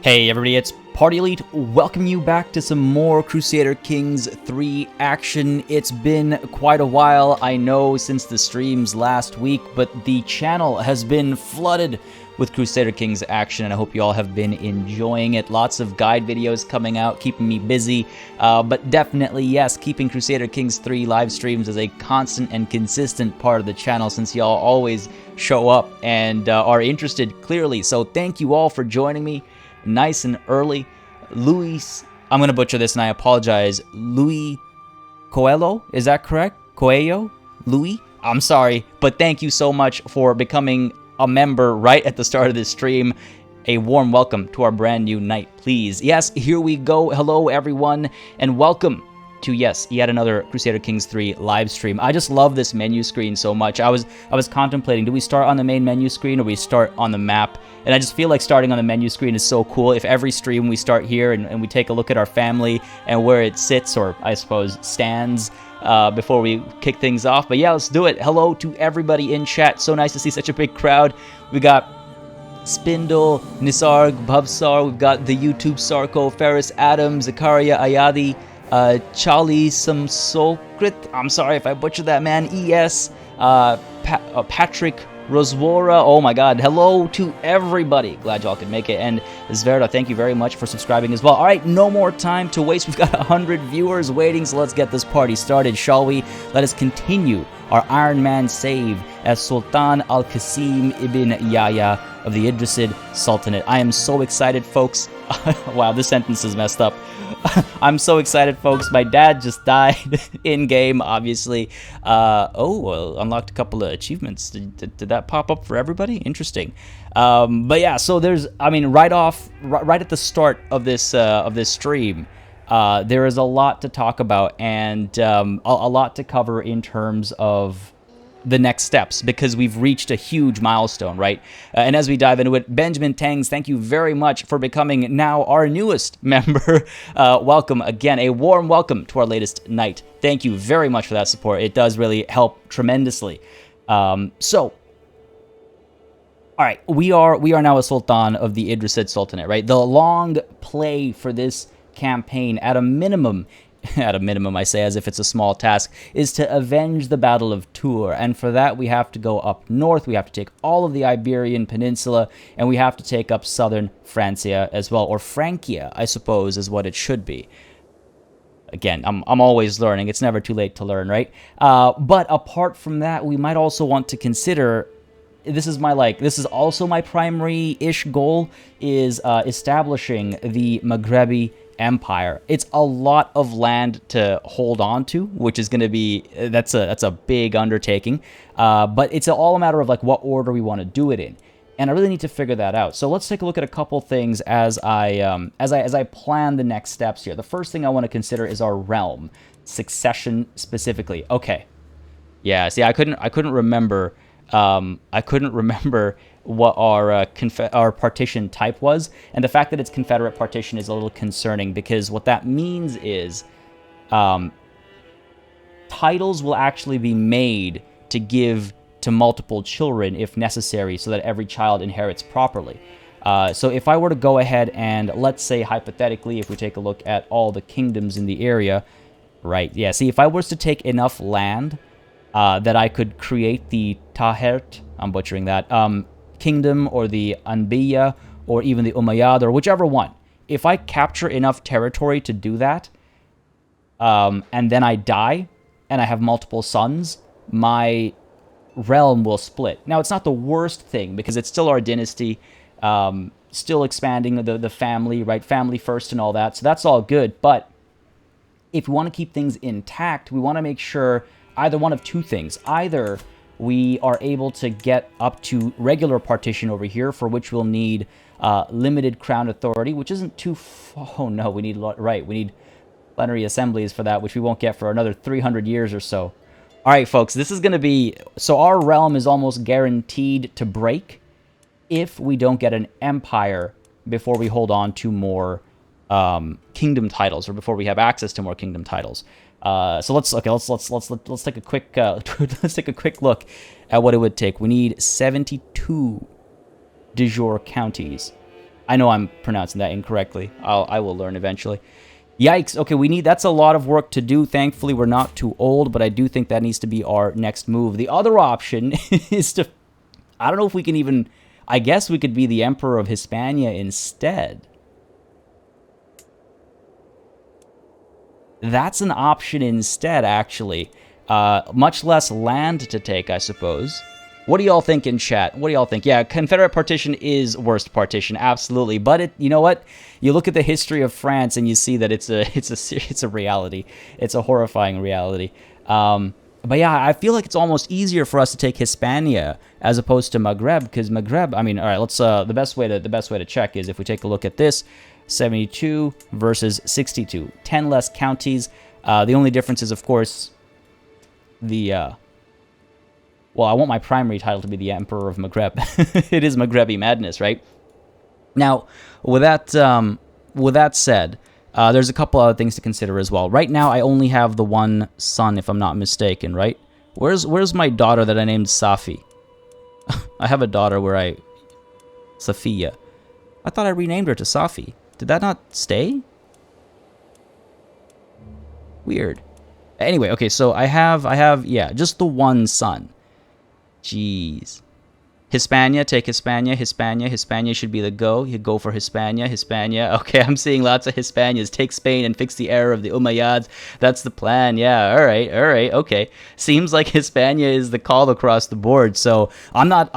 Hey everybody, it's Party Elite. Welcome you back to some more Crusader Kings 3 action. It's been quite a while, I know, since the streams last week, but the channel has been flooded with Crusader Kings action, and I hope you all have been enjoying it. Lots of guide videos coming out, keeping me busy, but definitely, yes, keeping Crusader Kings 3 live streams as a constant and consistent part of the channel, since y'all always show up and are interested, clearly. So thank you all for joining me nice and early. Luis, I'm going to butcher this and I apologize. Luis Coelho, is that correct? Coelho? Louis? I'm sorry, but thank you so much for becoming a member right at the start of this stream. A warm welcome to our brand new night, please. Yes, here we go. Hello, everyone, and welcome to, yes, yet another Crusader Kings 3 live stream. I just love this menu screen so much. I was contemplating, do we start on the main menu screen or we start on the map? And I just feel like starting on the menu screen is so cool. If every stream we start here and we take a look at our family and where it sits, or I suppose stands, before we kick things off. But yeah, let's do it. Hello to everybody in chat. So nice to see such a big crowd. We got Spindle, Nisarg, Bubsar, we've got the YouTube Sarko, Ferris Adams, Zakaria Ayadi, Charlie Samsokrit, I'm sorry if I butchered that, man, ES, Patrick Roswora, oh my god, hello to everybody, glad y'all could make it, and Zverda, thank you very much for subscribing as well. Alright, no more time to waste, we've got 100 viewers waiting, so let's get this party started, shall we? Let us continue our Iron Man save as Sultan Al-Qasim ibn Yahya of the Idrisid Sultanate. I am so excited, folks. Wow, this sentence is messed up. I'm so excited, folks. My dad just died in-game, obviously. Well, unlocked a couple of achievements. Did that pop up for everybody? Interesting. But yeah, so there's, I mean, right at the start of this stream, there is a lot to talk about and a lot to cover in terms of the next steps, because we've reached a huge milestone, right? And as we dive into it, Benjamin Tangs, thank you very much for becoming now our newest member. Welcome again, a warm welcome to our latest night. Thank you very much for that support. It does really help tremendously. So, all right, we are now a sultan of the Idrisid Sultanate, right? The long play for this campaign, at a minimum, I say as if it's a small task, is to avenge the Battle of Tours. And for that, we have to go up north, we have to take all of the Iberian Peninsula, and we have to take up southern Francia as well. Or Francia, I suppose, is what it should be. Again, I'm always learning. It's never too late to learn, right? But apart from that, we might also want to consider, this is also my primary-ish goal, is establishing the Maghrebi Empire. It's a lot of land to hold on to, which is going to be, that's a big undertaking, but it's all a matter of like what order we want to do it in, and I really need to figure that out. So let's take a look at a couple things as I plan the next steps here. The first thing I want to consider is our realm succession specifically. Okay, yeah, see, I couldn't remember what our partition type was, and the fact that it's Confederate partition is a little concerning, because what that means is titles will actually be made to give to multiple children if necessary, so that every child inherits properly. So if I were to go ahead and, let's say hypothetically, if we take a look at all the kingdoms in the area, right, yeah, see, if I was to take enough land that I could create the Tahert, I'm butchering that, kingdom, or the Anbiya, or even the Umayyad, or whichever one. If I capture enough territory to do that, and then I die, and I have multiple sons, my realm will split. Now, it's not the worst thing, because it's still our dynasty, still expanding the family, right? Family first and all that, so that's all good. But if we want to keep things intact, we want to make sure either one of two things. Either we are able to get up to regular partition over here, for which we'll need limited crown authority, which isn't too... Oh no, we need plenary assemblies for that, which we won't get for another 300 years or so. Alright, folks, this is going to be... So our realm is almost guaranteed to break if we don't get an empire before we hold on to more kingdom titles, or before we have access to more kingdom titles. So let's take a quick let's take a quick look at what it would take. We need 72 de jure counties. I know I'm pronouncing that incorrectly. I will learn eventually. Yikes. Okay, that's a lot of work to do. Thankfully, we're not too old, but I do think that needs to be our next move. The other option is to... I don't know if we can even... I guess we could be the Emperor of Hispania instead. That's an option instead, actually. Much less land to take, I suppose. What do y'all think in chat? What do y'all think? Yeah, Confederate partition is worst partition, absolutely. But you know what? You look at the history of France and you see that it's a reality. It's a horrifying reality. But yeah, I feel like it's almost easier for us to take Hispania as opposed to Maghreb, because Maghreb. I mean, all right. Let's the best way to check is if we take a look at this: 72 versus 62, 10 less counties. The only difference is, of course, the. Well, I want my primary title to be the Emperor of Maghreb. It is Maghrebi madness, right? Now, with that said, there's a couple other things to consider as well. Right now, I only have the one son, if I'm not mistaken, right? Where's my daughter that I named Safi? I have a daughter Safiya. I thought I renamed her to Safi. Did that not stay? Weird. Anyway, okay, so I have, yeah, just the one son. Jeez. Hispania, take Hispania. Hispania should be the go. You go for Hispania. Okay, I'm seeing lots of Hispanias. Take Spain and fix the error of the Umayyads. That's the plan. Yeah, all right, okay. Seems like Hispania is the call across the board. So I'm not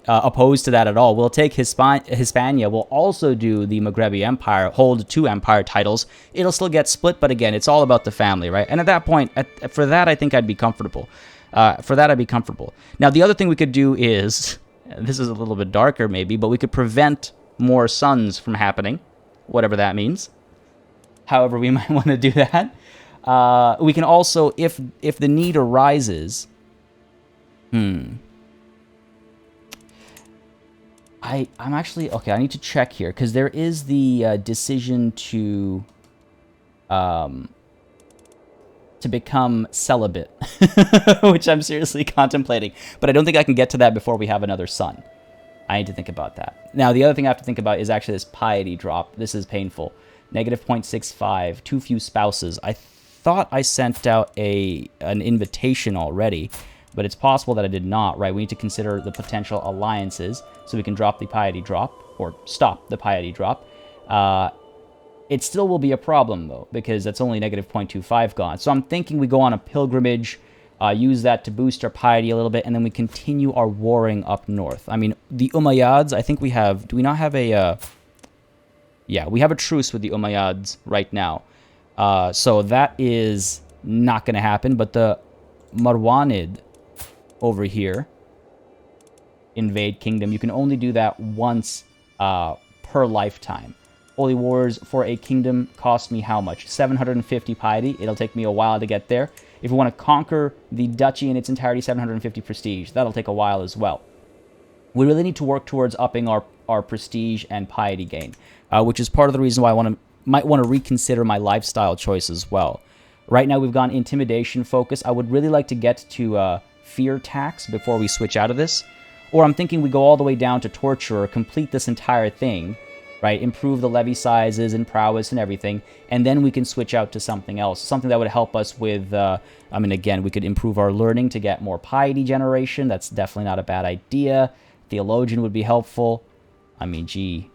opposed to that at all. We'll take Hispania. We'll also do the Maghrebi Empire, hold 2 empire titles. It'll still get split, but again, it's all about the family, right? And at that point, for that, I think I'd be comfortable. Now, the other thing we could do is, this is a little bit darker maybe, but we could prevent more sons from happening, whatever that means. However, we might want to do that. We can also, if the need arises, I'm actually, okay, I need to check here, because there is the decision to become celibate, which I'm seriously contemplating. But I don't think I can get to that before we have another son. I need to think about that. Now, the other thing I have to think about is actually this piety drop. This is painful. Negative 0.65, too few spouses. I thought I sent out an invitation already, but it's possible that I did not, right? We need to consider the potential alliances so we can drop the piety drop, or stop the piety drop. It still will be a problem, though, because that's only negative 0.25 gone. So I'm thinking we go on a pilgrimage, use that to boost our piety a little bit, and then we continue our warring up north. I mean, the Umayyads, I think we have... Do we not have a... Yeah, we have a truce with the Umayyads right now. So that is not going to happen. But the Marwanid over here, invade kingdom, you can only do that once per lifetime. Holy Wars for a kingdom cost me how much? 750 piety. It'll take me a while to get there. If we want to conquer the duchy in its entirety, 750 prestige. That'll take a while as well. We really need to work towards upping our prestige and piety gain, which is part of the reason why I might want to reconsider my lifestyle choice as well. Right now we've gone intimidation focus. I would really like to get to fear tax before we switch out of this. Or I'm thinking we go all the way down to torture or complete this entire thing, right? Improve the levy sizes and prowess and everything, and then we can switch out to something else, something that would help us with, I mean, again, we could improve our learning to get more piety generation. That's definitely not a bad idea. Theologian would be helpful. I mean, gee,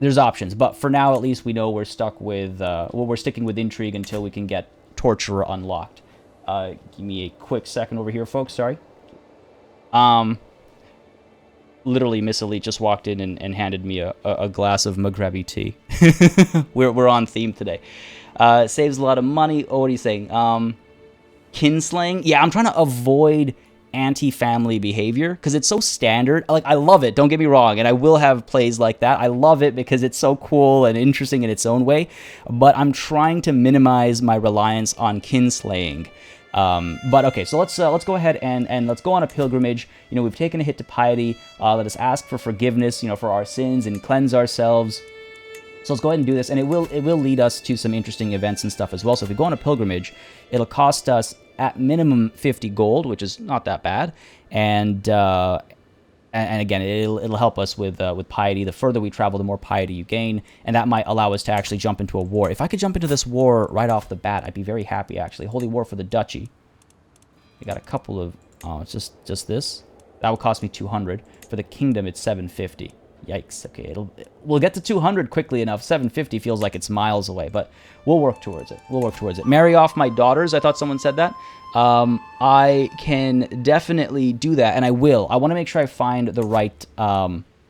there's options, but for now, at least we know we're stuck with, well, we're sticking with intrigue until we can get torturer unlocked. Give me a quick second over here, folks, sorry. Literally, Miss Elite just walked in and handed me a glass of Maghrebi tea. we're on theme today. Saves a lot of money. Oh, what are you saying? Kinslaying? Yeah, I'm trying to avoid anti-family behavior because it's so standard. Like, I love it, don't get me wrong, and I will have plays like that. I love it because it's so cool and interesting in its own way, but I'm trying to minimize my reliance on kinslaying. But okay, so let's go ahead and let's go on a pilgrimage. You know, we've taken a hit to piety. Let us ask for forgiveness, you know, for our sins and cleanse ourselves. So let's go ahead and do this, and it will lead us to some interesting events and stuff as well. So if we go on a pilgrimage, it'll cost us at minimum 50 gold, which is not that bad, and And again, it'll help us with piety. The further we travel, the more piety you gain, and that might allow us to actually jump into a war. If I could jump into this war right off the bat, I'd be very happy, actually. Holy War for the Duchy. We got a couple of... Oh, it's just this? That would cost me 200. For the Kingdom, it's 750. Yikes. Okay, we'll get to 200 quickly enough. 750 feels like it's miles away, but we'll work towards it. We'll work towards it. Marry off my daughters. I thought someone said that. I can definitely do that, and I will. I want to make sure I find the right...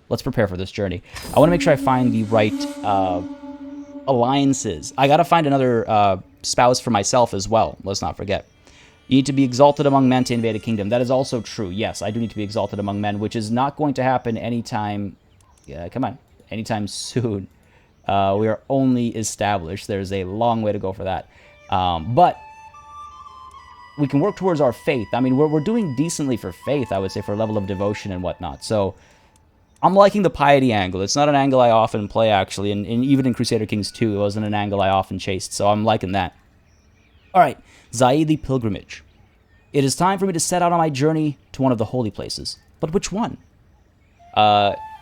let's prepare for this journey. I want to make sure I find the right alliances. I got to find another spouse for myself as well. Let's not forget. You need to be exalted among men to invade a kingdom. That is also true. Yes, I do need to be exalted among men, which is not going to happen anytime... come on. Anytime soon. We are only established. There's a long way to go for that. But we can work towards our faith. I mean, we're doing decently for faith, I would say, for level of devotion and whatnot. So I'm liking the piety angle. It's not an angle I often play, actually. And even in Crusader Kings 2, it wasn't an angle I often chased. So I'm liking that. All right. Zaidi Pilgrimage. It is time for me to set out on my journey to one of the holy places. But which one?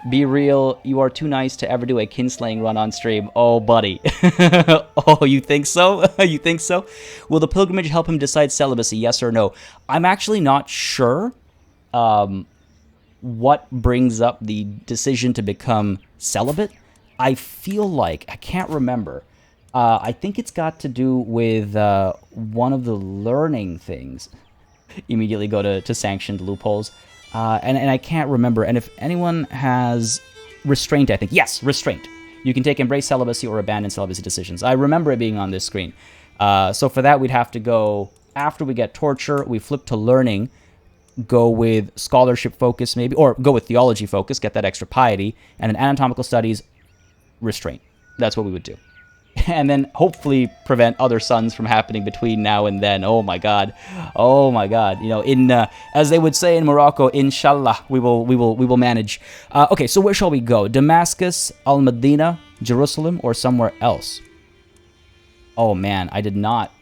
Be real, you are too nice to ever do a kinslaying run on stream. Oh, buddy. Oh, you think so? You think so? Will the pilgrimage help him decide celibacy, yes or no? I'm actually not sure what brings up the decision to become celibate. I feel like, I can't remember. I think it's got to do with one of the learning things. Immediately go to sanctioned loopholes. And I can't remember. And if anyone has restraint, I think. Yes, restraint. You can take embrace celibacy or abandon celibacy decisions. I remember it being on this screen. So for that, we'd have to go, after we get torture, we flip to learning, go with scholarship focus maybe, or go with theology focus, get that extra piety, and then anatomical studies, restraint. That's what we would do. And then hopefully prevent other sons from happening between now and then. Oh my God, oh my God! You know, in as they would say in Morocco, Inshallah, we will manage. Okay, so where shall we go? Damascus, Al Medina, Jerusalem, or somewhere else? Oh man, I did not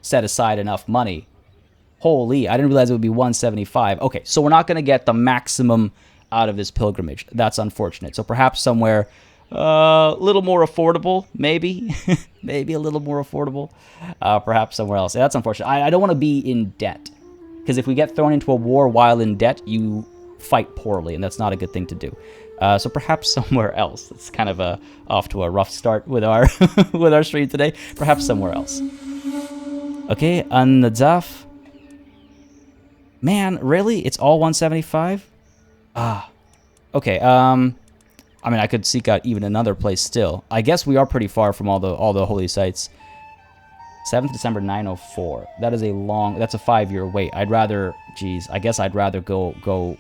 set aside enough money. Holy, I didn't realize it would be 175. Okay, so we're not going to get the maximum out of this pilgrimage. That's unfortunate. So perhaps somewhere. A little more affordable, maybe. Maybe a little more affordable. Perhaps somewhere else. That's unfortunate. I don't want to be in debt. Because if we get thrown into a war while in debt, you fight poorly, and that's not a good thing to do. So perhaps somewhere else. It's kind of off to a rough start with our with our stream today. Perhaps somewhere else. Okay, An-Najaf. Man, really? It's all 175? Ah. Okay, I mean, I could seek out even another place still. I guess we are pretty far from all the holy sites. 7th December 904. That is a long... That's a 5-year wait. I'd rather... Geez, I guess I'd rather go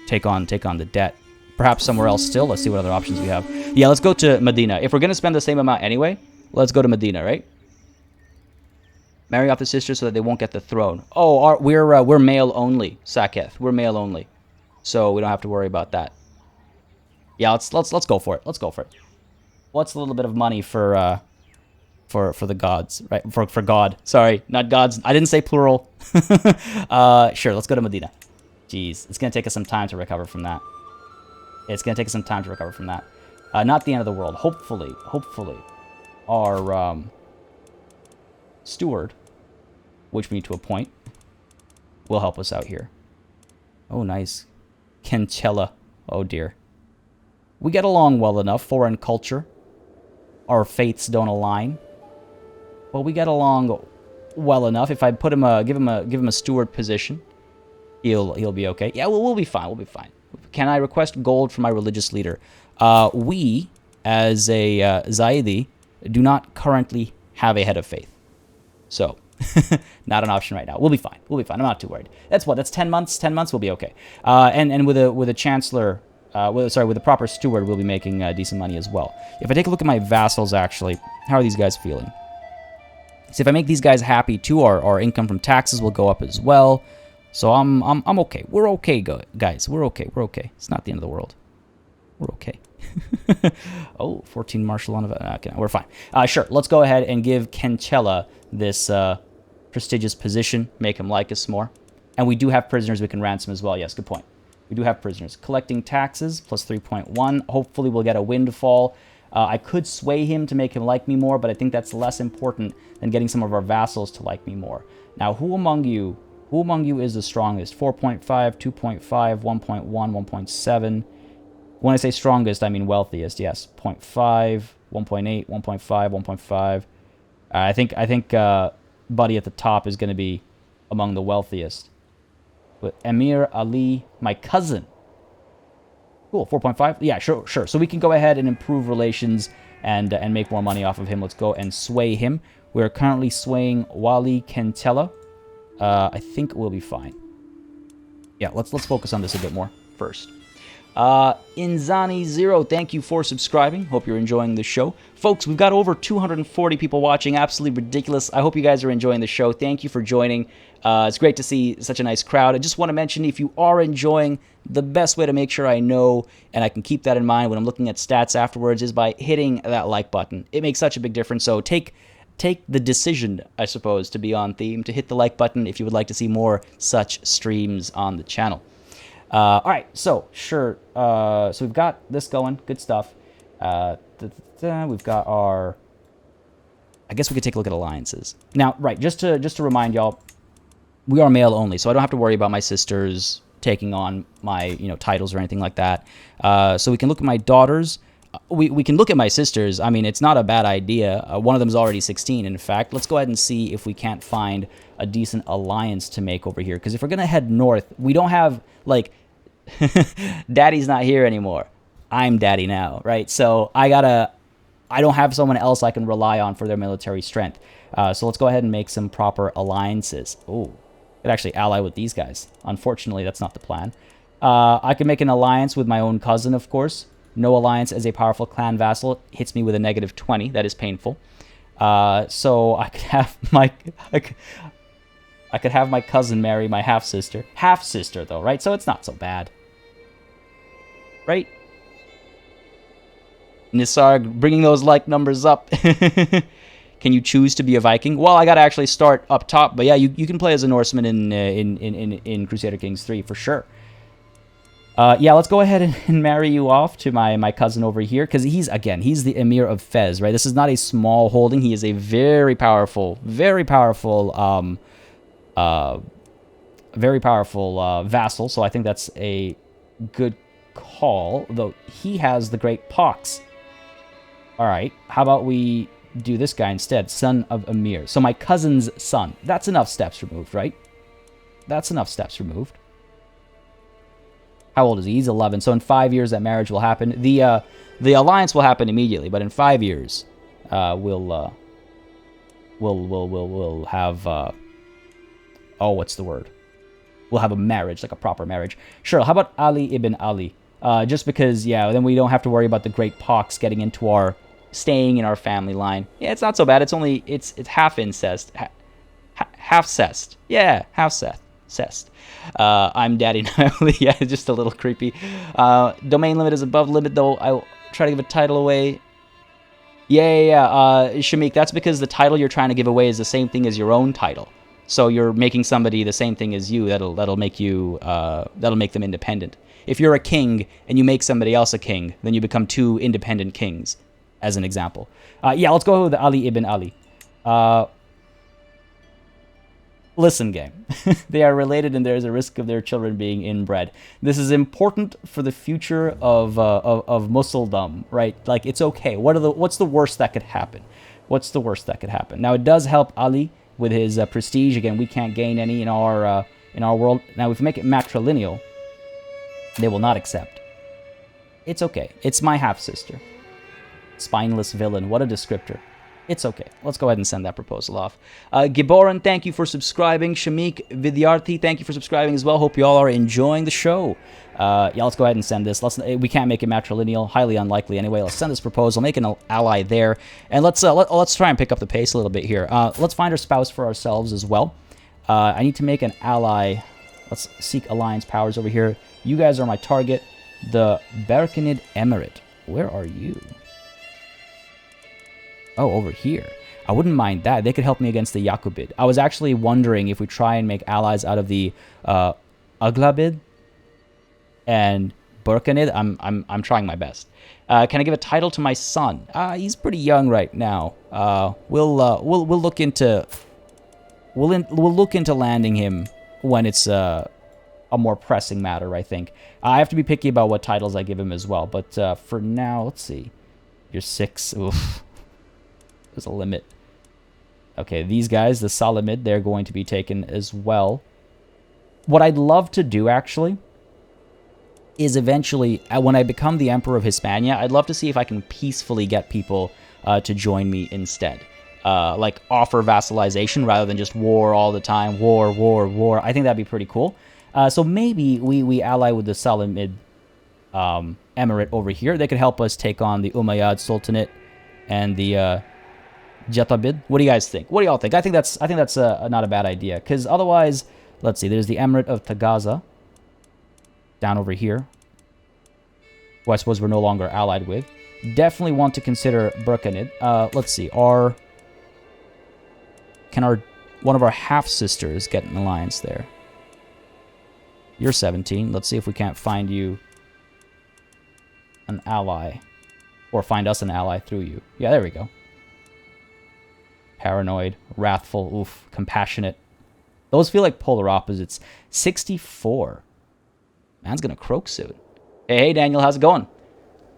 take on the debt. Perhaps somewhere else still. Let's see what other options we have. Yeah, let's go to Medina. If we're going to spend the same amount anyway, let's go to Medina, right? Marry off the sisters so that they won't get the throne. Oh, we're male only, Saketh. We're male only. So we don't have to worry about that. Yeah, let's go for it. Let's go for it. What's a little bit of money for the gods, right? For God. Sorry, not gods. I didn't say plural. Sure, let's go to Medina. Jeez, it's gonna take us some time to recover from that. It's gonna take us some time to recover from that. Not the end of the world. Hopefully, our steward, which we need to appoint, will help us out here. Oh, nice. Kencella. Oh dear. We get along well enough. Foreign culture. Our faiths don't align. But we get along well enough. If I put him give him a steward position, he'll be okay. Yeah, we'll be fine. We'll be fine. Can I request gold from my religious leader? We, as a Zaidi, do not currently have a head of faith. So, not an option right now. We'll be fine. We'll be fine. I'm not too worried. That's what? That's 10 months? 10 months, we'll be okay. And with a chancellor... with a proper steward, we'll be making decent money as well. If I take a look at my vassals, actually, how are these guys feeling? So if I make these guys happy too, our income from taxes will go up as well. So I'm okay. We're okay, guys. We're okay. We're okay. It's not the end of the world. We're okay. Oh, 14 martial on okay, we're fine. Sure. Let's go ahead and give Kencella this prestigious position. Make him like us more. And we do have prisoners we can ransom as well. Yes, good point. We do have prisoners. Collecting taxes, plus 3.1. Hopefully we'll get a windfall. I could sway him to make him like me more, but I think that's less important than getting some of our vassals to like me more. Now, who among you is the strongest? 4.5, 2.5, 1.1, 1.7. When I say strongest, I mean wealthiest. Yes, 0.5, 1.8, 1.5, 1.5. I think Buddy at the top is going to be among the wealthiest. But Emir Ali, my cousin. Cool, 4.5. Yeah, sure. So we can go ahead and improve relations and make more money off of him. Let's go and sway him. We're currently swaying Wali Kentella. I think we'll be fine. Yeah, let's focus on this a bit more first. Inzani0, thank you for subscribing. Hope you're enjoying the show. Folks, we've got over 240 people watching. Absolutely ridiculous. I hope you guys are enjoying the show. Thank you for joining. It's great to see such a nice crowd. I just want to mention, if you are enjoying, the best way to make sure I know and I can keep that in mind when I'm looking at stats afterwards is by hitting that like button. It makes such a big difference. So take the decision, I suppose, to be on theme, to hit the like button if you would like to see more such streams on the channel. All right, so sure. So we've got this going. Good stuff. We've got our. I guess we could take a look at alliances now. Right, just to remind y'all, we are male only, so I don't have to worry about my sisters taking on my titles or anything like that. So we can look at my daughters. We can look at my sisters. I mean, it's not a bad idea. One of them is already 16. In fact, let's go ahead and see if we can't find a decent alliance to make over here. Because if we're going to head north, we don't have, like, Daddy's not here anymore. I'm Daddy now, right? So I don't have someone else I can rely on for their military strength. So let's go ahead and make some proper alliances. Oh, could actually ally with these guys. Unfortunately, that's not the plan. I can make an alliance with my own cousin, of course. No alliance as a powerful clan vassal hits me with a -20. That is painful. So I could have my cousin marry my half-sister. Half-sister, though, right? So it's not so bad. Right? Nisarg, bringing those like numbers up. Can you choose to be a Viking? Well, I got to actually start up top. But yeah, you can play as a Norseman in Crusader Kings 3 for sure. Yeah, let's go ahead and marry you off to my cousin over here, because he's the Emir of Fez, right? This is not a small holding. He is a very powerful vassal. So I think that's a good call. Though he has the Great Pox. All right, how about we do this guy instead, son of Emir. So my cousin's son. That's enough steps removed, right? That's enough steps removed. How old is he? He's 11. So in 5 years, that marriage will happen. The alliance will happen immediately, but in 5 years, we'll have what's the word? We'll have a marriage, like a proper marriage. Sure. How about Ali ibn Ali? Just because, yeah, then we don't have to worry about the Great Pox staying in our family line. Yeah, it's not so bad. It's half incest, half cest. Yeah, half cest. I'm Daddy now. Yeah, just a little creepy. Domain limit is above limit, though. I'll try to give a title away. Yeah. Shamik, that's because the title you're trying to give away is the same thing as your own title. So you're making somebody the same thing as you. That'll make them independent. If you're a king and you make somebody else a king, then you become two independent kings, as an example. Yeah, let's go with Ali ibn Ali. Listen, gang. They are related, and there is a risk of their children being inbred. This is important for the future of Muslimdom, right? Like, it's okay. What's the worst that could happen? What's the worst that could happen? Now, it does help Ali with his prestige. Again, we can't gain any in our world. Now, if we make it matrilineal, they will not accept. It's okay. It's my half-sister. Spineless villain. What a descriptor. It's okay. Let's go ahead and send that proposal off. Giboran, thank you for subscribing. Shamik Vidyarthi, thank you for subscribing as well. Hope you all are enjoying the show. Yeah, let's go ahead and send this. We can't make it matrilineal. Highly unlikely anyway. Let's send this proposal. Make an ally there. And let's try and pick up the pace a little bit here. Let's find our spouse for ourselves as well. I need to make an ally. Let's seek alliance powers over here. You guys are my target. The Berkinid Emirate. Where are you? Oh, over here. I wouldn't mind that. They could help me against the Yakubid. I was actually wondering if we try and make allies out of the Aglabid. And Burkanid, I'm trying my best. Can I give a title to my son? He's pretty young right now. We'll look into we'll look into landing him when it's a more pressing matter. I think I have to be picky about what titles I give him as well. But for now, let's see. You're 6. Oof. There's a limit. Okay, these guys, the Salamid, they're going to be taken as well. What I'd love to do, actually, is eventually, when I become the Emperor of Hispania, I'd love to see if I can peacefully get people to join me instead. Like, offer vassalization rather than just war all the time. War, war, war. I think that'd be pretty cool. So maybe we ally with the Salamid Emirate over here. They could help us take on the Umayyad Sultanate and the Jatabid. What do you guys think? What do y'all think? I think that's not a bad idea. Because otherwise, let's see. There's the Emirate of Tagaza down over here, who I suppose we're no longer allied with. Definitely want to consider Burkanid. Let's see. Can one of our half-sisters get an alliance there? You're 17. Let's see if we can't find you an ally. Or find us an ally through you. Yeah, there we go. Paranoid, wrathful, oof, compassionate. Those feel like polar opposites. 64. Man's gonna croak soon. Hey, Daniel, how's it going?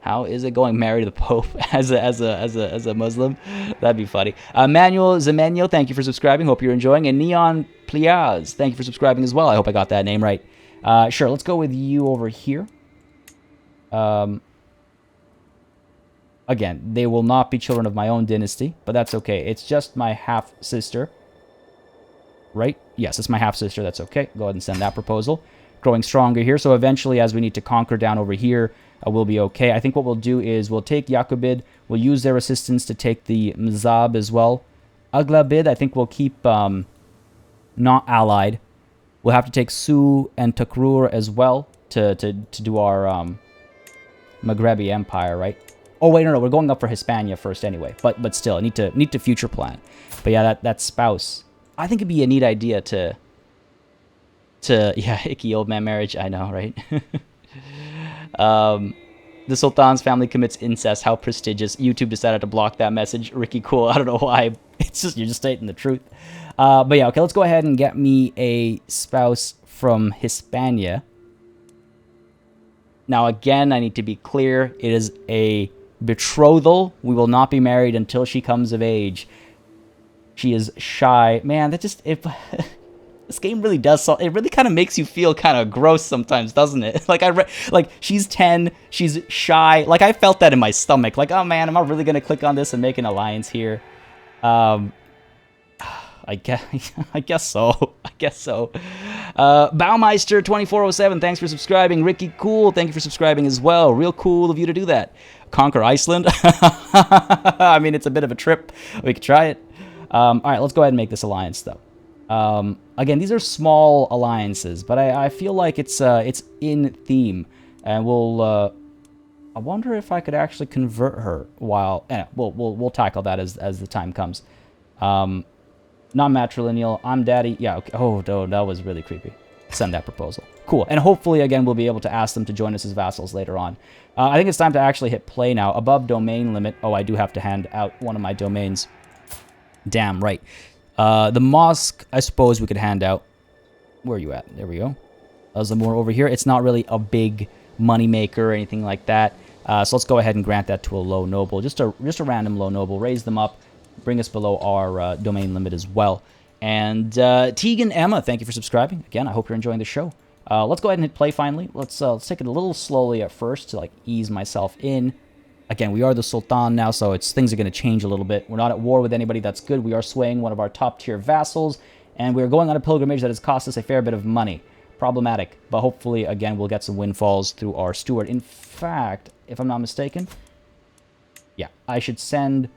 How is it going? Marry the Pope as a Muslim? That'd be funny. Manuel Zemenyo, thank you for subscribing. Hope you're enjoying. And Neon Pliaz, thank you for subscribing as well. I hope I got that name right. Sure, let's go with you over here. Again, they will not be children of my own dynasty, but that's okay. It's just my half-sister. Right? Yes, it's my half-sister. That's okay. Go ahead and send that proposal. Growing stronger here, so eventually, as we need to conquer down over here, we'll be okay. I think what we'll do is we'll take Yakubid. We'll use their assistance to take the Mzab as well. Aglabid, I think we'll keep not allied. We'll have to take Su and Takrur as well to do our Maghrebi Empire, right? Oh, wait, no, we're going up for Hispania first anyway. But still, I need to future plan. But yeah, that spouse. I think it'd be a neat idea to yeah, icky old man marriage. I know, right? The Sultan's family commits incest. How prestigious. YouTube decided to block that message. Ricky, cool. I don't know why. It's just, you're just stating the truth. But yeah, okay, let's go ahead and get me a spouse from Hispania. Now, again, I need to be clear. It is a betrothal. We will not be married until she comes of age. She is shy. Man, that just... This game really does... It really kind of makes you feel kind of gross sometimes, doesn't it? Like, she's 10. She's shy. Like, I felt that in my stomach. Like, oh, man, am I really going to click on this and make an alliance here? I guess so. I guess so. Baumeister 2407, thanks for subscribing. Ricky Cool, thank you for subscribing as well. Real cool of you to do that. Conquer Iceland. I mean, it's a bit of a trip. We could try it. All right, let's go ahead and make this alliance, though. Again, these are small alliances, but I feel like it's in theme, and we'll. I wonder if I could actually convert her while. We'll tackle that as the time comes. Not matrilineal. I'm daddy. Yeah. Okay. Oh, no, that was really creepy. Send that proposal. Cool. And hopefully, again, we'll be able to ask them to join us as vassals later on. I think it's time to actually hit play now. Above domain limit. Oh, I do have to hand out one of my domains. Damn right. The mosque, I suppose we could hand out. Where are you at? There we go. Azamur over here. It's not really a big money maker or anything like that. So let's go ahead and grant that to a low noble. Just a random low noble. Raise them up. Bring us below our domain limit as well. And Tegan Emma, thank you for subscribing. Again, I hope you're enjoying the show. Let's go ahead and hit play finally. Let's take it a little slowly at first to like ease myself in. Again, we are the Sultan now, so things are going to change a little bit. We're not at war with anybody. That's good. We are swaying one of our top-tier vassals, and we're going on a pilgrimage that has cost us a fair bit of money. Problematic, but hopefully, again, we'll get some windfalls through our steward. In fact, if I'm not mistaken, yeah, I should send,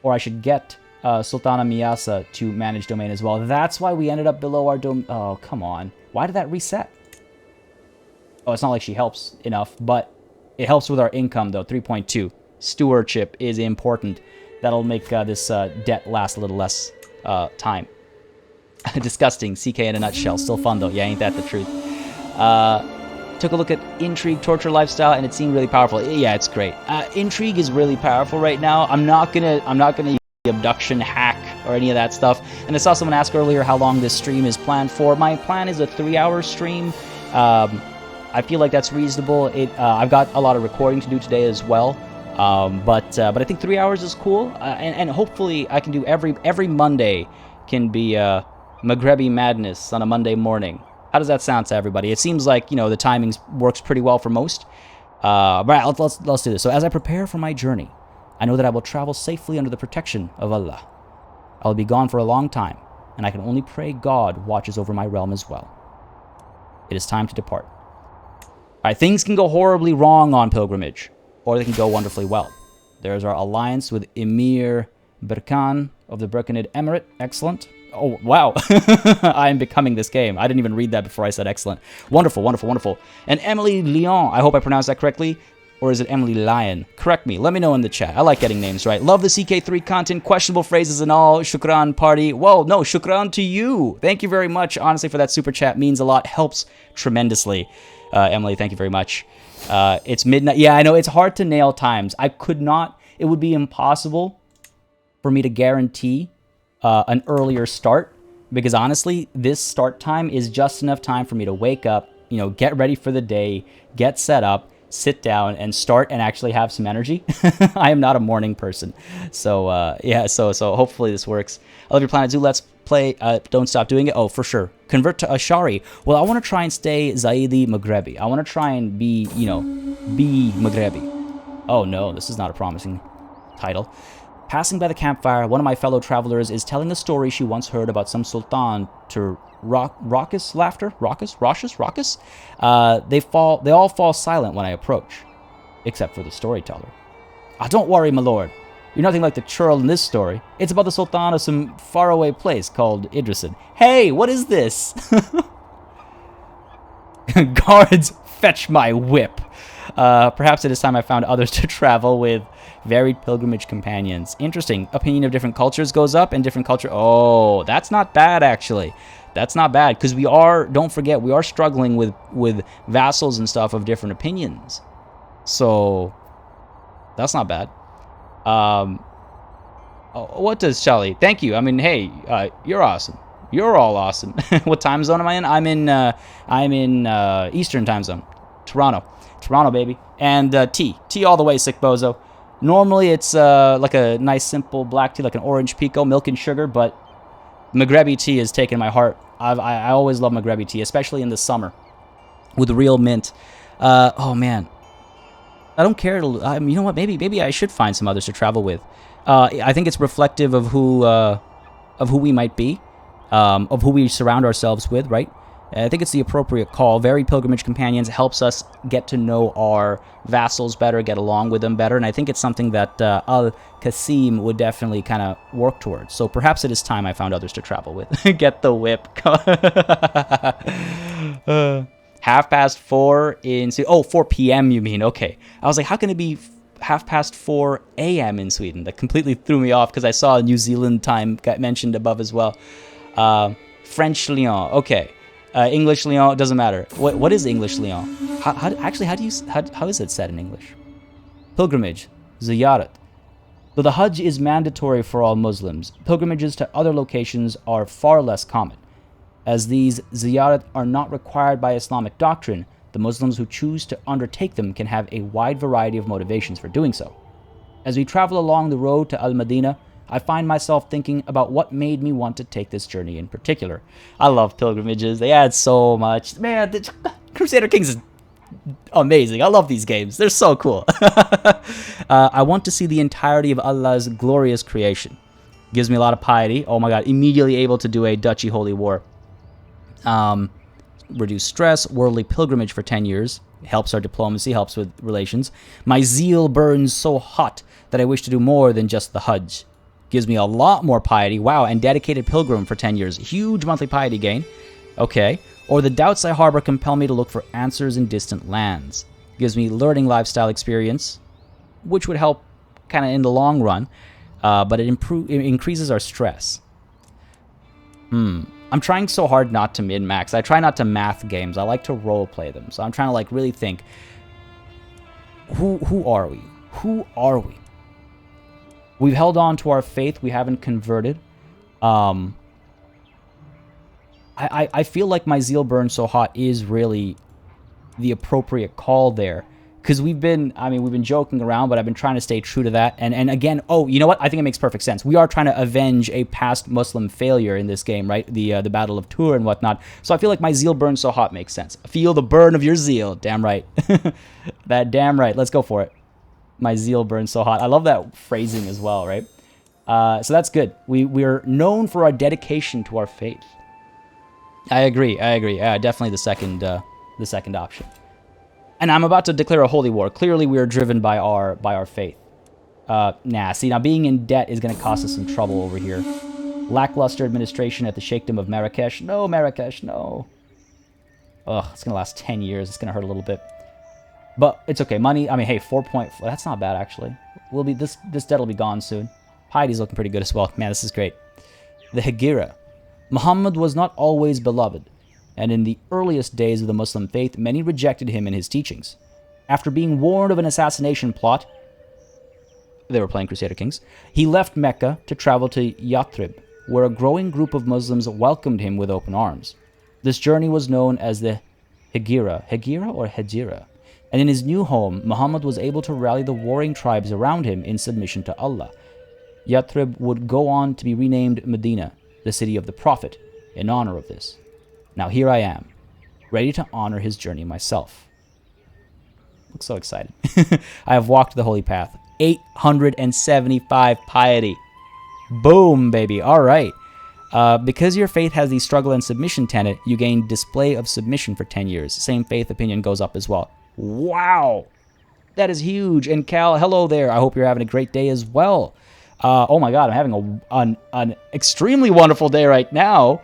or I should get Sultana Miyasa to manage domain as well. That's why we ended up below our domain. Oh, come on. Why did that reset? Oh, it's not like she helps enough, but it helps with our income, though. 3.2. Stewardship is important. That'll make this debt last a little less time. Disgusting. CK in a nutshell. Still fun, though. Yeah, ain't that the truth? took a look at intrigue, torture lifestyle, and it seemed really powerful. Yeah, it's great. Intrigue is really powerful right now. I'm not gonna use the abduction hack or any of that stuff. And I saw someone ask earlier how long this stream is planned for. My plan is a 3-hour stream. I feel like that's reasonable. I've got a lot of recording to do today as well. But I think 3 hours is cool. And hopefully I can do every Monday can be Maghrebi madness on a Monday morning. How does that sound to everybody? It seems like, the timing works pretty well for most. Right, let's do this. So as I prepare for my journey, I know that I will travel safely under the protection of Allah. I will be gone for a long time, and I can only pray God watches over my realm as well. It is time to depart. Alright, things can go horribly wrong on pilgrimage, or they can go wonderfully well. There's our alliance with Emir Berkan of the Berkanid Emirate. Excellent. Oh, wow. I am becoming this game. I didn't even read that before I said excellent. Wonderful, wonderful, wonderful. And Emily Lyon. I hope I pronounced that correctly. Or is it Emily Lyon? Correct me. Let me know in the chat. I like getting names right. Love the CK3 content. Questionable phrases and all. Shukran, party. Whoa, no, shukran to you. Thank you very much, honestly, for that super chat. Means a lot. Helps tremendously. Emily, thank you very much. It's midnight. Yeah, I know. It's hard to nail times. I could not. It would be impossible for me to guarantee an earlier start, because honestly, this start time is just enough time for me to wake up, get ready for the day, get set up, sit down, and start and actually have some energy. I am not a morning person. So, yeah, so hopefully this works. I love your Planet Zoo. Let's play. Don't stop doing it. Oh, for sure. Convert to Ashari. Well, I want to try and stay Zaidi Maghrebi. I want to try and be, be Maghrebi. Oh, no, this is not a promising title. Passing by the campfire, one of my fellow travelers is telling a story she once heard about some sultan to raucous laughter. Raucous? They all fall silent when I approach, except for the storyteller. Ah, don't worry, my lord. You're nothing like the churl in this story. It's about the sultan of some faraway place called Idrisid. Hey, what is this? Guards, fetch my whip. Perhaps it is time I found others to travel with. Varied pilgrimage companions. Interesting. Opinion of different cultures goes up, and different culture. Oh, that's not bad, actually. That's not bad, because don't forget, we are struggling with vassals and stuff of different opinions. So, that's not bad. What does Charlie? Thank you. I mean, hey, you're awesome. You're all awesome. What time zone am I in? I'm in Eastern time zone. Toronto, baby. And tea all the way, sick bozo. Normally, it's like a nice, simple black tea, like an orange pico, milk and sugar, but Maghrebi tea has taken my heart. I always love Maghrebi tea, especially in the summer, with real mint. Oh, man. I don't care. You know what? Maybe I should find some others to travel with. I think it's reflective of who we might be, of who we surround ourselves with, right? I think it's the appropriate call. Varied pilgrimage companions helps us get to know our vassals better, get along with them better, and I think it's something that Al-Qasim would definitely kind of work towards. So perhaps it is time I found others to travel with. Get the whip. 4:30 in... Oh, 4 p.m. you mean. Okay. I was like, how can it be 4:30 a.m. in Sweden? That completely threw me off because I saw New Zealand time got mentioned above as well. French Lyon. Okay. English Lyon, doesn't matter. What is English Lyon? How is it said in English? Pilgrimage, ziyarat. Though the Hajj is mandatory for all Muslims, pilgrimages to other locations are far less common. As these ziyarat are not required by Islamic doctrine, the Muslims who choose to undertake them can have a wide variety of motivations for doing so. As we travel along the road to Al-Madinah, I find myself thinking about what made me want to take this journey in particular. I love pilgrimages. They add so much. Man, Crusader Kings is amazing. I love these games. They're so cool. I want to see the entirety of Allah's glorious creation. Gives me a lot of piety. Oh my god, immediately able to do a Duchy Holy War. Reduce stress, worldly pilgrimage for 10 years. Helps our diplomacy, helps with relations. My zeal burns so hot that I wish to do more than just the Hajj. Gives me a lot more piety. Wow, and dedicated pilgrim for 10 years. Huge monthly piety gain. Okay. Or the doubts I harbor compel me to look for answers in distant lands. Gives me learning lifestyle experience, which would help kind of in the long run, but it increases our stress. I'm trying so hard not to min-max. I try not to math games. I like to role-play them. So I'm trying to, like, really think, who are we? Who are we? We've held on to our faith. We haven't converted. I feel like my zeal burns so hot is really the appropriate call there. Because we've been joking around, but I've been trying to stay true to that. And again, oh, you know what? I think it makes perfect sense. We are trying to avenge a past Muslim failure in this game, right? The Battle of Tours and whatnot. So I feel like my zeal burns so hot makes sense. Feel the burn of your zeal. Damn right. That damn right. Let's go for it. My zeal burns so hot. I love that phrasing as well, right? So that's good. We're known for our dedication to our faith. I agree. Definitely the second option. And I'm about to declare a holy war. Clearly, we are driven by our faith. Now being in debt is going to cost us some trouble over here. Lackluster administration at the Sheikhdom of Marrakesh. No, Marrakesh, no. Ugh, it's going to last 10 years. It's going to hurt a little bit. But it's okay. Money, hey, 4.4. That's not bad, actually. This debt will be gone soon. Piety's looking pretty good as well. Man, this is great. The Hegira. Muhammad was not always beloved, and in the earliest days of the Muslim faith, many rejected him and his teachings. After being warned of an assassination plot, they were playing Crusader Kings, he left Mecca to travel to Yathrib, where a growing group of Muslims welcomed him with open arms. This journey was known as the Hegira. Hegira or Hejira? And in his new home, Muhammad was able to rally the warring tribes around him in submission to Allah. Yathrib would go on to be renamed Medina, the city of the Prophet, in honor of this. Now here I am, ready to honor his journey myself. Look so excited. I have walked the holy path. 875 piety. Boom, baby. All right. Because your faith has the struggle and submission tenet, you gain display of submission for 10 years. Same faith opinion goes up as well. Wow. That is huge. And Cal, hello there. I hope you're having a great day as well. Oh my God, I'm having an extremely wonderful day right now.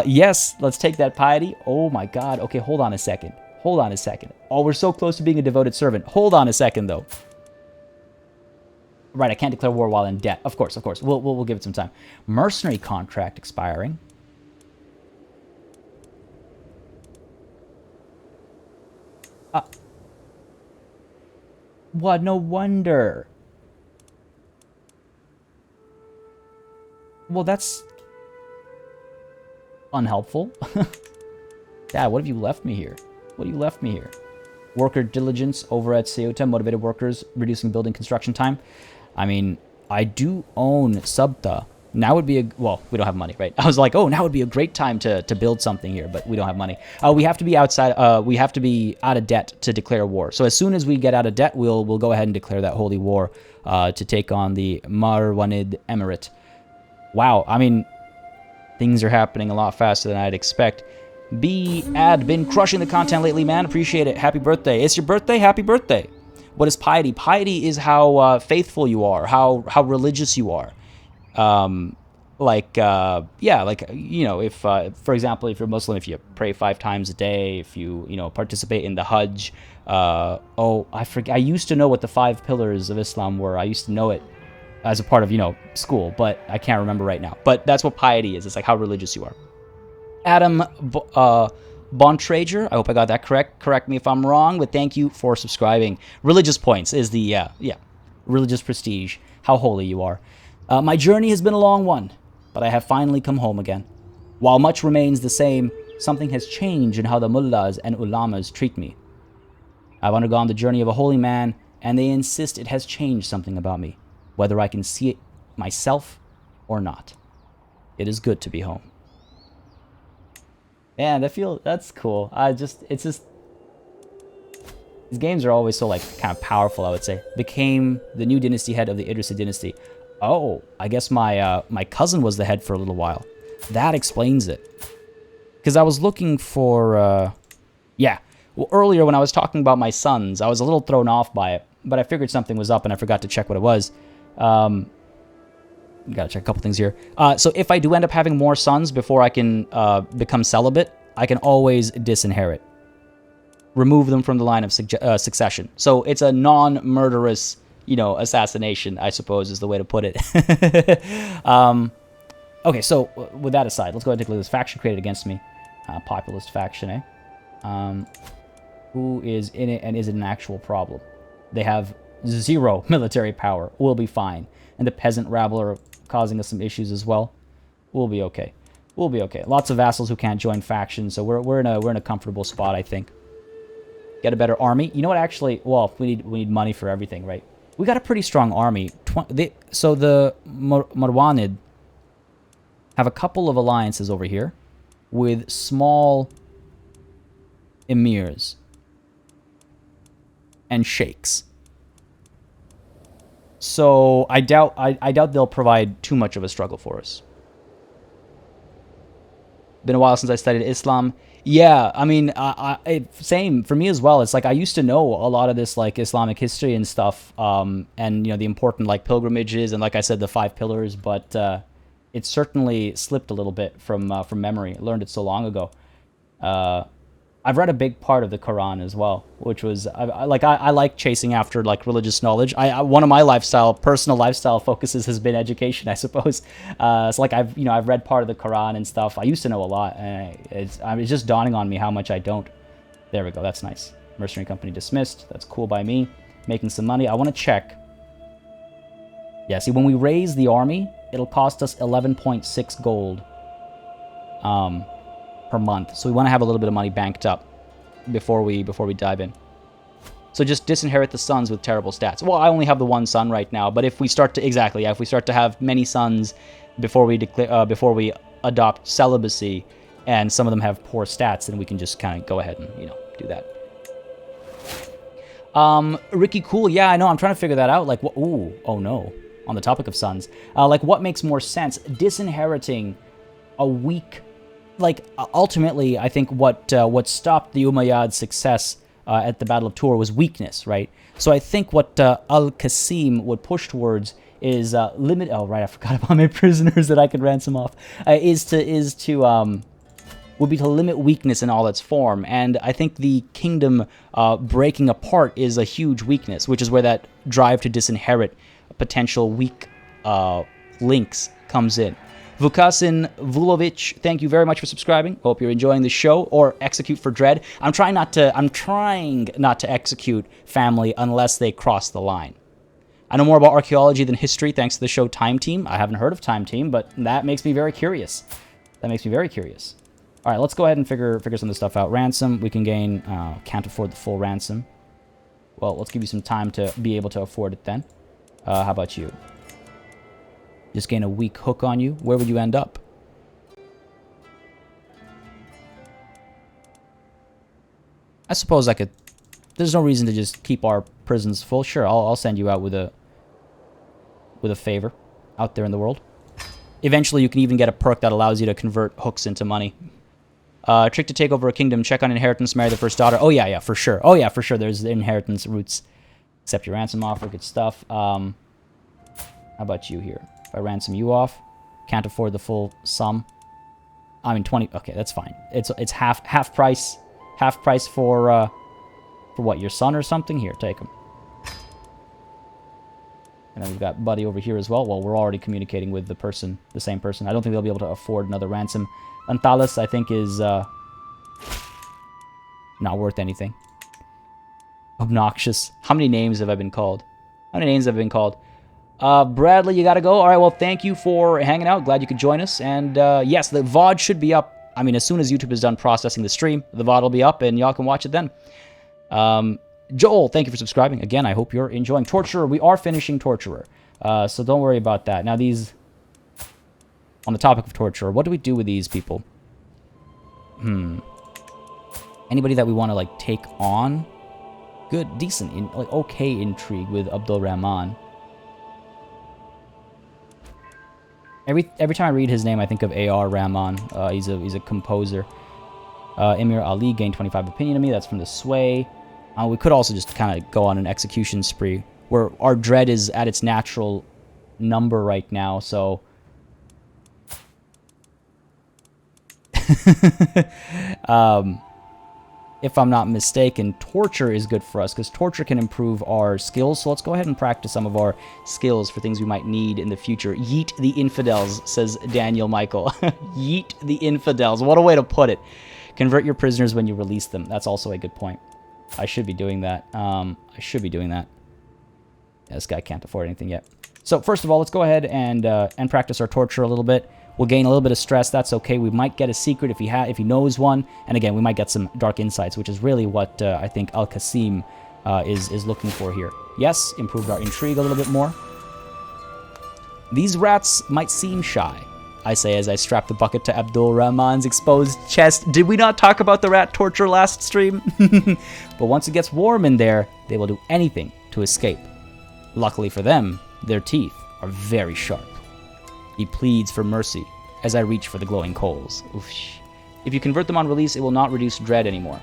Yes, let's take that piety. Oh my God. Okay, hold on a second. Oh, we're so close to being a devoted servant. Hold on a second, though. Right, I can't declare war while in debt. Of course. We'll give it some time. Mercenary contract expiring. What? No wonder. Well, that's unhelpful. Dad, what have you left me here? Worker diligence over at Ceuta, motivated workers, reducing building construction time. I mean, I do own Subta. Now would be well, we don't have money, right? I was like, oh, now would be a great time to build something here, but we don't have money. We have to be we have to be out of debt to declare war. So as soon as we get out of debt, we'll go ahead and declare that holy war to take on the Marwanid Emirate. Wow, I mean, things are happening a lot faster than I'd expect. Been crushing the content lately, man. Appreciate it. Happy birthday. It's your birthday? Happy birthday. What is piety? Piety is how faithful you are, how religious you are. If, for example, if you're Muslim, if you pray 5 times a day, if you participate in the Hajj. I forget. I used to know what the 5 pillars of Islam were. I used to know it as a part of, school, but I can't remember right now. But that's what piety is. It's like how religious you are. Adam Bontrager, I hope I got that correct. Correct me if I'm wrong, but thank you for subscribing. Religious points is the, religious prestige, how holy you are. My journey has been a long one, but I have finally come home again. While much remains the same, something has changed in how the mullahs and ulamas treat me. I've undergone the journey of a holy man, and they insist it has changed something about me, whether I can see it myself or not. It is good to be home. Man, that's cool. It's just, these games are always so, kind of powerful, I would say. Became the new dynasty head of the Idrisid Dynasty. Oh, I guess my cousin was the head for a little while. That explains it. Because I was looking for, Well, earlier when I was talking about my sons, I was a little thrown off by it, but I figured something was up and I forgot to check what it was. Gotta check a couple things here. So if I do end up having more sons before I can become celibate, I can always disinherit. Remove them from the line of succession. So it's a non-murderous, assassination, I suppose is the way to put it. Okay, so with that aside, let's go ahead and take a look at this faction created against me. Populist faction, eh? Who is in it, and is it an actual problem? They have 0 military power. We'll be fine. And the peasant rabble are causing us some issues as well. We'll be okay. We'll be okay. Lots of vassals who can't join factions, so we're in a comfortable spot, I think. Get a better army. You know what? Actually, well, we need money for everything, right? We got a pretty strong army. So the Marwanid have a couple of alliances over here with small emirs and sheikhs. So I doubt they'll provide too much of a struggle for us. Been a while since I studied Islam. Yeah, I mean, same for me as well. It's like I used to know a lot of this like Islamic history and stuff, and you know the important like pilgrimages and like I said the 5 pillars, but it certainly slipped a little bit from memory. I learned it so long ago. I've read a big part of the Quran as well, which was I like chasing after like religious knowledge. One of my personal lifestyle focuses has been education, I suppose. It's like I've read part of the Quran and stuff. I used to know a lot, and it's just dawning on me how much I don't. There we go. That's nice. Mercenary company dismissed. That's cool by me. Making some money. I want to check. Yeah. See, when we raise the army, it'll cost us 11.6 gold. Per month, so we want to have a little bit of money banked up before we dive in. So just disinherit the sons with terrible stats. Well, I only have the one son right now, but if we start to if we start to have many sons before we adopt celibacy, and some of them have poor stats, then we can just kind of go ahead and do that. Ricky, cool. Yeah, I know. I'm trying to figure that out. Like, oh no. On the topic of sons, like what makes more sense? Disinheriting a weak. Like, ultimately, I think what stopped the Umayyad's success at the Battle of Tours was weakness, right? So I think what Al-Qasim would push towards is limit... Oh, right, I forgot about my prisoners that I could ransom off. Would be to limit weakness in all its form. And I think the kingdom breaking apart is a huge weakness, which is where that drive to disinherit potential weak links comes in. Vukasin Vulovic, thank you very much for subscribing. Hope you're enjoying the show. Or Execute for Dread. I'm trying not to execute family unless they cross the line. I know more about archaeology than history thanks to the show Time Team. I haven't heard of Time Team, but that makes me very curious. All right, let's go ahead and figure some of this stuff out. Ransom, we can gain... can't afford the full ransom. Well, let's give you some time to be able to afford it then. How about you? Just gain a weak hook on you. Where would you end up? I suppose I could... There's no reason to just keep our prisons full. Sure, I'll send you out with a favor out there in the world. Eventually, you can even get a perk that allows you to convert hooks into money. Trick to take over a kingdom. Check on inheritance. Marry the first daughter. Oh, yeah, for sure. Oh, yeah, for sure. There's the inheritance routes. Accept your ransom offer. Good stuff. How about you here? If I ransom you off, can't afford the full sum. I mean, 20. Okay, that's fine. It's half price for what, your son or something? Here, take him. And then we've got Buddy over here as well. Well, we're already communicating with the same person. I don't think they'll be able to afford another ransom. Antalis, I think, is not worth anything. Obnoxious. How many names have I been called? Bradley, you gotta go. All right, well, thank you for hanging out. Glad you could join us. And yes, the VOD should be up. I mean, as soon as YouTube is done processing the stream, the VOD will be up, and y'all can watch it then. Joel, thank you for subscribing. Again, I hope you're enjoying Torturer. We are finishing Torturer, so don't worry about that. Now, these... On the topic of Torturer, what do we do with these people? Anybody that we want to, like, take on? Good, decent, okay intrigue with Abdul Rahman. Every time I read his name, I think of A.R. Rahman. He's a composer. Emir Ali gained 25 opinion of me. That's from the Sway. We could also just kind of go on an execution spree, where our dread is at its natural number right now, so... if I'm not mistaken, torture is good for us, because torture can improve our skills. So let's go ahead and practice some of our skills for things we might need in the future. Yeet the infidels, says Daniel Michael. Yeet the infidels. What a way to put it. Convert your prisoners when you release them. That's also a good point. I should be doing that. Yeah, this guy can't afford anything yet. So first of all, let's go ahead and practice our torture a little bit. We'll gain a little bit of stress. That's okay. We might get a secret if he knows one. And again, we might get some dark insights, which is really what I think Al-Qasim is looking for here. Yes, improved our intrigue a little bit more. These rats might seem shy, I say as I strap the bucket to Abdul Rahman's exposed chest. Did we not talk about the rat torture last stream? But once it gets warm in there, they will do anything to escape. Luckily for them, their teeth are very sharp. He pleads for mercy as I reach for the glowing coals. Oof. If you convert them on release, it will not reduce dread anymore.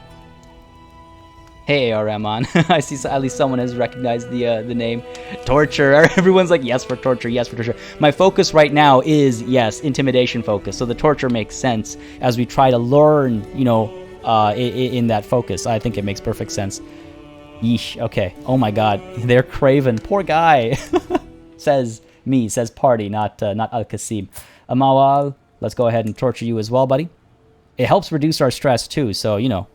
Hey, A.R. Rahman. I see at least someone has recognized the name. Torture. Everyone's like, yes for torture, yes for torture. My focus right now is, yes, intimidation focus. So the torture makes sense as we try to learn, you know, in that focus. I think it makes perfect sense. Yeesh. Okay. Oh my god. They're craven. Poor guy. Says Party, not Al-Qasim. Amawal, let's go ahead and torture you as well, buddy. It helps reduce our stress too, so, you know.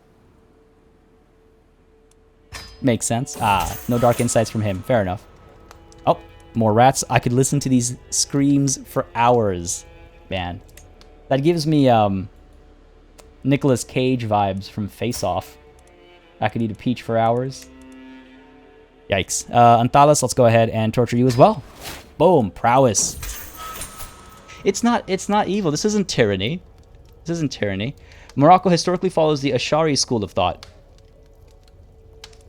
Makes sense. Ah, no dark insights from him. Fair enough. Oh, more rats. I could listen to these screams for hours. Man. That gives me, Nicolas Cage vibes from Face Off. I could eat a peach for hours. Yikes. Antalas, let's go ahead and torture you as well. Boom, prowess. It's not evil. This isn't tyranny. This isn't tyranny. Morocco historically follows the Ash'ari school of thought.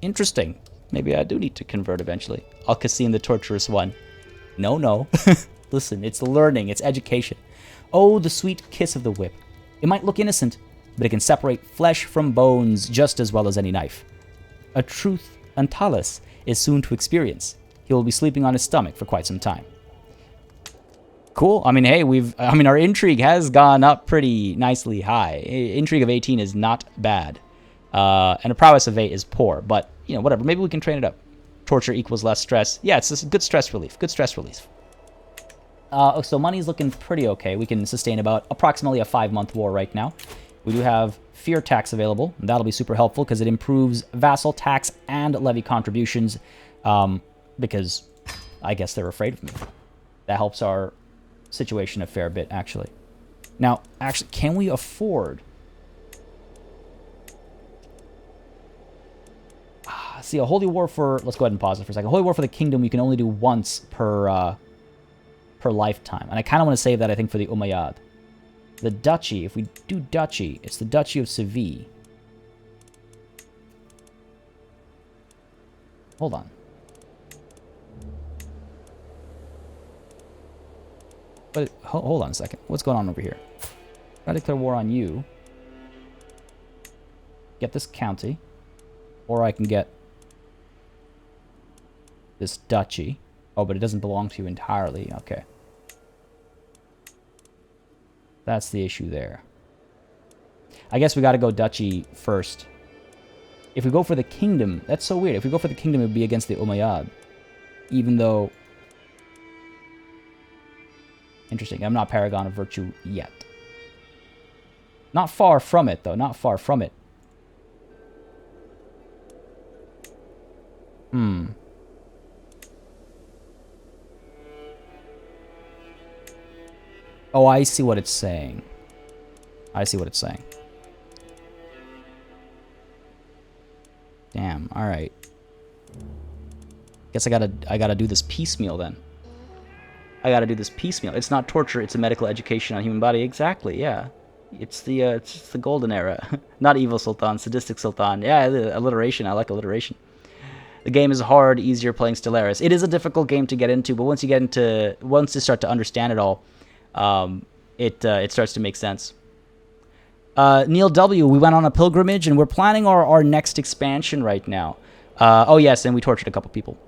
Interesting. Maybe I do need to convert eventually. Al-Qasim, the torturous one. No. Listen, it's learning, it's education. Oh, the sweet kiss of the whip. It might look innocent, but it can separate flesh from bones just as well as any knife. A truth Antalas is soon to experience. He will be sleeping on his stomach for quite some time. Cool. I mean, hey, our intrigue has gone up pretty nicely high. Intrigue of 18 is not bad. And a prowess of 8 is poor, but, you know, whatever. Maybe we can train it up. Torture equals less stress. Yeah, it's good stress relief. Good stress relief. So money's looking pretty okay. We can sustain about approximately a 5-month war right now. We do have fear tax available. And that'll be super helpful because it improves vassal tax and levy contributions. Because I guess they're afraid of me. That helps our situation a fair bit, actually. Now, actually, can we afford... See, a holy war for... Let's go ahead and pause it for a second. A holy war for the kingdom you can only do once per lifetime. And I kind of want to save that, I think, for the Umayyad. The duchy, if we do duchy, it's the Duchy of Seville. Hold on. But hold on a second. What's going on over here? I declare war on you. Get this county. Or I can get this duchy. Oh, but it doesn't belong to you entirely. Okay. That's the issue there. I guess we got to go duchy first. If we go for the kingdom, that's so weird. If we go for the kingdom, it would be against the Umayyad. Even though... Interesting. I'm not Paragon of Virtue yet. Not far from it, though. Not far from it. Oh, I see what it's saying. I see what it's saying. Damn, alright. Guess I gotta do this piecemeal then. I gotta do this piecemeal. It's not torture, it's a medical education on human body. Exactly, yeah. It's the golden era. Not evil sultan, sadistic sultan. Yeah, alliteration. I like alliteration. The game is hard, easier playing Stellaris. It is a difficult game to get into, but once you start to understand it all, it starts to make sense. Neil W, we went on a pilgrimage, and we're planning our next expansion right now. Oh yes, and we tortured a couple people.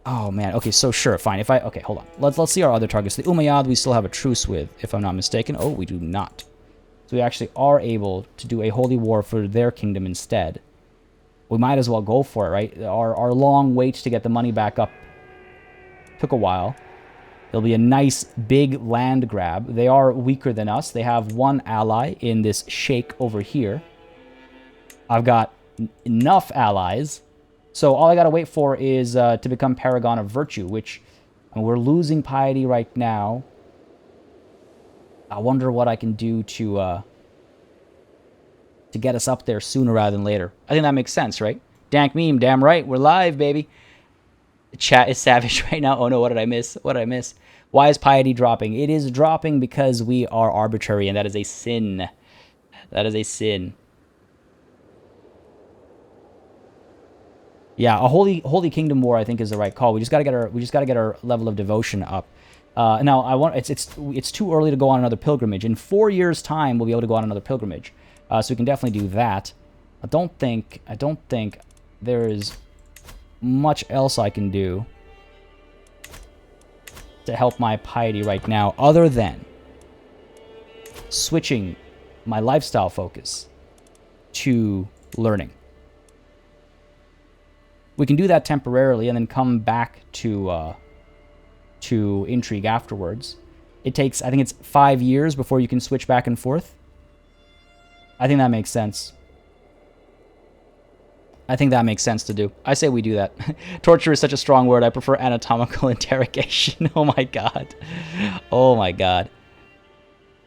Oh man, okay, so sure, fine. Okay, hold on. Let's see our other targets. The Umayyad we still have a truce with, if I'm not mistaken. Oh, we do not. So So we actually are able to do a holy war for their kingdom instead. We might as well go for it, right? Our long wait to get the money back up took a while. It'll be a nice big land grab. They are weaker than us. They have one ally in this sheikh over here. I've got enough allies. So all I got to wait for is to become Paragon of Virtue, which we're losing Piety right now. I wonder what I can do to get us up there sooner rather than later. I think that makes sense, right? Dank meme, damn right. We're live, baby. The chat is savage right now. Oh no, what did I miss? What did I miss? Why is Piety dropping? It is dropping because we are arbitrary, and that is a sin. That is a sin. Yeah, a holy kingdom war I think is the right call. We just gotta get our level of devotion up. Now it's too early to go on another pilgrimage. In 4 years' time, we'll be able to go on another pilgrimage. So we can definitely do that. I don't think there is much else I can do to help my piety right now, other than switching my lifestyle focus to learning. We can do that temporarily and then come back to intrigue afterwards. It takes, I think it's 5 years before you can switch back and forth. I think that makes sense. I think that makes sense to do. I say we do that. Torture is such a strong word. I prefer anatomical interrogation. Oh my god. Oh my god.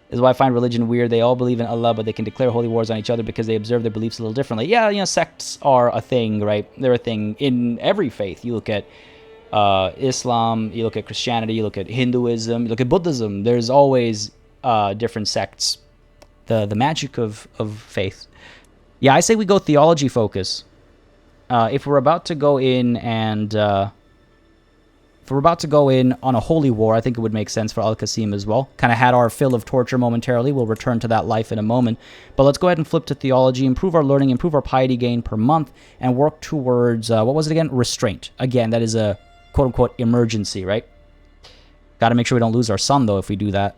This is why I find religion weird. They all believe in Allah, but they can declare holy wars on each other because they observe their beliefs a little differently. Yeah, you know, sects are a thing, right? They're a thing in every faith. You look at Islam, you look at Christianity, you look at Hinduism, you look at Buddhism. There's always different sects. The magic of faith. Yeah, I say we go theology focus. If we're about to go in and if we're about to go in on a holy war, I think it would make sense for Al-Qasim as well. Kind of had our fill of torture momentarily. We'll return to that life in a moment. But let's go ahead and flip to theology, improve our learning, improve our piety gain per month, and work towards, what was it again? Restraint. Again, that is a quote-unquote emergency, right? Got to make sure we don't lose our son, though, if we do that.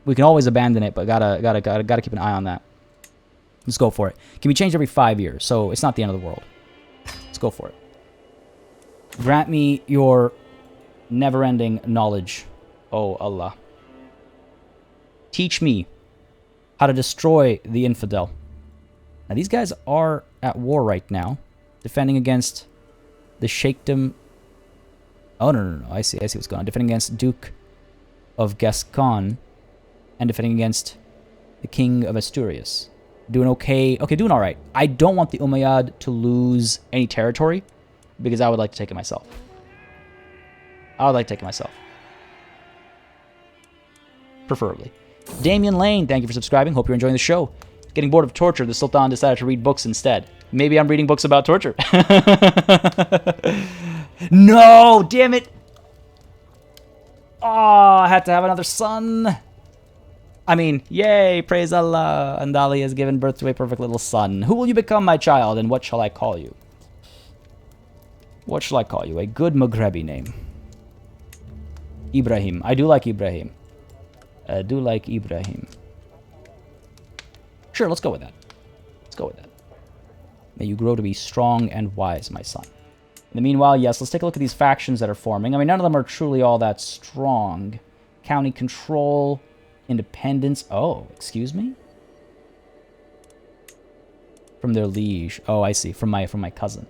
We can always abandon it, but gotta keep an eye on that. Let's go for it. Can be changed every 5 years, so it's not the end of the world. Let's go for it. Grant me your never-ending knowledge, O Allah. Teach me how to destroy the infidel. Now, these guys are at war right now, defending against the Sheikhdom. Oh, no. I see what's going on. Defending against Duke of Gascon, and defending against the King of Asturias. Doing okay. Okay, doing all right. I don't want the Umayyad to lose any territory, because I would like to take it myself. Preferably. Damien Lane, thank you for subscribing. Hope you're enjoying the show. Getting bored of torture, the Sultan decided to read books instead. Maybe I'm reading books about torture. No! Damn it! Oh, I had to have another son. I mean, yay, praise Allah. Andali has given birth to a perfect little son. Who will you become, my child, and what shall I call you? What shall I call you? A good Maghrebi name. Ibrahim. I do like Ibrahim. Sure, let's go with that. May you grow to be strong and wise, my son. In the meanwhile, yes, let's take a look at these factions that are forming. I mean, none of them are truly all that strong. County control, independence. Oh, excuse me? From their liege. Oh, I see. From my cousin.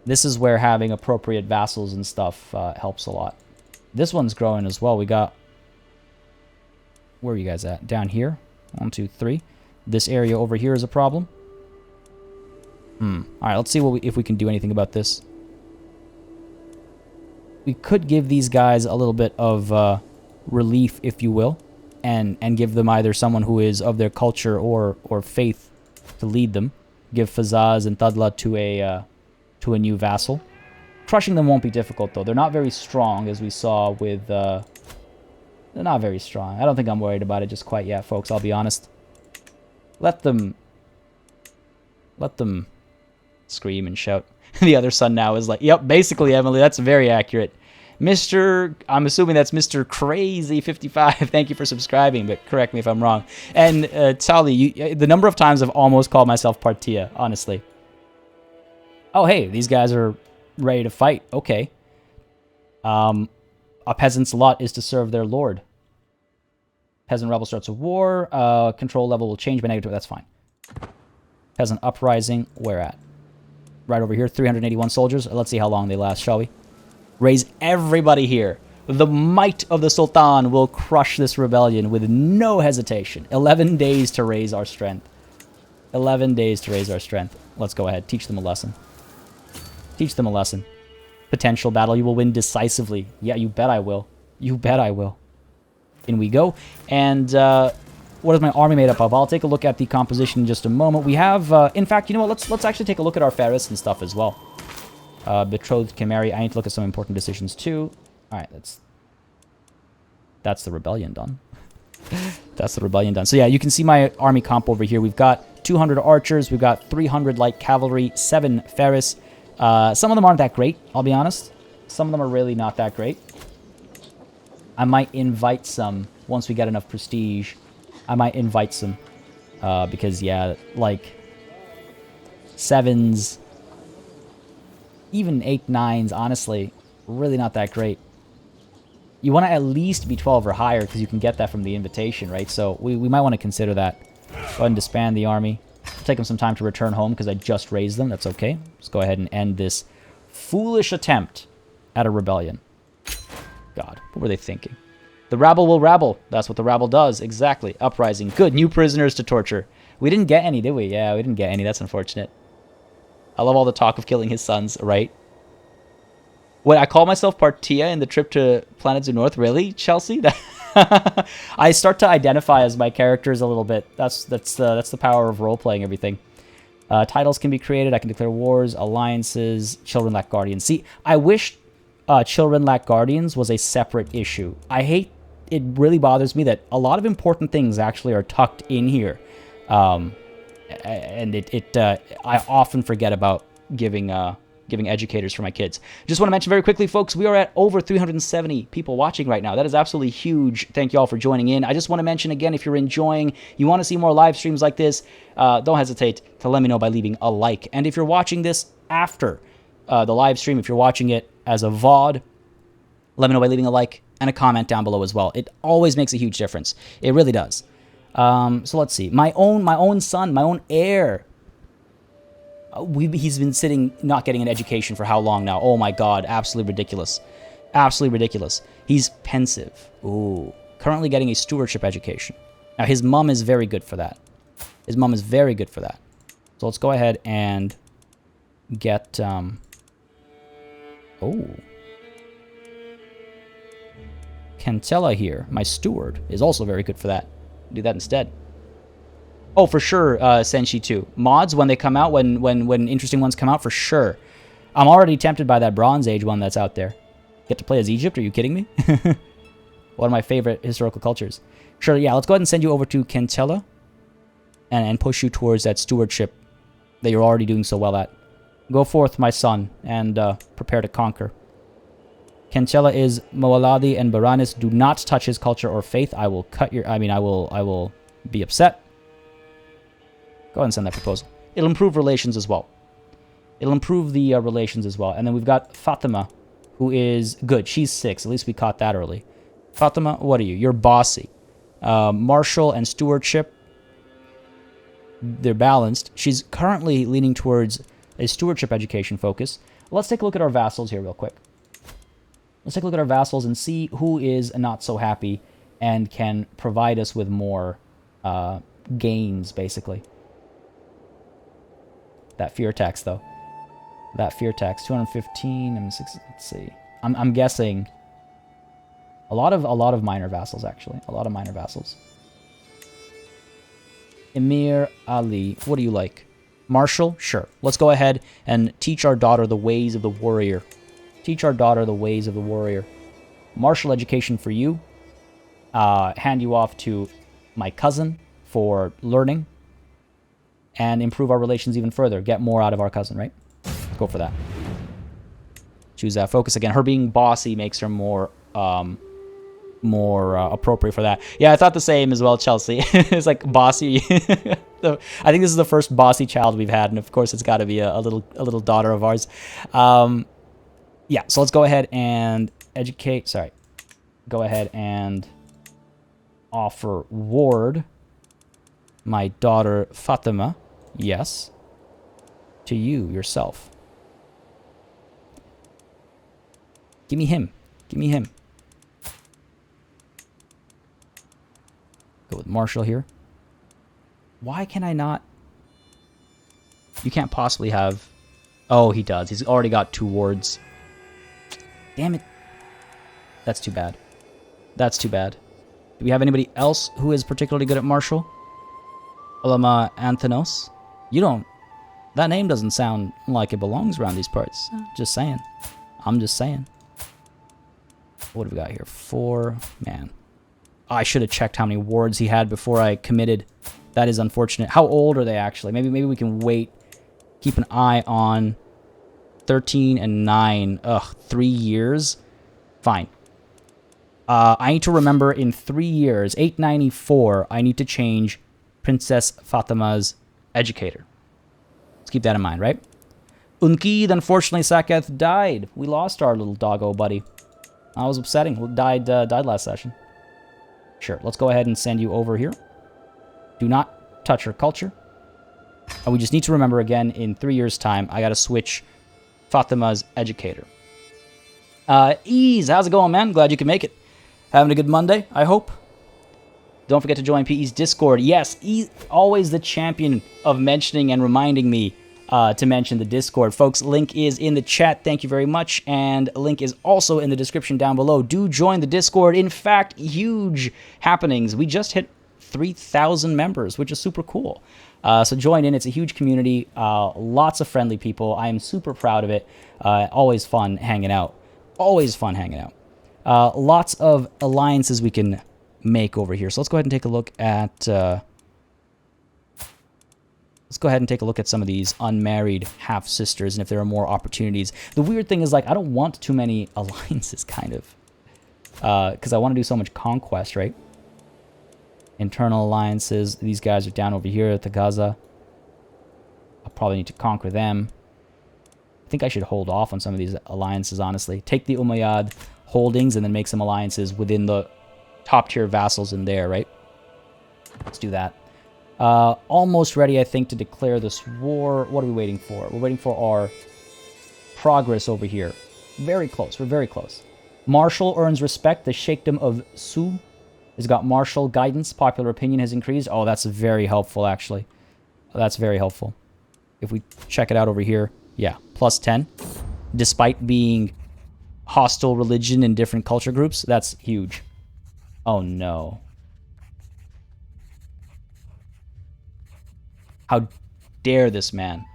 This is where having appropriate vassals and stuff helps a lot. This one's growing as well. We got... Where are you guys at? Down here. 1, 2, 3. This area over here is a problem. Alright, let's see if we can do anything about this. We could give these guys a little bit of relief, if you will, and give them either someone who is of their culture or faith to lead them. Give Fazaz and Tadla to a new vassal. Crushing them won't be difficult, though. They're not very strong, as we saw with... They're not very strong. I don't think I'm worried about it just quite yet, folks. I'll be honest. Let them scream and shout. The other son now is like, yep, basically, Emily, that's very accurate. I'm assuming that's Mr. Crazy55. Thank you for subscribing, but correct me if I'm wrong. And Tali, the number of times I've almost called myself Partia, honestly. Oh, hey, these guys are ready to fight. Okay. A peasant's lot is to serve their lord. Peasant rebel starts a war. Control level will change by negative. That's fine. Peasant uprising. Where at? Right over here. 381 soldiers. Let's see how long they last, shall we? Raise everybody here. The might of the Sultan will crush this rebellion with no hesitation. 11 days to raise our strength. 11 days to raise our strength. Let's go ahead. Teach them a lesson. Teach them a lesson. Potential battle. You will win decisively. Yeah, you bet I will. You bet I will. In we go. And what is my army made up of? I'll take a look at the composition in just a moment. We have, in fact, you know what? Let's actually take a look at our Ferris and stuff as well. Betrothed can marry. I need to look at some important decisions too. All right, that's the rebellion done. That's the rebellion done. So yeah, you can see my army comp over here. We've got 200 archers. We've got 300 light cavalry, 7 Ferris. Some of them aren't that great, I'll be honest. Some of them are really not that great. I might invite some once we get enough prestige. I might invite some because yeah, like 7s. Even 8, 9s, honestly, really not that great. You want to at least be 12 or higher because you can get that from the invitation, right? So we might want to consider that. Go ahead and disband the army. It'll take them some time to return home because I just raised them. That's okay. Let's go ahead and end this foolish attempt at a rebellion. God, what were they thinking? The rabble will rabble. That's what the rabble does. Exactly. Uprising. Good. New prisoners to torture. We didn't get any, did we? Yeah, we didn't get any. That's unfortunate. I love all the talk of killing his sons, right? Wait, I call myself Partia in the trip to Planets of North? Really, Chelsea? I start to identify as my characters a little bit. That's the power of role-playing everything. Titles can be created. I can declare wars, alliances, children lack guardians. See, I wish children lack guardians was a separate issue. It really bothers me that a lot of important things actually are tucked in here. And I often forget about giving educators for my kids. Just want to mention very quickly, folks, we are at over 370 people watching right now. That is absolutely huge. Thank you all for joining in. I just want to mention again, if you're enjoying, you want to see more live streams like this, don't hesitate to let me know by leaving a like. And if you're watching this after the live stream, if you're watching it as a VOD, let me know by leaving a like and a comment down below as well. It always makes a huge difference. It really does. So let's see. My own son, my own heir. He's been sitting, not getting an education for how long now? Oh my God, absolutely ridiculous. Absolutely ridiculous. He's pensive. Ooh. Currently getting a stewardship education. Now, his mom is very good for that. His mom is very good for that. So let's go ahead and get, Cantella here, my steward, is also very good for that. Do that instead. Oh, for sure, Senshi too. Mods, when they come out, when interesting ones come out, for sure. I'm already tempted by that Bronze Age one that's out there. Get to play as Egypt? Are you kidding me? One of my favorite historical cultures. Sure, yeah, let's go ahead and send you over to Cantella and push you towards that stewardship that you're already doing so well at. Go forth, my son, and prepare to conquer. Cantella is Moaladi and Baranis. Do not touch his culture or faith. I will cut your... I will be upset. Go ahead and send that proposal. It'll improve relations as well. It'll improve the relations as well. And then we've got Fatima, who is good. She's 6. At least we caught that early. Fatima, what are you? You're bossy. Martial and stewardship, they're balanced. She's currently leaning towards a stewardship education focus. Let's take a look at our vassals here real quick. Let's take a look at our vassals and see who is not so happy and can provide us with more gains, basically. That fear tax, though. That fear tax, 215 and 6. Let's see. I'm guessing a lot of minor vassals, actually. A lot of minor vassals. Emir Ali, what do you like? Martial? Sure. Let's go ahead and teach our daughter the ways of the warrior. Teach our daughter the ways of the warrior. Martial education for you. Hand you off to my cousin for learning. And improve our relations even further. Get more out of our cousin, right? Let's go for that. Choose that focus again. Her being bossy makes her more appropriate for that. Yeah, I thought the same as well, Chelsea. It's like bossy. I think this is the first bossy child we've had, and of course it's got to be a little daughter of ours. Yeah, so let's go ahead and educate. Sorry, go ahead and offer ward my daughter Fatima. Yes, to you yourself. Give me him. Give me him. Go with Marshall here. Why can I not? You can't possibly have... Oh, he does. He's already got 2 wards. Damn it. That's too bad. That's too bad. Do we have anybody else who is particularly good at Marshall? Ulama Anthanos? You don't... That name doesn't sound like it belongs around these parts. Just saying. I'm just saying. What have we got here? 4. Man. I should have checked how many wards he had before I committed. That is unfortunate. How old are they actually? Maybe we can wait. Keep an eye on 13 and 9. Ugh, 3 years? Fine. I need to remember in 3 years, 894, I need to change Princess Fatima's educator. Let's keep that in mind, right? Unkid, unfortunately, Saketh died. We lost our little doggo buddy. That was upsetting. Died last session. Sure, let's go ahead and send you over here. Do not touch her culture. And we just need to remember again, in 3 years' time, I gotta switch Fatima's educator. Ease, how's it going, man? Glad you can make it. Having a good Monday, I hope. Don't forget to join PE's Discord. Yes, always the champion of mentioning and reminding me to mention the Discord. Folks, link is in the chat. Thank you very much. And link is also in the description down below. Do join the Discord. In fact, huge happenings. We just hit 3,000 members, which is super cool. So join in. It's a huge community. Lots of friendly people. I am super proud of it. Always fun hanging out. Always fun hanging out. Lots of alliances we can make over here. So let's go ahead and take a look at... Let's go ahead and take a look at some of these unmarried half-sisters and if there are more opportunities. The weird thing is, like, I don't want too many alliances, kind of. Because I want to do so much conquest, right? Internal alliances. These guys are down over here at the Gaza. I'll probably need to conquer them. I think I should hold off on some of these alliances, honestly. Take the Umayyad holdings and then make some alliances within the top-tier vassals in there, right? Let's do that. Almost ready, I think, to declare this war. What are we waiting for? We're waiting for our progress over here. Very close. We're very close. Marshall earns respect. The Sheikhdom of Su has got martial guidance. Popular opinion has increased. Oh, that's very helpful, actually. That's very helpful. If we check it out over here, yeah, plus 10. Despite being hostile religion in different culture groups, that's huge. Oh, no. How dare this man?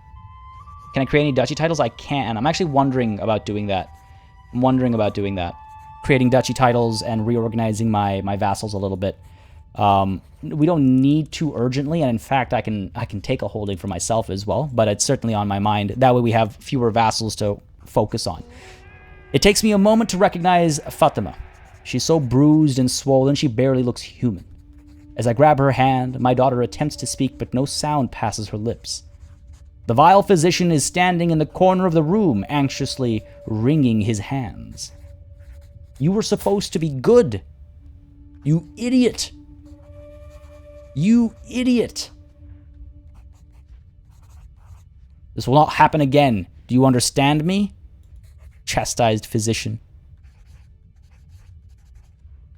Can I create any duchy titles? I can. I'm actually wondering about doing that. I'm wondering about doing that. Creating duchy titles and reorganizing my vassals a little bit. We don't need to urgently, and in fact, I can take a holding for myself as well, but it's certainly on my mind. That way we have fewer vassals to focus on. It takes me a moment to recognize Fatima. She's so bruised and swollen, she barely looks human. As I grab her hand, my daughter attempts to speak, but no sound passes her lips. The vile physician is standing in the corner of the room, anxiously wringing his hands. You were supposed to be good. You idiot. You idiot. This will not happen again. Do you understand me? Chastised physician.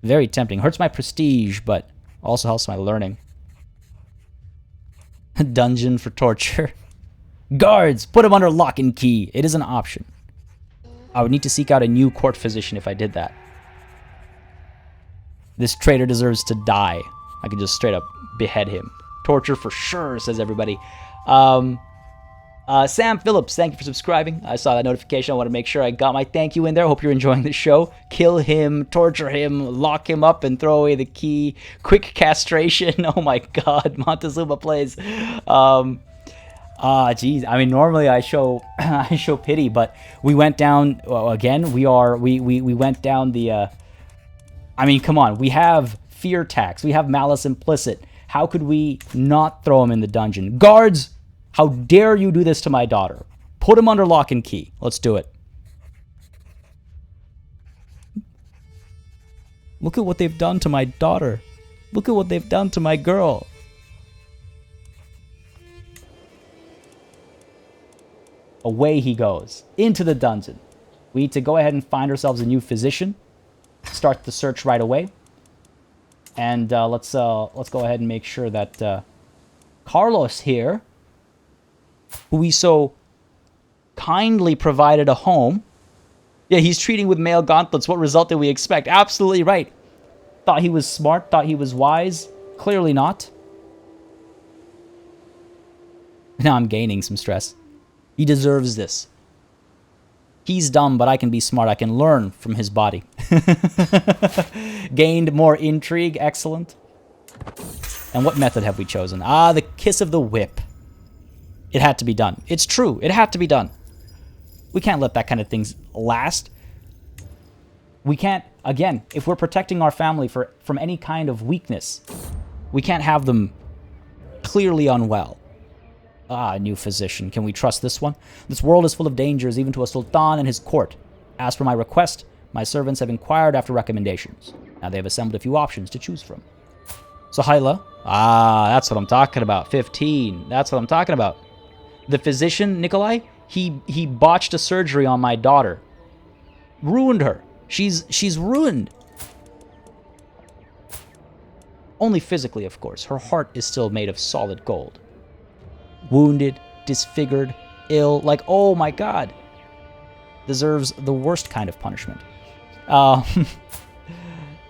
Very tempting. Hurts my prestige, but also helps my learning. Dungeon for torture. Guards, put him under lock and key. It is an option. I would need to seek out a new court physician if I did that. This traitor deserves to die. I could just straight up behead him. Torture for sure, says everybody. Sam Phillips, thank you for subscribing. I saw that notification. I want to make sure I got my thank you in there. Hope you're enjoying the show. Kill him, torture him, lock him up, and throw away the key. Quick castration. Oh my god, Montezuma plays. Ah, geez. I mean, normally I show I show pity, but we went down again. We went down the. I mean, come on. We have fear tax. We have malice implicit. How could we not throw him in the dungeon? Guards, how dare you do this to my daughter? Put him under lock and key. Let's do it. Look at what they've done to my daughter. Look at what they've done to my girl. Away he goes, into the dungeon. We need to go ahead and find ourselves a new physician. Start the search right away. And let's go ahead and make sure that Carlos here, who we so kindly provided a home. Yeah, he's treating with male gauntlets. What result did we expect? Absolutely right. Thought he was smart, thought he was wise. Clearly not. Now I'm gaining some stress. He deserves this. He's dumb, but I can be smart. I can learn from his body. Gained more intrigue. Excellent. And what method have we chosen? Ah, the kiss of the whip. It had to be done. It's true. It had to be done. We can't let that kind of things last. We can't, again, if we're protecting our family from any kind of weakness, we can't have them clearly unwell. Ah, new physician. Can we trust this one? This world is full of dangers, even to a sultan and his court. As for my request, my servants have inquired after recommendations. Now they have assembled a few options to choose from. Sohaila. Ah, that's what I'm talking about. 15. That's what I'm talking about. The physician, Nikolai, he botched a surgery on my daughter. Ruined her. She's ruined. Only physically, of course. Her heart is still made of solid gold. Wounded, disfigured, ill, like, oh my god. Deserves the worst kind of punishment.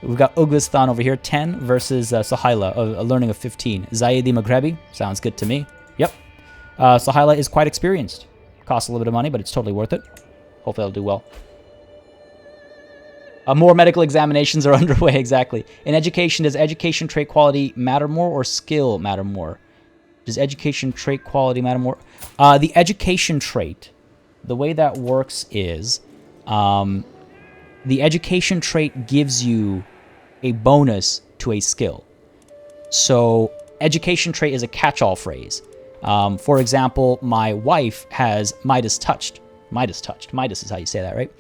We've got Uglistan over here, 10 versus Sohaila, a learning of 15. Zaidi Maghrebi, sounds good to me. Yep. Sohaila is quite experienced. Costs a little bit of money, but it's totally worth it. Hopefully it'll do well. More medical examinations are underway, exactly. In education, does education trait quality matter more or skill matter more? Does education trait quality matter more? The education trait, the way that works is the education trait gives you a bonus to a skill. So education trait is a catch-all phrase. For example, my wife has Midas touched. Midas touched. Midas is how you say that, right?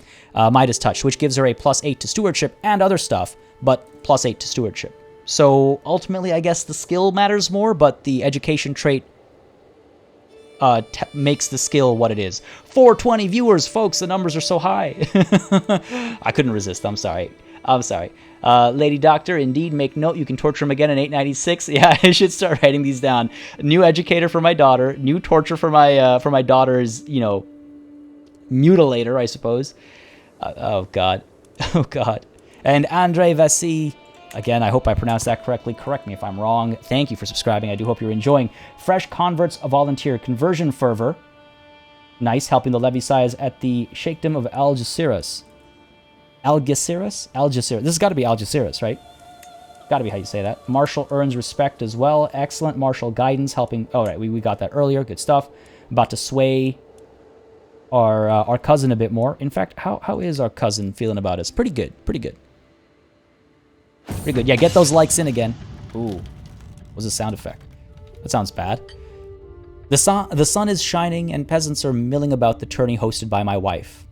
Midas touched, which gives her a +8 to stewardship and other stuff, but +8 to stewardship. So ultimately, I guess the skill matters more, but the education trait makes the skill what it is. 420 viewers, folks. The numbers are so high. I couldn't resist. I'm sorry. I'm sorry. Lady Doctor, indeed, make note. You can torture him again in 896. Yeah, I should start writing these down. New educator for my daughter. New torture for my daughter's, you know, mutilator, I suppose. Oh, God. Oh, God. And Andre Vassi. Again, I hope I pronounced that correctly. Correct me if I'm wrong. Thank you for subscribing. I do hope you're enjoying. Fresh converts, a volunteer. Conversion fervor. Nice, helping the Levisais at the Sheikhdom of Algeciras. Algeciras? Algeciras. This has got to be Algeciras, right? Got to be how you say that. Marshal earns respect as well. Excellent. Marshal guidance, helping... Oh, right, we got that earlier. Good stuff. About to sway our cousin a bit more. In fact, how is our cousin feeling about us? Pretty good. Pretty good. Pretty good. Yeah, get those likes in again. Ooh. What was the sound effect? That sounds bad. The sun is shining and peasants are milling about the tourney hosted by my wife.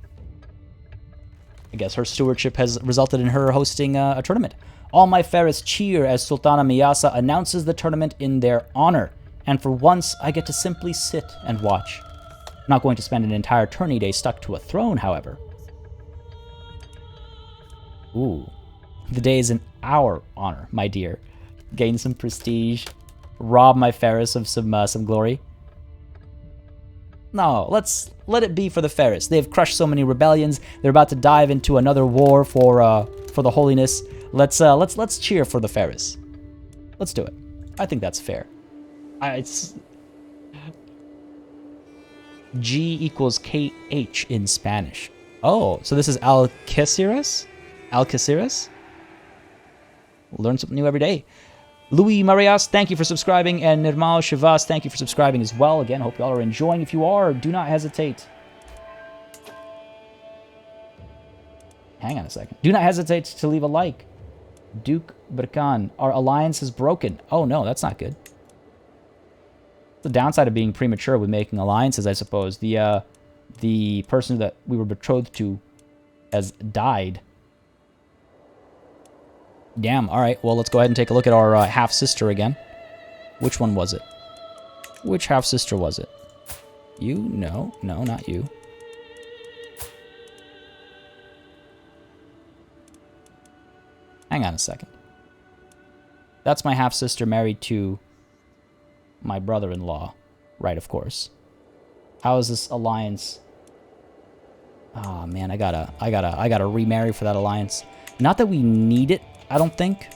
I guess her stewardship has resulted in her hosting a tournament. All my Ferris cheer as Sultana Miyasa announces the tournament in their honor. And for once, I get to simply sit and watch. I'm not going to spend an entire tourney day stuck to a throne, however. Ooh. The day is in our honor, my dear. Gain some prestige. Rob my Ferris of some glory. No, let it be for the Ferris. They have crushed so many rebellions. They're about to dive into another war for the holiness. Let's cheer for the Ferris. Let's do it. I think that's fair. It's G equals KH in Spanish. Oh, so this is Algeciras? Algeciras? Learn something new every day. Louis Marias, thank you for subscribing. And Nirmal Shivas, thank you for subscribing as well. Again, hope y'all are enjoying. If you are, do not hesitate. Hang on a second. Do not hesitate to leave a like. Duke Berkan, our alliance is broken. Oh no, that's not good. The downside of being premature with making alliances, I suppose. The person that we were betrothed to has died. Damn, alright, well, let's go ahead and take a look at our half-sister again. Which one was it? Which half-sister was it? You? No, no, not you. Hang on a second. That's my half-sister married to my brother-in-law. Right, of course. How is this alliance? Oh man, I gotta remarry for that alliance. Not that we need it, I don't think.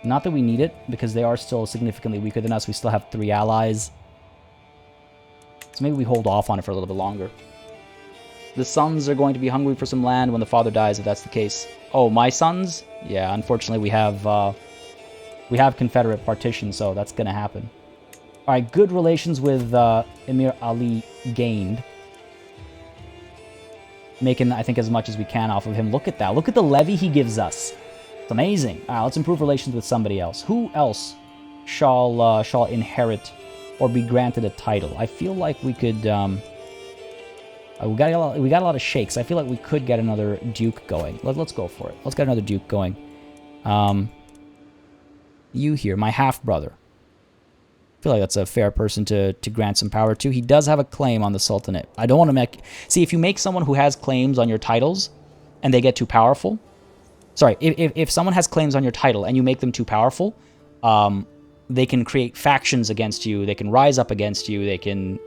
Not that we need it, because they are still significantly weaker than us. We still have 3 allies. So maybe we hold off on it for a little bit longer. The sons are going to be hungry for some land when the father dies, if that's the case. Oh, my sons? Yeah, unfortunately we have Confederate partition, so that's gonna happen. Alright, good relations with Emir Ali gained. Making, I think, as much as we can off of him. Look at that. Look at the levy he gives us. It's amazing. Alright, let's improve relations with somebody else. Who else shall inherit or be granted a title? I feel like we could... we got a lot of sheikhs. I feel like we could get another duke going. Let's go for it. Let's get another duke going. You here, my half-brother. I feel like that's a fair person to grant some power to. He does have a claim on the Sultanate. I don't want to make... See, if you make someone who has claims on your titles and they get too powerful... Sorry, if someone has claims on your title and you make them too powerful, they can create factions against you, they can rise up against you, they can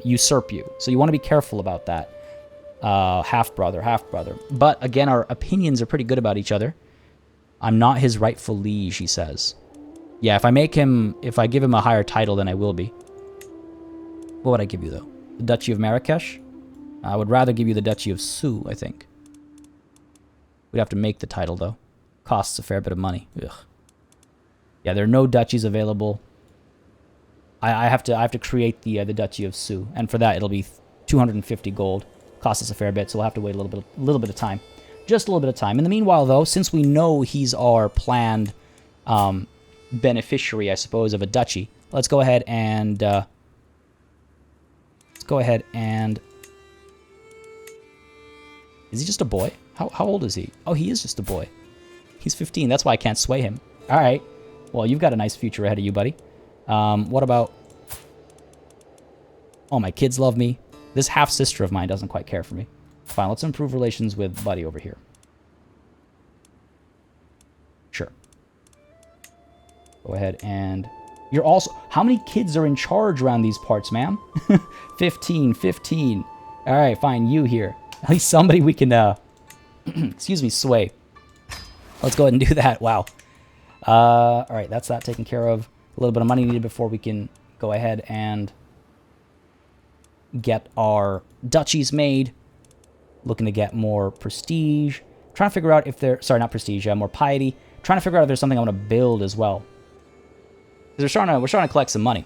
usurp you. So you want to be careful about that. Half-brother, half-brother. But, again, our opinions are pretty good about each other. I'm not his rightful liege, he says. Yeah, if I give him a higher title, then I will be. What would I give you, though? The Duchy of Marrakesh? I would rather give you the Duchy of Su, I think. We'd have to make the title, though. Costs a fair bit of money. Ugh. Yeah, there are no duchies available. I have to create the Duchy of Su, and for that it'll be 250 gold. Costs us a fair bit, so we'll have to wait a little bit of time. Just a little bit of time. In the meanwhile, though, since we know he's our planned beneficiary, I suppose, of a duchy, let's go ahead and is he just a boy? How old is he? Oh, he is just a boy. He's 15. That's why I can't sway him. All right. Well, you've got a nice future ahead of you, buddy. What about... Oh, my kids love me. This half-sister of mine doesn't quite care for me. Fine, let's improve relations with Buddy over here. Sure. Go ahead and... You're also... How many kids are in charge around these parts, ma'am? 15. All right, fine, you here. At least somebody we can, excuse me, sway. Let's go ahead and do that. Wow. All right, that's that taken care of. A little bit of money needed before we can go ahead and get our duchies made. Looking to get more prestige. Trying to figure out if there... Sorry, not prestige, more piety. Trying to figure out if there's something I want to build as well. Because we're trying to collect some money.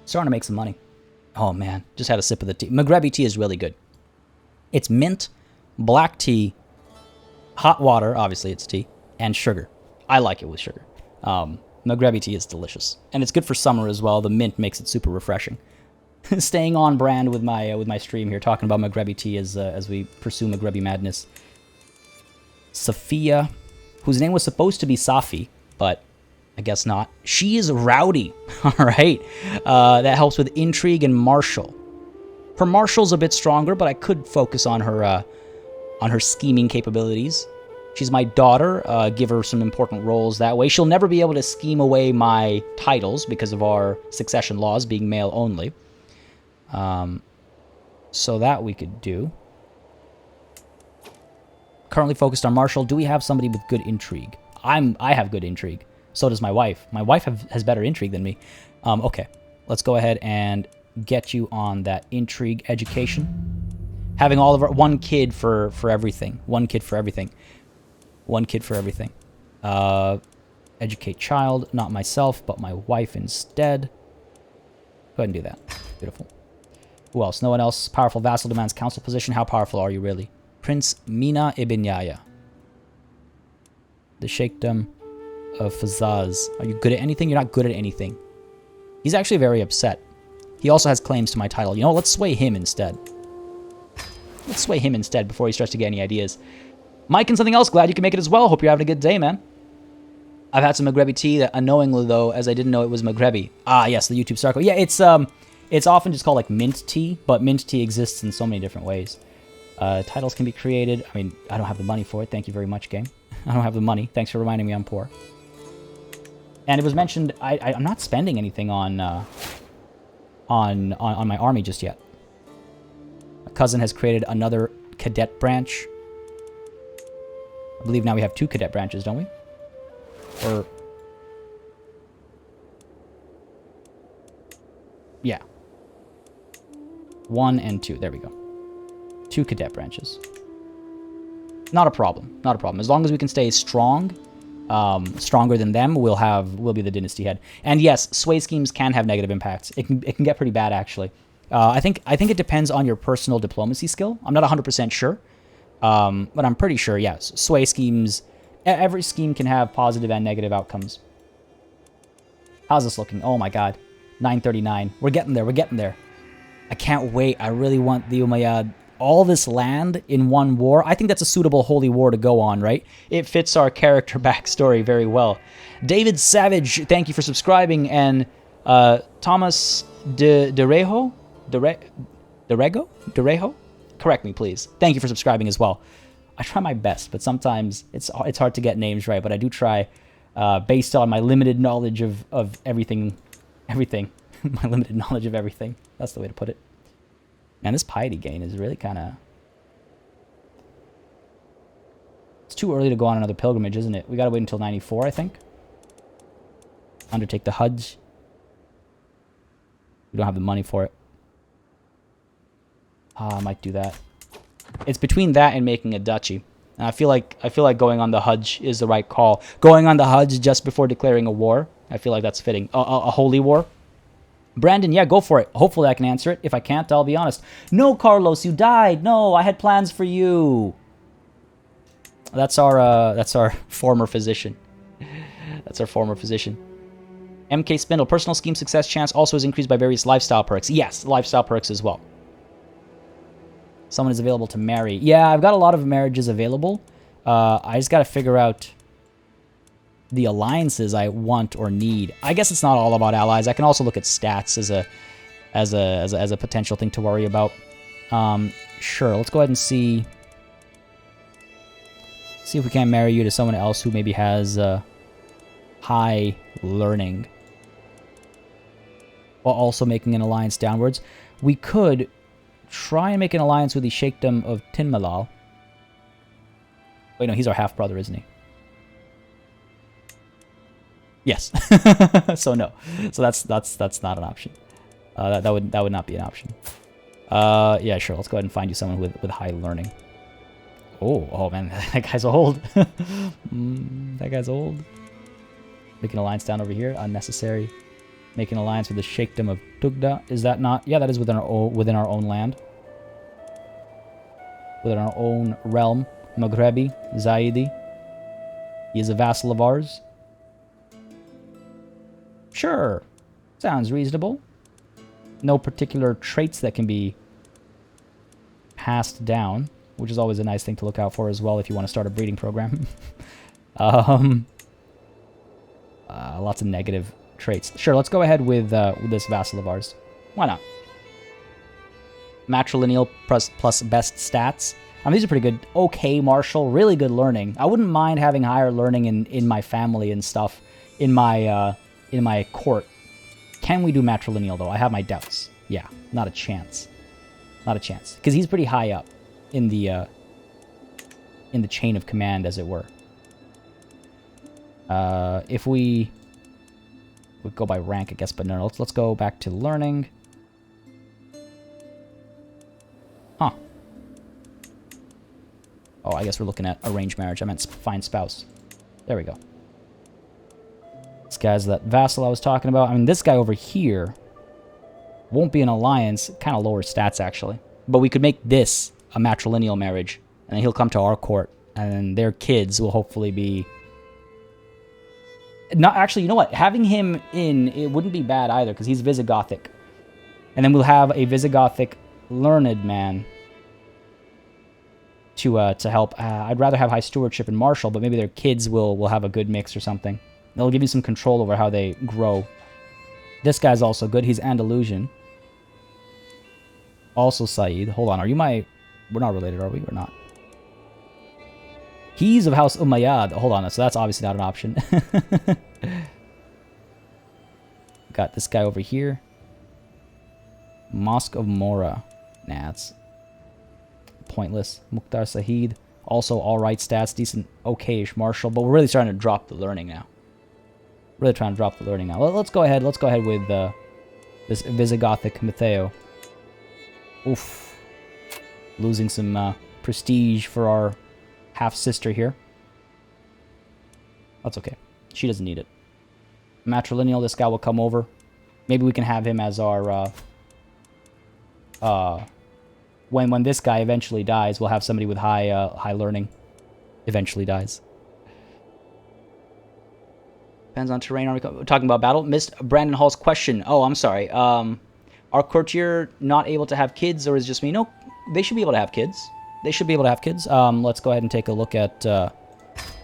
Starting to make some money. Oh, man. Just had a sip of the tea. Maghrebi tea is really good. It's mint, black tea, hot water, obviously it's tea, and sugar. I like it with sugar. Maghrebi tea is delicious. And it's good for summer as well. The mint makes it super refreshing. Staying on brand with my stream here, talking about Maghrebi tea as we pursue Maghrebi madness. Sophia, whose name was supposed to be Safi, but I guess not. She is rowdy, all right? That helps with intrigue and martial. Her martial's a bit stronger, but I could focus on her scheming capabilities. She's my daughter. Give her some important roles that way. She'll never be able to scheme away my titles because of our succession laws being male only. So that we could do. Currently focused on martial. Do we have somebody with good intrigue? I have good intrigue. So does my wife. My wife has better intrigue than me. Okay, let's go ahead and get you on that intrigue education. Having all of our... One kid for everything. One kid for everything. One kid for everything. Educate child. Not myself, but my wife instead. Go ahead and do that. Beautiful. Who else? No one else. Powerful vassal demands council position. How powerful are you really? Prince Mina ibn Yahya. The Sheikhdom of Fazaz. Are you good at anything? You're not good at anything. He's actually very upset. He also has claims to my title. You know, let's sway him instead. Let's sway him instead before he starts to get any ideas. Mike and something else. Glad you can make it as well. Hope you're having a good day, man. I've had some Maghrebi tea that unknowingly, though, as I didn't know it was Maghrebi. Ah, yes, the YouTube circle. Yeah, it's often just called like mint tea, but mint tea exists in so many different ways. Titles can be created. I mean, I don't have the money for it. Thank you very much, game. I don't have the money. Thanks for reminding me I'm poor. And it was mentioned I'm not spending anything on my army just yet. My cousin has created another cadet branch. I believe now we have 2 cadet branches, don't we? Or... yeah. 1 and 2. There we go. 2 cadet branches. Not a problem. Not a problem. As long as we can stay strong, stronger than them, we'll be the dynasty head. And yes, sway schemes can have negative impacts. It can get pretty bad actually. I think it depends on your personal diplomacy skill. I'm not 100% sure, but I'm pretty sure. Yes, sway schemes. Every scheme can have positive and negative outcomes. How's this looking? Oh my god, 939. We're getting there. We're getting there. I can't wait. I really want the Umayyad. All this land in one war. I think that's a suitable holy war to go on, right? It fits our character backstory very well. David Savage, thank you for subscribing, and Thomas Derejo? Correct me, please. Thank you for subscribing as well. I try my best, but sometimes it's hard to get names right, but I do try based on my limited knowledge of everything. My limited knowledge of everything. That's the way to put it. Man, this piety gain is really kind of... it's too early to go on another pilgrimage, isn't it? We gotta wait until 94, I think. Undertake the Hajj. We don't have the money for it. I might do that. It's between that and making a duchy. And I feel like going on the Hajj is the right call. Going on the Hajj just before declaring a war, I feel like that's fitting. A holy war. Brandon, yeah, go for it. Hopefully I can answer it. If I can't, I'll be honest. No, Carlos, you died. No, I had plans for you. That's our former physician. That's our former physician. MK Spindle, personal scheme success chance also is increased by various lifestyle perks. Yes, lifestyle perks as well. Someone is available to marry. Yeah, I've got a lot of marriages available. I just got to figure out the alliances I want or need. I guess it's not all about allies. I can also look at stats as a potential thing to worry about. Sure, let's go ahead and see if we can marry you to someone else who maybe has high learning, while also making an alliance downwards. We could try and make an alliance with the Sheikhdom of Tinmalal. Wait, no, he's our half brother, isn't he? Yes. So no. So that's not an option. That would not be an option. Yeah, sure. Let's go ahead and find you someone with high learning. Oh man, that guy's old. That guy's old. Make an alliance down over here. Unnecessary. Make an alliance with the Sheikhdom of Tugda. Is that not? Yeah, that is within our own land. Within our own realm. Maghrebi, Zaidi. He is a vassal of ours. Sure. Sounds reasonable. No particular traits that can be passed down, which is always a nice thing to look out for as well if you want to start a breeding program. Lots of negative traits. Sure, let's go ahead with this vassal of ours. Why not? Matrilineal plus best stats. I mean, these are pretty good. Okay, martial, really good learning. I wouldn't mind having higher learning in my family and stuff, in my court. Can we do matrilineal, though? I have my doubts. Yeah, not a chance. Not a chance. Because he's pretty high up in the chain of command, as it were. If we would go by rank, I guess, but no, let's go back to learning. Huh. Oh, I guess we're looking at arranged marriage. I meant find spouse. There we go. This guy's that vassal I was talking about. I mean, this guy over here won't be an alliance. Kind of lower stats, actually. But we could make this a matrilineal marriage. And then he'll come to our court. And then their kids will hopefully be... Not actually, you know what? Having him in, it wouldn't be bad either, because he's Visigothic. And then we'll have a Visigothic learned man to help. I'd rather have high stewardship and martial, but maybe their kids will have a good mix or something. They'll give you some control over how they grow. This guy's also good. He's Andalusian. Also Saeed. Hold on, are you my... We're not related, are we? We're not. He's of House Umayyad. Hold on, so that's obviously not an option. Got this guy over here. Mosque of Mora. Nah, it's pointless. Mukhtar Sahid. Also alright stats. Decent, okay-ish martial. But we're really starting to drop the learning now. Really trying to drop the learning now. Let's go ahead. Let's go ahead with this Visigothic Matteo. Oof. Losing some prestige for our half-sister here. That's okay. She doesn't need it. Matrilineal, this guy will come over. Maybe we can have him as our... when this guy eventually dies, we'll have somebody with high learning. Eventually dies. Depends on terrain. Are we talking about battle? Missed Brandon Hall's question. Oh, I'm sorry. Are courtier not able to have kids, or is it just me? No, they should be able to have kids. They should be able to have kids. Let's go ahead and take a look at...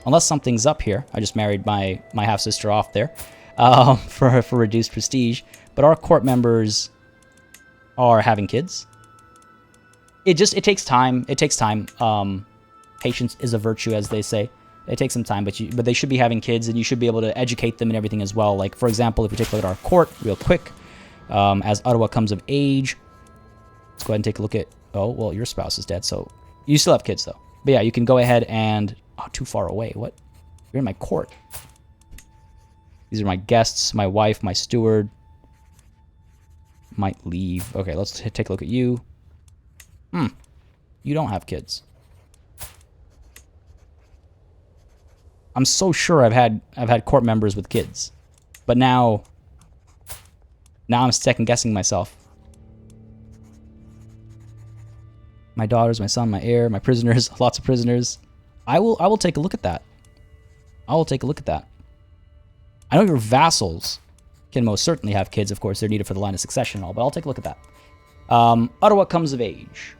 unless something's up here. I just married my half-sister off there for reduced prestige. But our court members are having kids. It takes time. It takes time. Patience is a virtue, as they say. It takes some time, but they should be having kids, and you should be able to educate them and everything as well. Like, for example, if we take a look at our court real quick, as Ottawa comes of age, let's go ahead and take a look at... Oh, well, your spouse is dead, so you still have kids, though. But yeah, you can go ahead and... Oh, too far away. What? You're in my court. These are my guests, my wife, my steward. Might leave. Okay, let's take a look at you. You don't have kids. I'm so sure I've had court members with kids. But now I'm second guessing myself. My daughters, my son, my heir, my prisoners, lots of prisoners. I will take a look at that. I will take a look at that. I know your vassals can most certainly have kids. Of course, they're needed for the line of succession and all, but I'll take a look at that. Ottawa comes of age.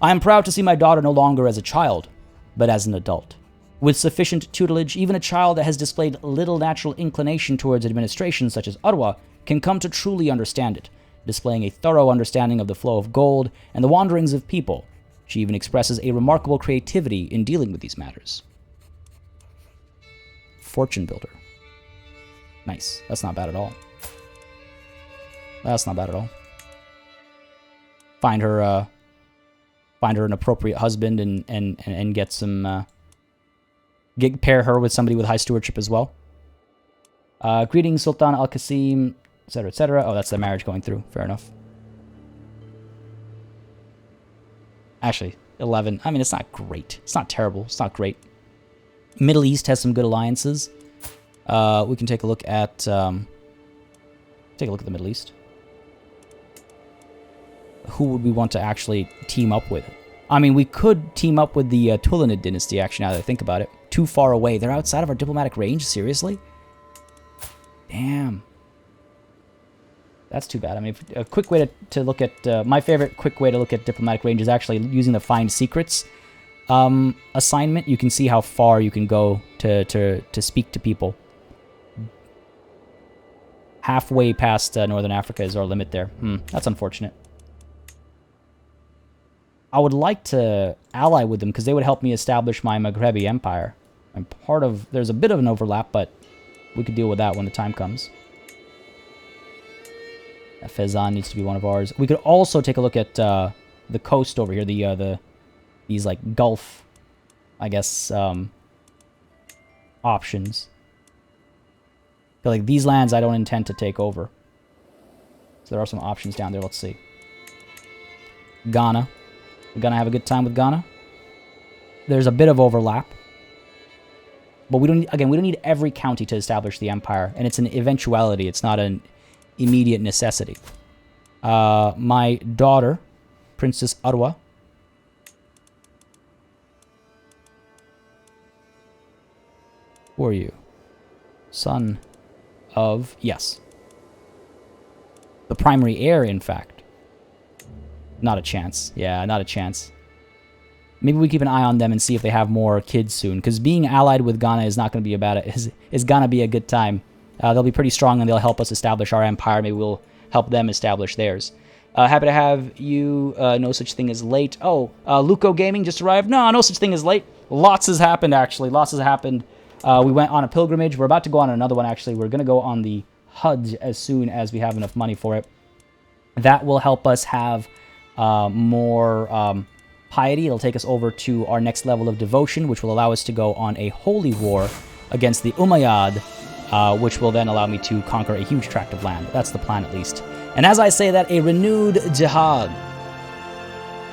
I am proud to see my daughter no longer as a child, but as an adult. With sufficient tutelage, even a child that has displayed little natural inclination towards administration, such as Ottawa, can come to truly understand it, displaying a thorough understanding of the flow of gold and the wanderings of people. She even expresses a remarkable creativity in dealing with these matters. Fortune builder. Nice. That's not bad at all. That's not bad at all. Find her an appropriate husband and get some... pair her with somebody with high stewardship as well. Greetings, Sultan Al-Qasim, etc., etc. Oh, that's the marriage going through. Fair enough. Actually, 11. I mean, it's not great. It's not terrible. It's not great. Middle East has some good alliances. We can take a look at... take a look at the Middle East. Who would we want to actually team up with? I mean, we could team up with the Sultanate Dynasty, actually, now that I think about it. Too far away. They're outside of our diplomatic range? Seriously? Damn. That's too bad. I mean, a quick way to look at... my favorite quick way to look at diplomatic range is actually using the Find Secrets assignment. You can see how far you can go to speak to people. Halfway past Northern Africa is our limit there. That's unfortunate. I would like to ally with them because they would help me establish my Maghrebi empire. I'm part of... There's a bit of an overlap, but we could deal with that when the time comes. Fezan needs to be one of ours. We could also take a look at the coast over here. These like Gulf, I guess, options. I feel like these lands I don't intend to take over. So there are some options down there. Let's see. Ghana. We're gonna have a good time with Ghana. there's a bit of overlap. But we don't need every county to establish the empire, and it's an eventuality. It's not an immediate necessity. My daughter, Princess Arwa. Who are you? Son of... Yes. The primary heir, in fact. Not a chance. Yeah, not a chance. Maybe we keep an eye on them and see if they have more kids soon. Because being allied with Ghana is not going to be is going to be a good time. They'll be pretty strong and they'll help us establish our empire. Maybe we'll help them establish theirs. Happy to have you. No such thing as late. Oh, Luco Gaming just arrived. No such thing as late. Lots has happened, actually. Lots has happened. We went on a pilgrimage. We're about to go on another one, actually. We're going to go on the Hajj as soon as we have enough money for it. That will help us have more piety. It'll take us over to our next level of devotion, which will allow us to go on a holy war against the Umayyad, which will then allow me to conquer a huge tract of land. That's the plan, at least. And as I say that, a renewed jihad.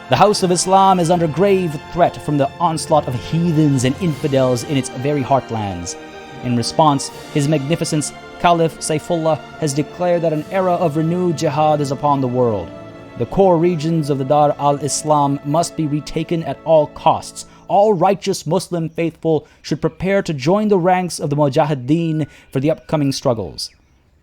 The House of Islam is under grave threat from the onslaught of heathens and infidels in its very heartlands. In response, His Magnificence Caliph Saifullah has declared that an era of renewed jihad is upon the world. The core regions of the Dar al-Islam must be retaken at all costs. All righteous Muslim faithful should prepare to join the ranks of the Mujahideen for the upcoming struggles.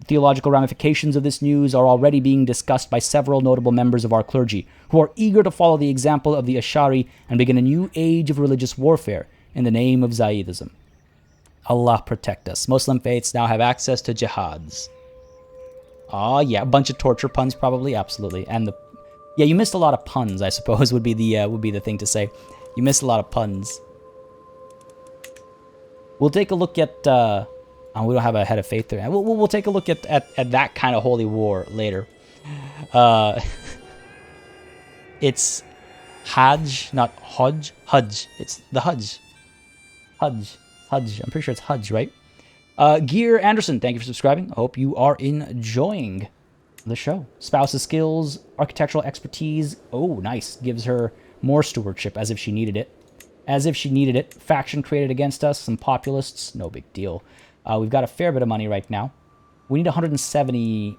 The theological ramifications of this news are already being discussed by several notable members of our clergy, who are eager to follow the example of the Ash'ari and begin a new age of religious warfare in the name of Zaydism. Allah protect us. Muslim faiths now have access to jihads. Oh, yeah, a bunch of torture puns, probably, absolutely. And yeah, you missed a lot of puns, I suppose, would be the thing to say. You missed a lot of puns. We'll take a look at... we don't have a head of faith there. We'll take a look at that kind of holy war later. It's Hajj, not Hajj. Hajj. It's the Hajj. Hajj. Hajj. I'm pretty sure it's Hajj, right? Gear Anderson, thank you for subscribing. I hope you are enjoying the show. Spouse's skills, architectural expertise. Oh, nice. Gives her more stewardship, as if she needed it. As if she needed it. Faction created against us. Some populists. No big deal. We've got a fair bit of money right now. We need 170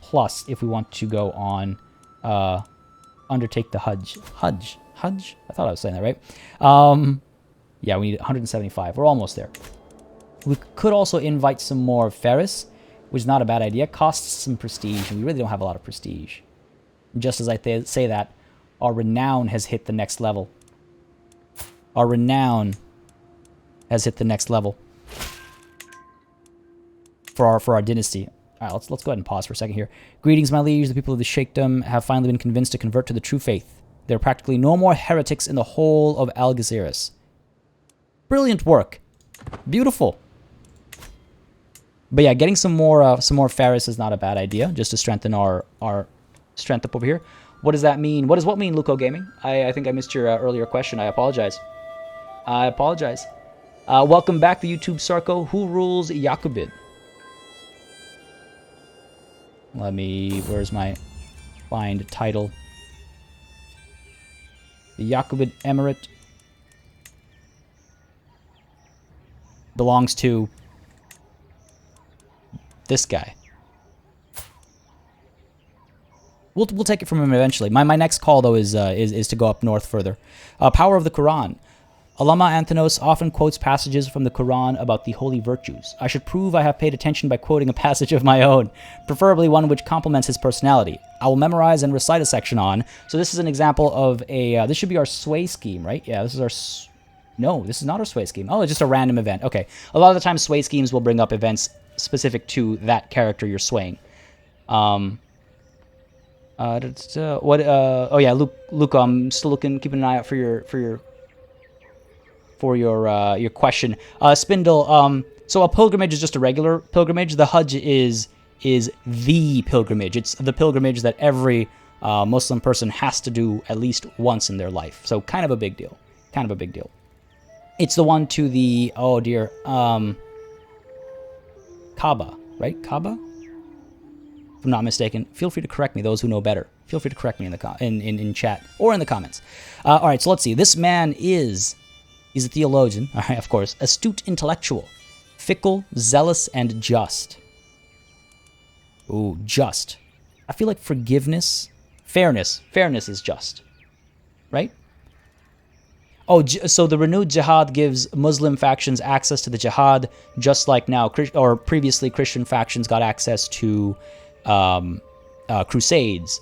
plus if we want to go on, undertake the Hajj. Hajj? Hajj? I thought I was saying that right. Yeah, we need 175. We're almost there. We could also invite some more Ferris, which is not a bad idea. Costs some prestige, and we really don't have a lot of prestige. Just as I say that, our renown has hit the next level. Our renown has hit the next level for our dynasty. All right, let's go ahead and pause for a second here. Greetings, my liege. The people of the Sheikhdom have finally been convinced to convert to the true faith. There are practically no more heretics in the whole of Algeciras. Brilliant work. Beautiful. But yeah, getting some more Ferris is not a bad idea, just to strengthen our strength up over here. What does that mean? What does what mean, Luco Gaming? I think I missed your earlier question. I apologize. I apologize. Welcome back to YouTube, Sarko. Who rules Yaqubid? Let me... Where's my find title? The Yaqubid Emirate belongs to this guy. We'll take it from him eventually. My next call, though, is to go up north further. Power of the Quran. Allama Anthenos often quotes passages from the Quran about the holy virtues. I should prove I have paid attention by quoting a passage of my own, preferably one which complements his personality. I will memorize and recite a section on. So this is an example of a... this should be our sway scheme, right? Yeah, this is our... No, this is not our sway scheme. Oh, it's just a random event. Okay. A lot of the time, sway schemes will bring up events specific to that character you're swaying. Oh yeah, Luca, I'm still keeping an eye out for your question. Spindle, so a pilgrimage is just a regular pilgrimage. The Hajj is the pilgrimage. It's the pilgrimage that every Muslim person has to do at least once in their life. So kind of a big deal. Kind of a big deal. It's the one to the, oh dear, Kaaba, right? Kaaba? If I'm not mistaken. Feel free to correct me, those who know better. Feel free to correct me in the in chat or in the comments. All right, so let's see. This man is He's a theologian, all right, of course. Astute intellectual. Fickle, zealous, and just. Ooh, just. I feel like forgiveness. Fairness. Fairness is just. Right? Oh, so the renewed jihad gives Muslim factions access to the jihad, just like now, or previously Christian factions got access to crusades.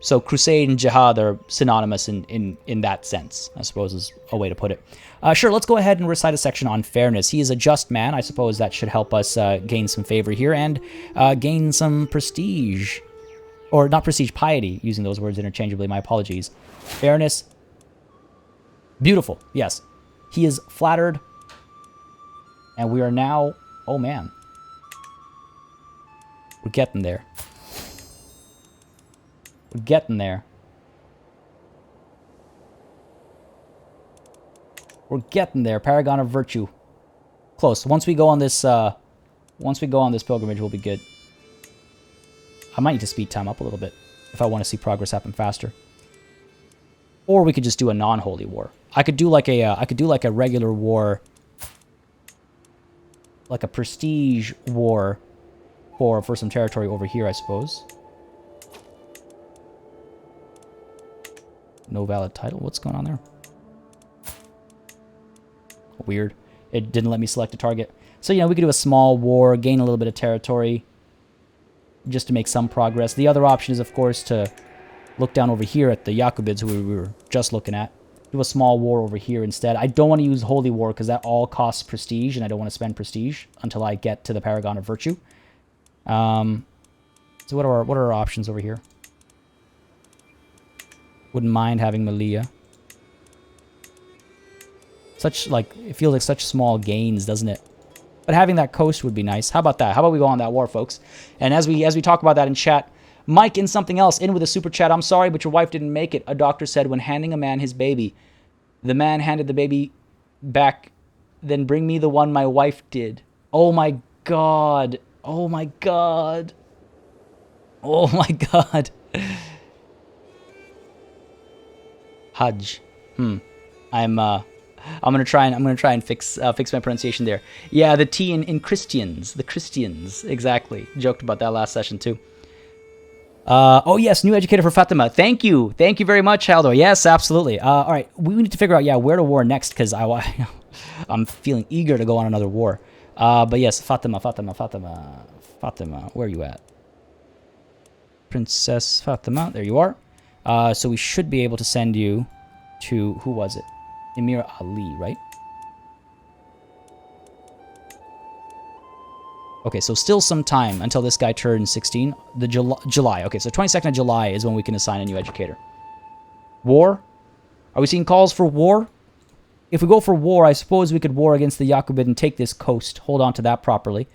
So crusade and jihad are synonymous in that sense, I suppose is a way to put it. Sure, let's go ahead and recite a section on fairness. He is a just man. I suppose that should help us gain some favor here and gain some prestige. Or not prestige, piety, using those words interchangeably. My apologies. Fairness. Beautiful, yes. He is flattered. And we are now... Oh, man. We're getting there. We're getting there. We're getting there. Paragon of Virtue. Close. Once we go on this pilgrimage, we'll be good. I might need to speed time up a little bit if I want to see progress happen faster. Or we could just do a non-holy war. I could do like a regular war, like a prestige war for some territory over here, I suppose. No valid title. What's going on there? Weird. It didn't let me select a target. So, you know, we could do a small war, gain a little bit of territory, just to make some progress. The other option is, of course, to look down over here at the Yakubids, who we were just looking at. Do a small war over here instead. I don't want to use Holy War, because that all costs prestige, and I don't want to spend prestige until I get to the Paragon of Virtue. So what are our options over here? Wouldn't mind having Malia. It feels like such small gains, doesn't it? But having that coast would be nice. How about that? How about we go on that war, folks? And as we talk about that in chat, Mike in something else, in with a super chat. I'm sorry, but your wife didn't make it. A doctor said when handing a man his baby, the man handed the baby back, then bring me the one my wife did. Oh my God. Oh my God. Oh my God. Hajj. I'm gonna try and fix my pronunciation there. Yeah, the T in Christians, the Christians, exactly. Joked about that last session too. Oh yes, new educator for Fatima. Thank you very much, Haldo. Yes, absolutely. All right, we need to figure out where to war next, because I'm feeling eager to go on another war. But yes, Fatima, where are you at? Princess Fatima, there you are. So we should be able to send you to, who was it? Emir Ali, right? Okay, so still some time until this guy turns 16. The July. Okay, so 22nd of July is when we can assign a new educator. War? Are we seeing calls for war? If we go for war, I suppose we could war against the Yaqubid and take this coast. Hold on to that properly.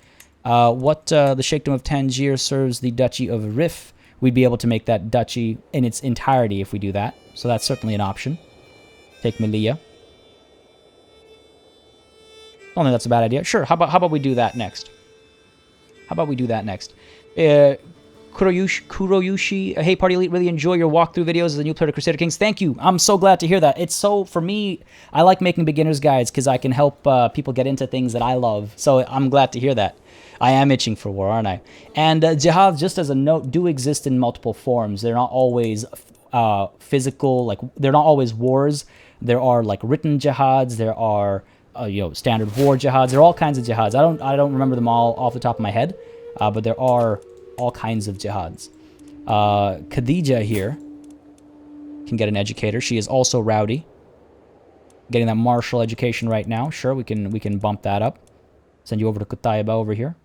The Sheikhdom of Tangier serves the Duchy of Rif. We'd be able to make that duchy in its entirety if we do that. So that's certainly an option. Take Melia. Don't think that's a bad idea. Sure, how about we do that next? Kuroyushi, hey Party Elite, really enjoy your walkthrough videos as a new player to Crusader Kings. Thank you. I'm so glad to hear that. It's so, for me, I like making beginner's guides because I can help people get into things that I love. So I'm glad to hear that. I am itching for war, aren't I? And jihads, just as a note, do exist in multiple forms. They're not always physical, like they're not always wars. There are like written jihads. There are standard war jihads. There are all kinds of jihads. I don't remember them all off the top of my head, but there are all kinds of jihads. Khadija here can get an educator. She is also rowdy. Getting that martial education right now. Sure, we can bump that up. Send you over to Qutayba over here.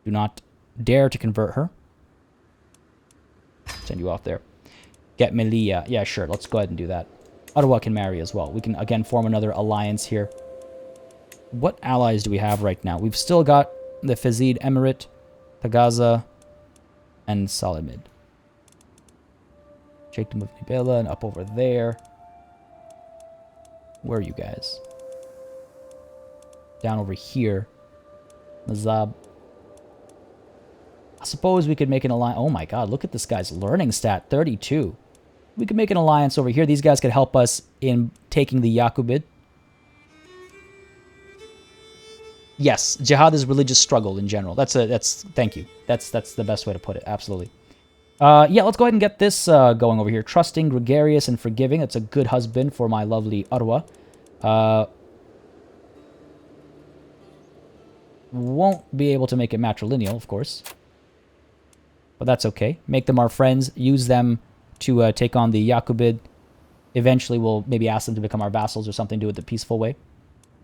Do not dare to convert her. Send you off there. Get Melia. Yeah, sure. Let's go ahead and do that. Ottawa can marry as well. We can, again, form another alliance here. What allies do we have right now? We've still got the Fezid Emirate, Tagaza, and Salamid. Sheikhdom of Nibela, and up over there. Where are you guys? Down over here. Mazab. I suppose we could make an alliance. Oh my god, look at this guy's learning stat. 32. We could make an alliance over here. These guys could help us in taking the Yaqubid. Yes, jihad is religious struggle in general. Thank you. That's the best way to put it. Absolutely. Yeah, let's go ahead and get this going over here. Trusting, gregarious, and forgiving. That's a good husband for my lovely Arwa. Won't be able to make it matrilineal, of course. But that's okay. Make them our friends. Use them to take on the Yaqubid. Eventually, we'll maybe ask them to become our vassals or something. Do it the peaceful way.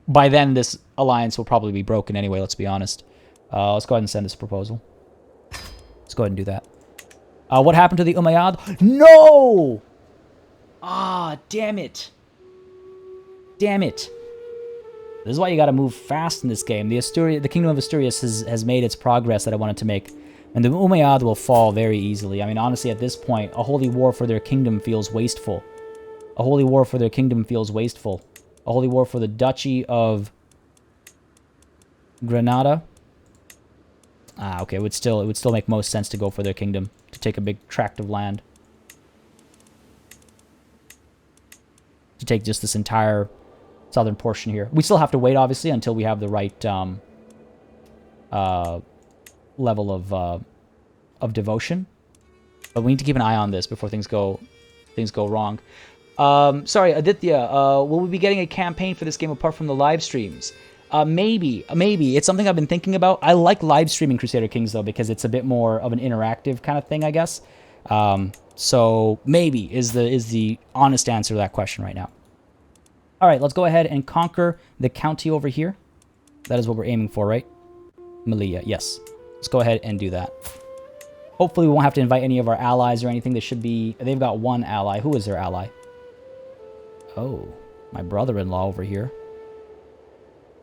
By then, this alliance will probably be broken anyway, let's be honest. Let's go ahead and send this proposal. Let's go ahead and do that. What happened to the Umayyad? No! Ah, damn it. Damn it. This is why you gotta move fast in this game. The Kingdom of Asturias has made its progress that I wanted to make. And the Umayyad will fall very easily. I mean, honestly, at this point, a holy war for their kingdom feels wasteful. A holy war for their kingdom feels wasteful. A holy war for the Duchy of Granada. Okay, it would still make most sense to go for their kingdom, to take a big tract of land, to take just this entire southern portion here. We still have to wait, obviously, until we have the right level of devotion, but we need to keep an eye on this before things go wrong. Sorry, Aditya, will we be getting a campaign for this game apart from the live streams? Maybe. It's something I've been thinking about. I like live streaming Crusader Kings, though, because it's a bit more of an interactive kind of thing, I guess. So maybe is the honest answer to that question right now. All right, let's go ahead and conquer the county over here. That is what we're aiming for, right? Malia, yes. Let's go ahead and do that. Hopefully we won't have to invite any of our allies or anything. They've got one ally. Who is their ally? Oh, my brother-in-law over here.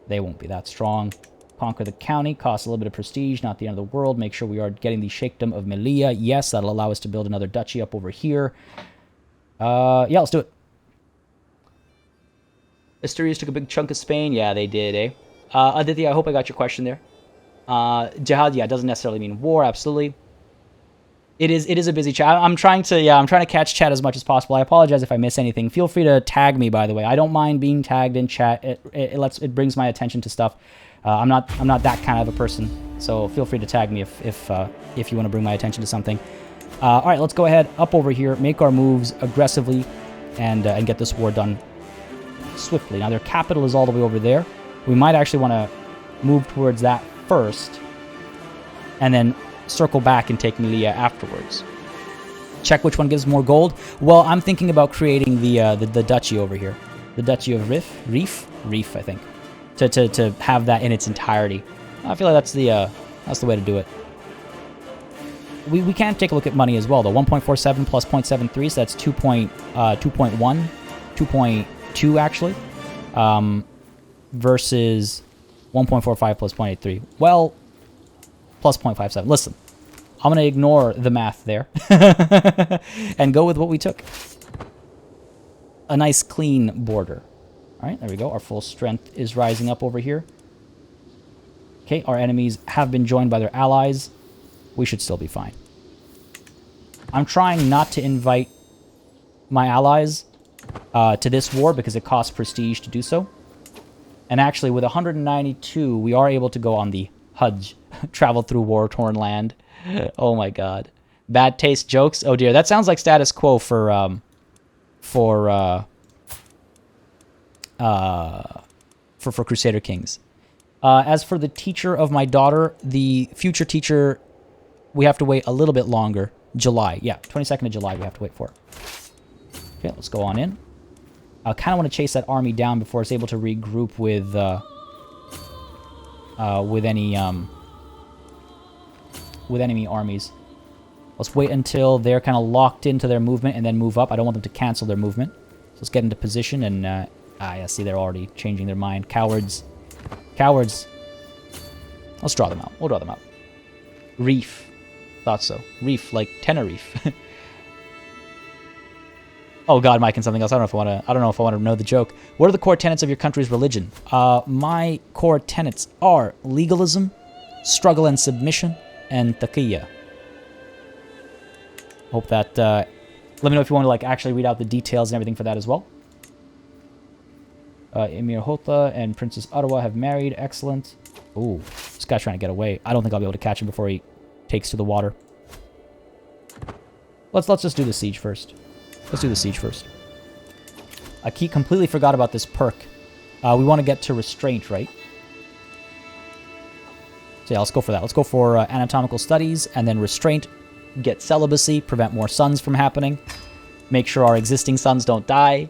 They won't be that strong. Conquer the county. Costs a little bit of prestige. Not the end of the world. Make sure we are getting the Sheikhdom of Melia. Yes, that'll allow us to build another duchy up over here. Yeah, let's do it. Asturias took a big chunk of Spain. Yeah, they did, eh? Aditya, I hope I got your question there. Jihad, yeah, doesn't necessarily mean war. Absolutely. It is a busy chat. I'm trying to catch chat as much as possible. I apologize if I miss anything. Feel free to tag me, by the way. I don't mind being tagged in chat. It brings my attention to stuff. I'm not that kind of a person, so feel free to tag me if you want to bring my attention to something. All right, let's go ahead up over here, make our moves aggressively, and get this war done swiftly. Now their capital is all the way over there. We might actually want to move towards that first, and then circle back and take Melia afterwards. Check which one gives more gold. Well, I'm thinking about creating the duchy over here, the Duchy of Reef, I think, to have that in its entirety. I feel like that's the way to do it. We can take a look at money as well, though. 1.47 plus 0.73, so that's 2.1, 2.2 actually, versus 1.45 plus 0.83. Well, plus 0.57. Listen, I'm going to ignore the math there and go with what we took. A nice clean border. All right, there we go. Our full strength is rising up over here. Okay, our enemies have been joined by their allies. We should still be fine. I'm trying not to invite my allies to this war because it costs prestige to do so. And actually, with 192, we are able to go on the Hajj, travel through war-torn land. Oh my god. Bad taste jokes? Oh dear, that sounds like status quo for Crusader Kings. As for the teacher of my daughter, the future teacher, we have to wait a little bit longer. July, yeah, 22nd of July we have to wait for. Okay, let's go on in. I kind of want to chase that army down before it's able to regroup with enemy armies. Let's wait until they're kind of locked into their movement and then move up. I don't want them to cancel their movement. So let's get into position and yeah, see, they're already changing their mind. Cowards. Cowards. Let's draw them out. We'll draw them out. Reef. Thought so. Reef, like Tenerife. Oh god, Mike, and something else. I don't know if I want to know the joke. What are the core tenets of your country's religion? My core tenets are legalism, struggle and submission, and taqiyya. Hope that Let me know if you want to like actually read out the details and everything for that as well. Emir Hotha and Princess Arwa have married. Excellent. Ooh, this guy's trying to get away. I don't think I'll be able to catch him before he takes to the water. Let's just do the siege first. Let's do the siege first. I completely forgot about this perk. We want to get to restraint, right? So yeah, let's go for that. Let's go for anatomical studies and then restraint. Get celibacy, prevent more sons from happening. Make sure our existing sons don't die.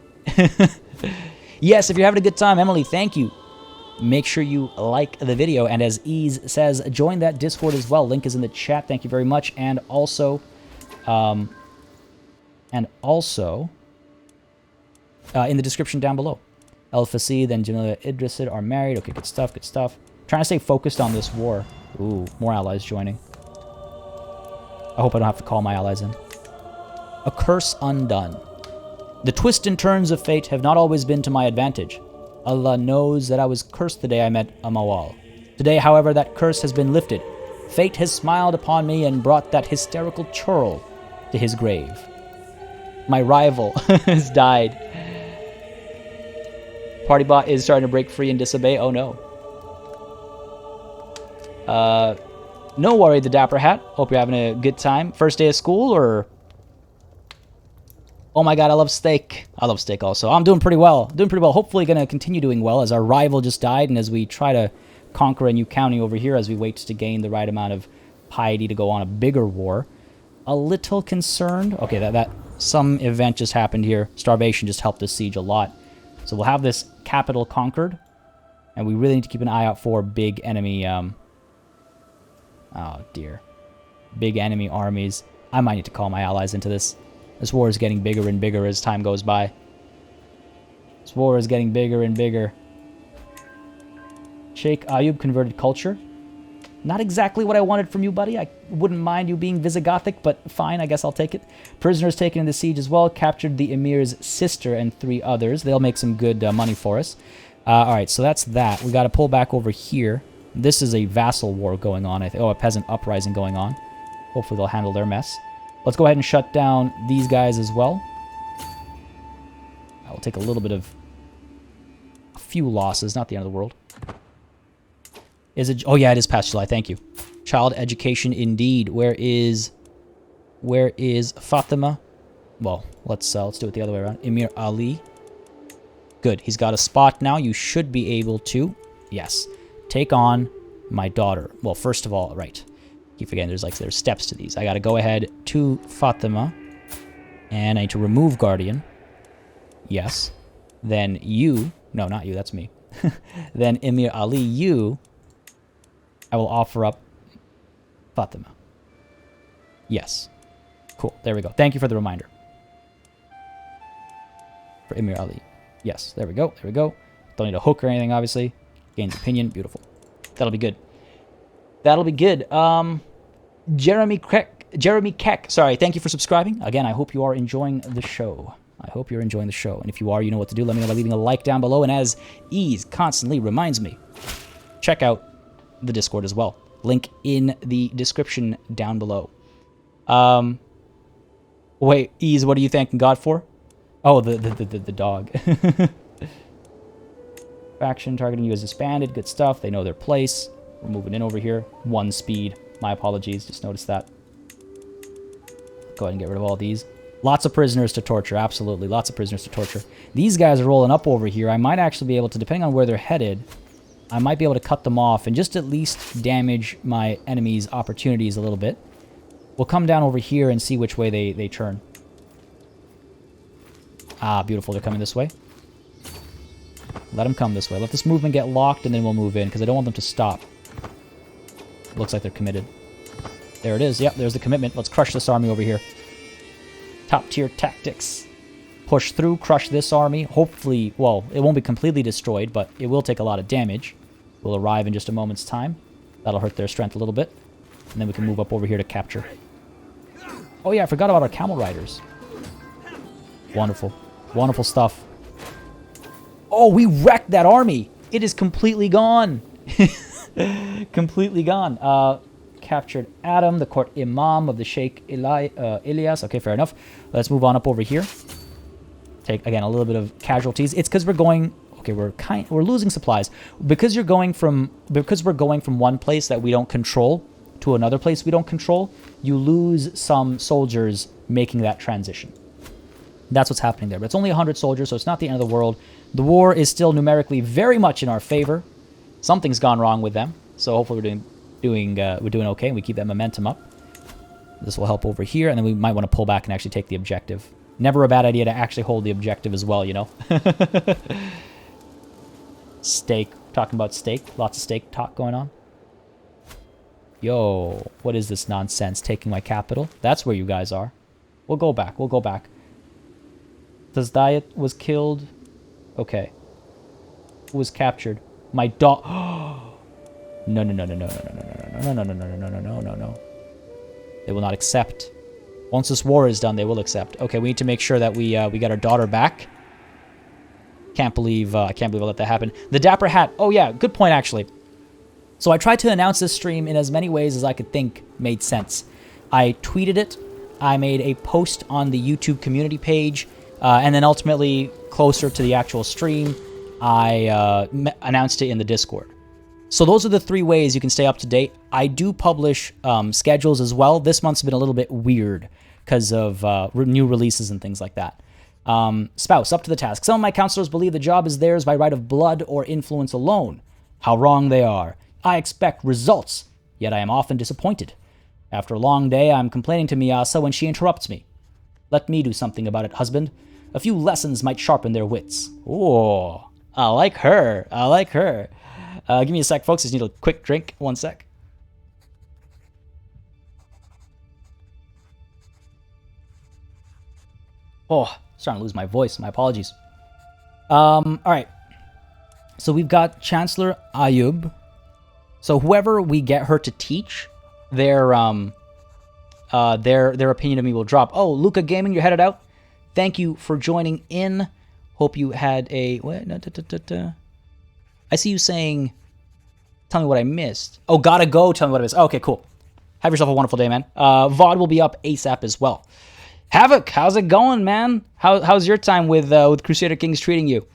Yes, if you're having a good time, Emily, thank you. Make sure you like the video. And as Ease says, join that Discord as well. Link is in the chat. Thank you very much. And also, in the description down below. El Fasid and Jamila Idrisid are married. Okay, good stuff, good stuff. Trying to stay focused on this war. Ooh, more allies joining. I hope I don't have to call my allies in. A curse undone. The twists and turns of fate have not always been to my advantage. Allah knows that I was cursed the day I met Amawal. Today, however, that curse has been lifted. Fate has smiled upon me and brought that hysterical churl to his grave. My rival has died. Partybot is starting to break free and disobey. Oh no. No worry, the Dapper Hat. Hope you're having a good time. First day of school, or... Oh my god, I love steak. I love steak also. I'm doing pretty well. Doing pretty well. Hopefully going to continue doing well as our rival just died and as we try to conquer a new county over here as we wait to gain the right amount of piety to go on a bigger war. A little concerned. Okay, that some event just happened here. Starvation just helped this siege a lot. So we'll have this capital conquered. And we really need to keep an eye out for big enemy... oh dear. Big enemy armies. I might need to call my allies into this. This war is getting bigger and bigger as time goes by. This war is getting bigger and bigger. Sheikh Ayub converted culture. Not exactly what I wanted from you, buddy. I wouldn't mind you being Visigothic, but fine, I guess I'll take it. Prisoners taken in the siege as well. Captured the Emir's sister and 3 others. They'll make some good money for us. Alright, so that's that. We got to pull back over here. This is a vassal war going on. A peasant uprising going on. Hopefully they'll handle their mess. Let's go ahead and shut down these guys as well. I'll take a little bit of... a few losses, not the end of the world. Is it... Oh yeah, it is past July, thank you. Child education indeed. Where is Fatima? Well, let's do it the other way around. Emir Ali. Good, he's got a spot now. You should be able to... Yes. Take on my daughter. Well, first of all, right. Keep forgetting there's steps to these. I gotta go ahead to Fatima. And I need to remove Guardian. Yes. Then you... No, not you, that's me. Then Emir Ali, you... I will offer up Fatima. Yes. Cool, there we go. Thank you for the reminder. For Emir Ali. Yes, there we go, there we go. Don't need a hook or anything, obviously. Gains opinion, beautiful. That'll be good. That'll be good. Jeremy Keck, sorry, thank you for subscribing. Again, I hope you are enjoying the show. I hope you're enjoying the show. And if you are, you know what to do. Let me know by leaving a like down below. And as Ease constantly reminds me, check out the Discord as well. Link in the description down below. Wait, Ease, what are you thanking God for? Oh, the dog. Faction targeting you is disbanded. Good stuff. They know their place. We're moving in over here. 1 speed. My apologies. Just noticed that. Go ahead and get rid of all these. Lots of prisoners to torture. Absolutely. Lots of prisoners to torture. These guys are rolling up over here. I might actually be able to, depending on where they're headed, I might be able to cut them off and just at least damage my enemy's opportunities a little bit. We'll come down over here and see which way they turn. Ah, beautiful. They're coming this way. Let them come this way. Let this movement get locked, and then we'll move in, because I don't want them to stop. Looks like they're committed. There it is. Yep, there's the commitment. Let's crush this army over here. Top-tier tactics. Push through, crush this army. Hopefully, well, it won't be completely destroyed, but it will take a lot of damage. We'll arrive in just a moment's time. That'll hurt their strength a little bit. And then we can move up over here to capture. Oh yeah, I forgot about our camel riders. Wonderful. Wonderful stuff. Oh, we wrecked that army. It is completely gone. Completely gone. captured Adam, the court imam of the Sheikh Ilyas. Okay, fair enough. Let's move on up over here. Take, again, a little bit of casualties. It's because we're going... Okay, we're losing supplies. Because we're going from one place that we don't control to another place we don't control, you lose some soldiers making that transition. That's what's happening there. But it's only 100 soldiers, so it's not the end of the world. The war is still numerically very much in our favor. Something's gone wrong with them, so hopefully we're doing okay, and we keep that momentum up. This will help over here, and then we might want to pull back and actually take the objective. Never a bad idea to actually hold the objective as well, you know? Steak. Talking about steak. Lots of steak talk going on. Yo, what is this nonsense? Taking my capital? That's where you guys are. We'll go back. We'll go back. Does Diet was killed? Okay. Who was captured? My dog. No, no, no, no, no, no, no, no, no, no, no, no, no, no, no, no, no. They will not accept. Once this war is done, they will accept. Okay, we need to make sure that we got our daughter back. I can't believe I let that happen. The Dapper Hat. Oh yeah, good point actually. So I tried to announce this stream in as many ways as I could think made sense. I tweeted it. I made a post on the YouTube community page. And then ultimately, closer to the actual stream, I announced it in the Discord. So those are the 3 ways you can stay up to date. I do publish schedules as well. This month's been a little bit weird because of new releases and things like that. Spouse, up to the task. Some of my counselors believe the job is theirs by right of blood or influence alone. How wrong they are. I expect results, yet I am often disappointed. After a long day, I'm complaining to Miyasa when she interrupts me. Let me do something about it, husband. A few lessons might sharpen their wits. Oh, I like her. I like her. Give me a sec, folks. I just need a quick drink. 1 sec. Oh, starting to lose my voice. My apologies. All right. So we've got Chancellor Ayub. So whoever we get her to teach, their opinion of me will drop. Oh, Luca Gaming, you're headed out. Thank you for joining in. Hope you had a... What? I see you saying... Tell me what I missed. Oh, gotta go. Tell me what I missed. Okay, cool. Have yourself a wonderful day, man. VOD will be up ASAP as well. Havoc, how's it going, man? How's your time with Crusader Kings treating you?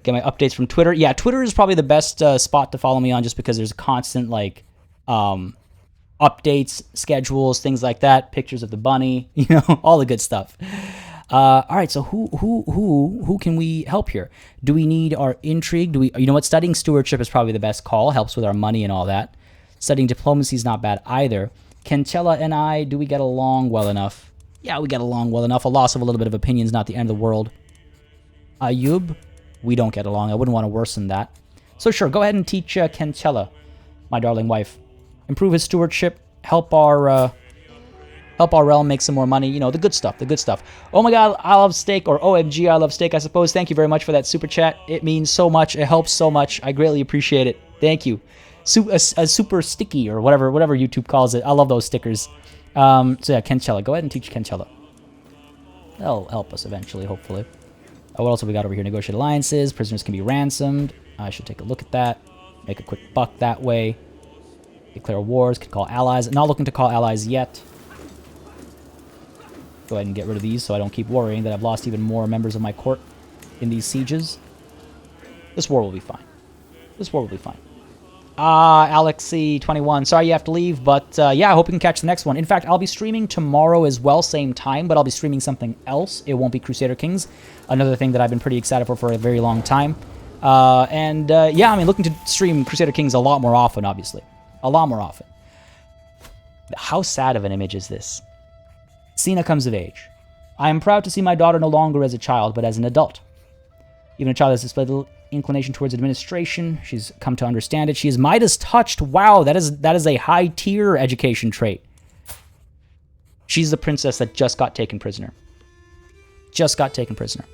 Get my updates from Twitter. Yeah, Twitter is probably the best spot to follow me on just because there's constant, like... updates, schedules, things like that, pictures of the bunny, you know, all the good stuff. All right, so who can we help here? Do we need our intrigue? You know what? Studying stewardship is probably the best call. Helps with our money and all that. Studying diplomacy is not bad either. Kenchella and I, do we get along well enough? Yeah, we get along well enough. A loss of a little bit of opinion is not the end of the world. Ayub, we don't get along. I wouldn't want to worsen that. So sure, go ahead and teach Kenchella, my darling wife. Improve his stewardship, help our realm make some more money. You know, the good stuff, the good stuff. Oh my god, I love steak, or OMG, I love steak, I suppose. Thank you very much for that super chat. It means so much. It helps so much. I greatly appreciate it. Thank you. A super sticky, or whatever YouTube calls it. I love those stickers. So yeah, Kenchella. Go ahead and teach Kenchella. That'll help us eventually, hopefully. Oh, what else have we got over here? Negotiate alliances. Prisoners can be ransomed. I should take a look at that. Make a quick buck that way. Declare wars, could call allies. Not looking to call allies yet. Go ahead and get rid of these so I don't keep worrying that I've lost even more members of my court in these sieges. This war will be fine. This war will be fine. Alexi21, sorry you have to leave, but yeah, I hope you can catch the next one. In fact, I'll be streaming tomorrow as well, same time, but I'll be streaming something else. It won't be Crusader Kings. Another thing that I've been pretty excited for a very long time. Yeah, I mean, looking to stream Crusader Kings a lot more often, obviously. A lot more often. How sad of an image is this? Cena comes of age. I am proud to see my daughter no longer as a child, but as an adult. Even a child has displayed little inclination towards administration. She's come to understand it. She is Midas touched. Wow, that is a high-tier education trait. She's the princess that just got taken prisoner. Just got taken prisoner.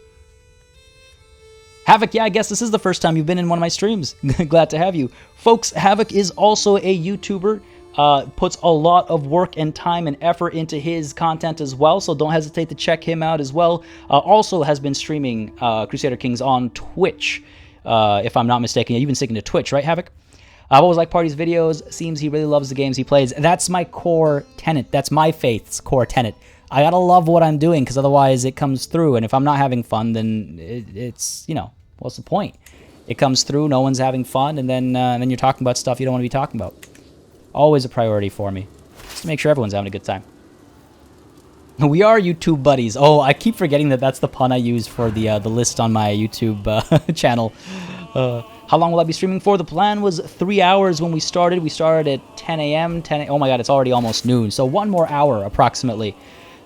Havoc, yeah, I guess this is the first time you've been in one of my streams. Glad to have you. Folks, Havoc is also a YouTuber. Puts a lot of work and time and effort into his content as well, so don't hesitate to check him out as well. Also has been streaming Crusader Kings on Twitch, if I'm not mistaken. You've been sticking to Twitch, right, Havoc? I've always liked Party's videos. Seems he really loves the games he plays. That's my core tenet. That's my faith's core tenet. I gotta love what I'm doing, because otherwise it comes through. And if I'm not having fun, then it's, you know, what's the point? It comes through, no one's having fun, and then you're talking about stuff you don't want to be talking about. Always a priority for me. Just to make sure everyone's having a good time. We are YouTube buddies. Oh, I keep forgetting that that's the pun I used for the list on my YouTube channel. How long will I be streaming for? The plan was 3 hours when we started. We started at 10 a.m. Oh my god, it's already almost noon. So 1 more hour, approximately,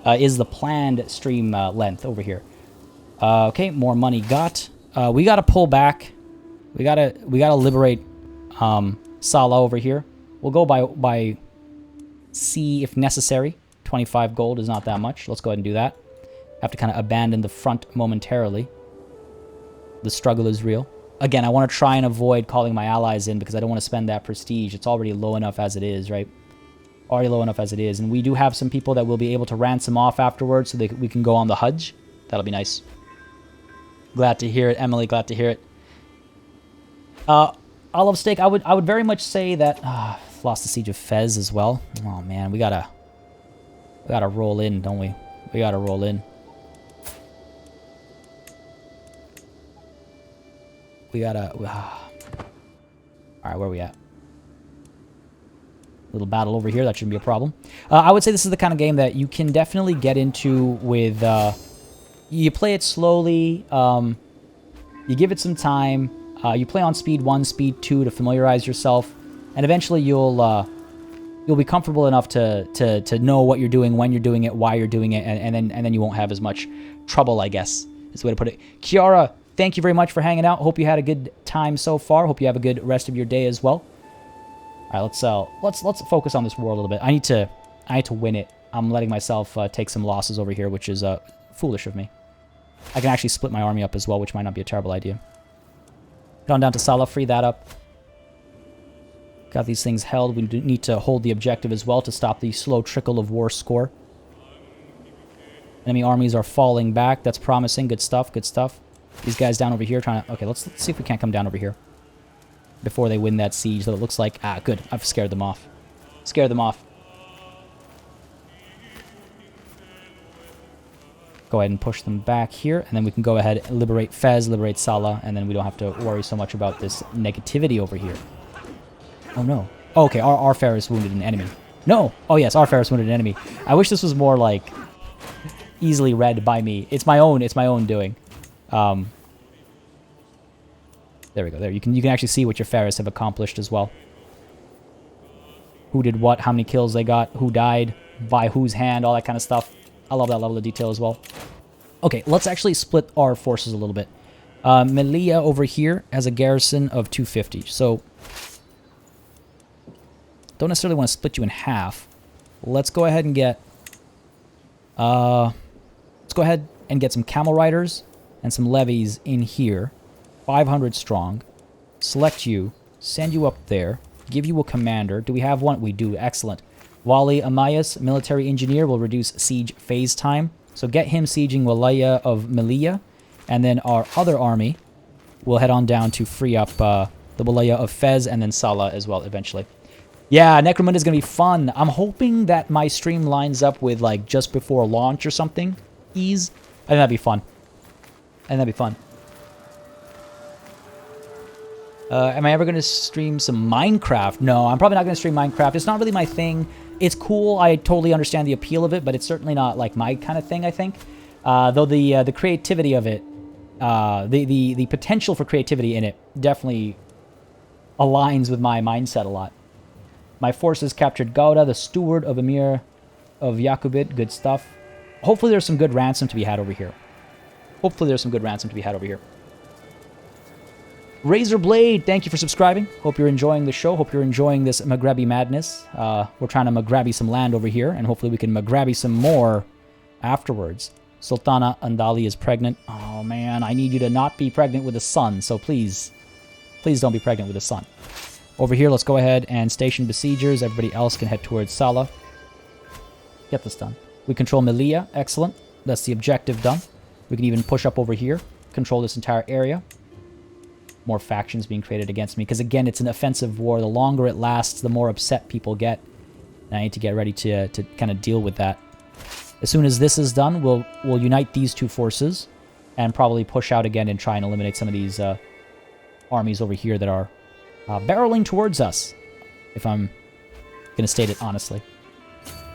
is the planned stream length over here. Okay, more money got. We gotta pull back. We gotta liberate Salah over here. We'll go by sea if necessary. 25 gold is not that much. Let's go ahead and do that. Have to kind of abandon the front momentarily. The struggle is real. Again, I want to try and avoid calling my allies in because I don't want to spend that prestige. It's already low enough as it is, right? Already low enough as it is. And we do have some people that we'll be able to ransom off afterwards so we can go on the Hajj. That'll be nice. Glad to hear it, Emily. Glad to hear it. Olive Steak, I would very much say that... lost the Siege of Fez as well. Oh, man. We gotta roll in, don't we? We gotta roll in. We gotta... Alright, where are we at? Little battle over here. That shouldn't be a problem. I would say this is the kind of game that you can definitely get into with... you play it slowly. You give it some time. You play on speed 1, speed 2 to familiarize yourself. And eventually you'll be comfortable enough to know what you're doing, when you're doing it, why you're doing it, and then you won't have as much trouble, I guess, is the way to put it. Kiara, thank you very much for hanging out. Hope you had a good time so far. Hope you have a good rest of your day as well. All right, let's focus on this war a little bit. I need to win it. I'm letting myself take some losses over here, which is foolish of me. I can actually split my army up as well, which might not be a terrible idea. Get on down to Salah, free that up. Got these things held. We need to hold the objective as well to stop the slow trickle of war score. Enemy armies are falling back. That's promising. Good stuff. Good stuff. These guys down over here trying to... Okay, let's see if we can't come down over here before they win that siege that it looks like... Ah, good. I've scared them off. Scared them off. Go ahead and push them back here, and then we can go ahead and liberate Fez, liberate Salah, and then we don't have to worry so much about this negativity over here. Oh, no. Oh, okay, our Ferris wounded an enemy. No! Oh, yes, our Ferris wounded an enemy. I wish this was more, like, easily read by me. It's my own doing. There we go. There, you can actually see what your Ferris have accomplished as well. Who did what, how many kills they got, who died, by whose hand, all that kind of stuff. I love that level of detail as well. Okay, let's actually split our forces a little bit. Melia over here has a garrison of 250, so... Don't necessarily want to split you in half. Let's go ahead and get... let's go ahead and get some camel riders and some levies in here. 500 strong. Select you. Send you up there. Give you a commander. Do we have one? We do. Excellent. Wali Amayas, military engineer, will reduce siege phase time. So get him sieging Walaya of Melia. And then our other army will head on down to free up the Walaya of Fez and then Salah as well eventually. Yeah, Necromunda is going to be fun. I'm hoping that my stream lines up with, like, just before launch or something. Ease. I think that'd be fun. Am I ever going to stream some Minecraft? No, I'm probably not going to stream Minecraft. It's not really my thing. It's cool. I totally understand the appeal of it, but it's certainly not, like, my kind of thing, I think. Though the creativity of it, the potential for creativity in it definitely aligns with my mindset a lot. My forces captured Gouda, the steward of Emir of Yakubit. Good stuff. Hopefully there's some good ransom to be had over here. Razor Blade, thank you for subscribing. Hope you're enjoying the show. Hope you're enjoying this Maghrebi madness. We're trying to Maghrebi some land over here, and hopefully we can Maghrebi some more afterwards. Sultana Andali is pregnant. Oh, man, I need you to not be pregnant with a son, so please don't be pregnant with a son. Over here, let's go ahead and station besiegers. Everybody else can head towards Salah. Get this done. We control Melia. Excellent. That's the objective done. We can even push up over here. Control this entire area. more factions being created against me. Because again, it's an offensive war. The longer it lasts, the more upset people get. And I need to get ready to kind of deal with that. As soon as this is done, we'll unite these two forces and probably push out again and try and eliminate some of these armies over here that are barreling towards us, if I'm going to state it honestly.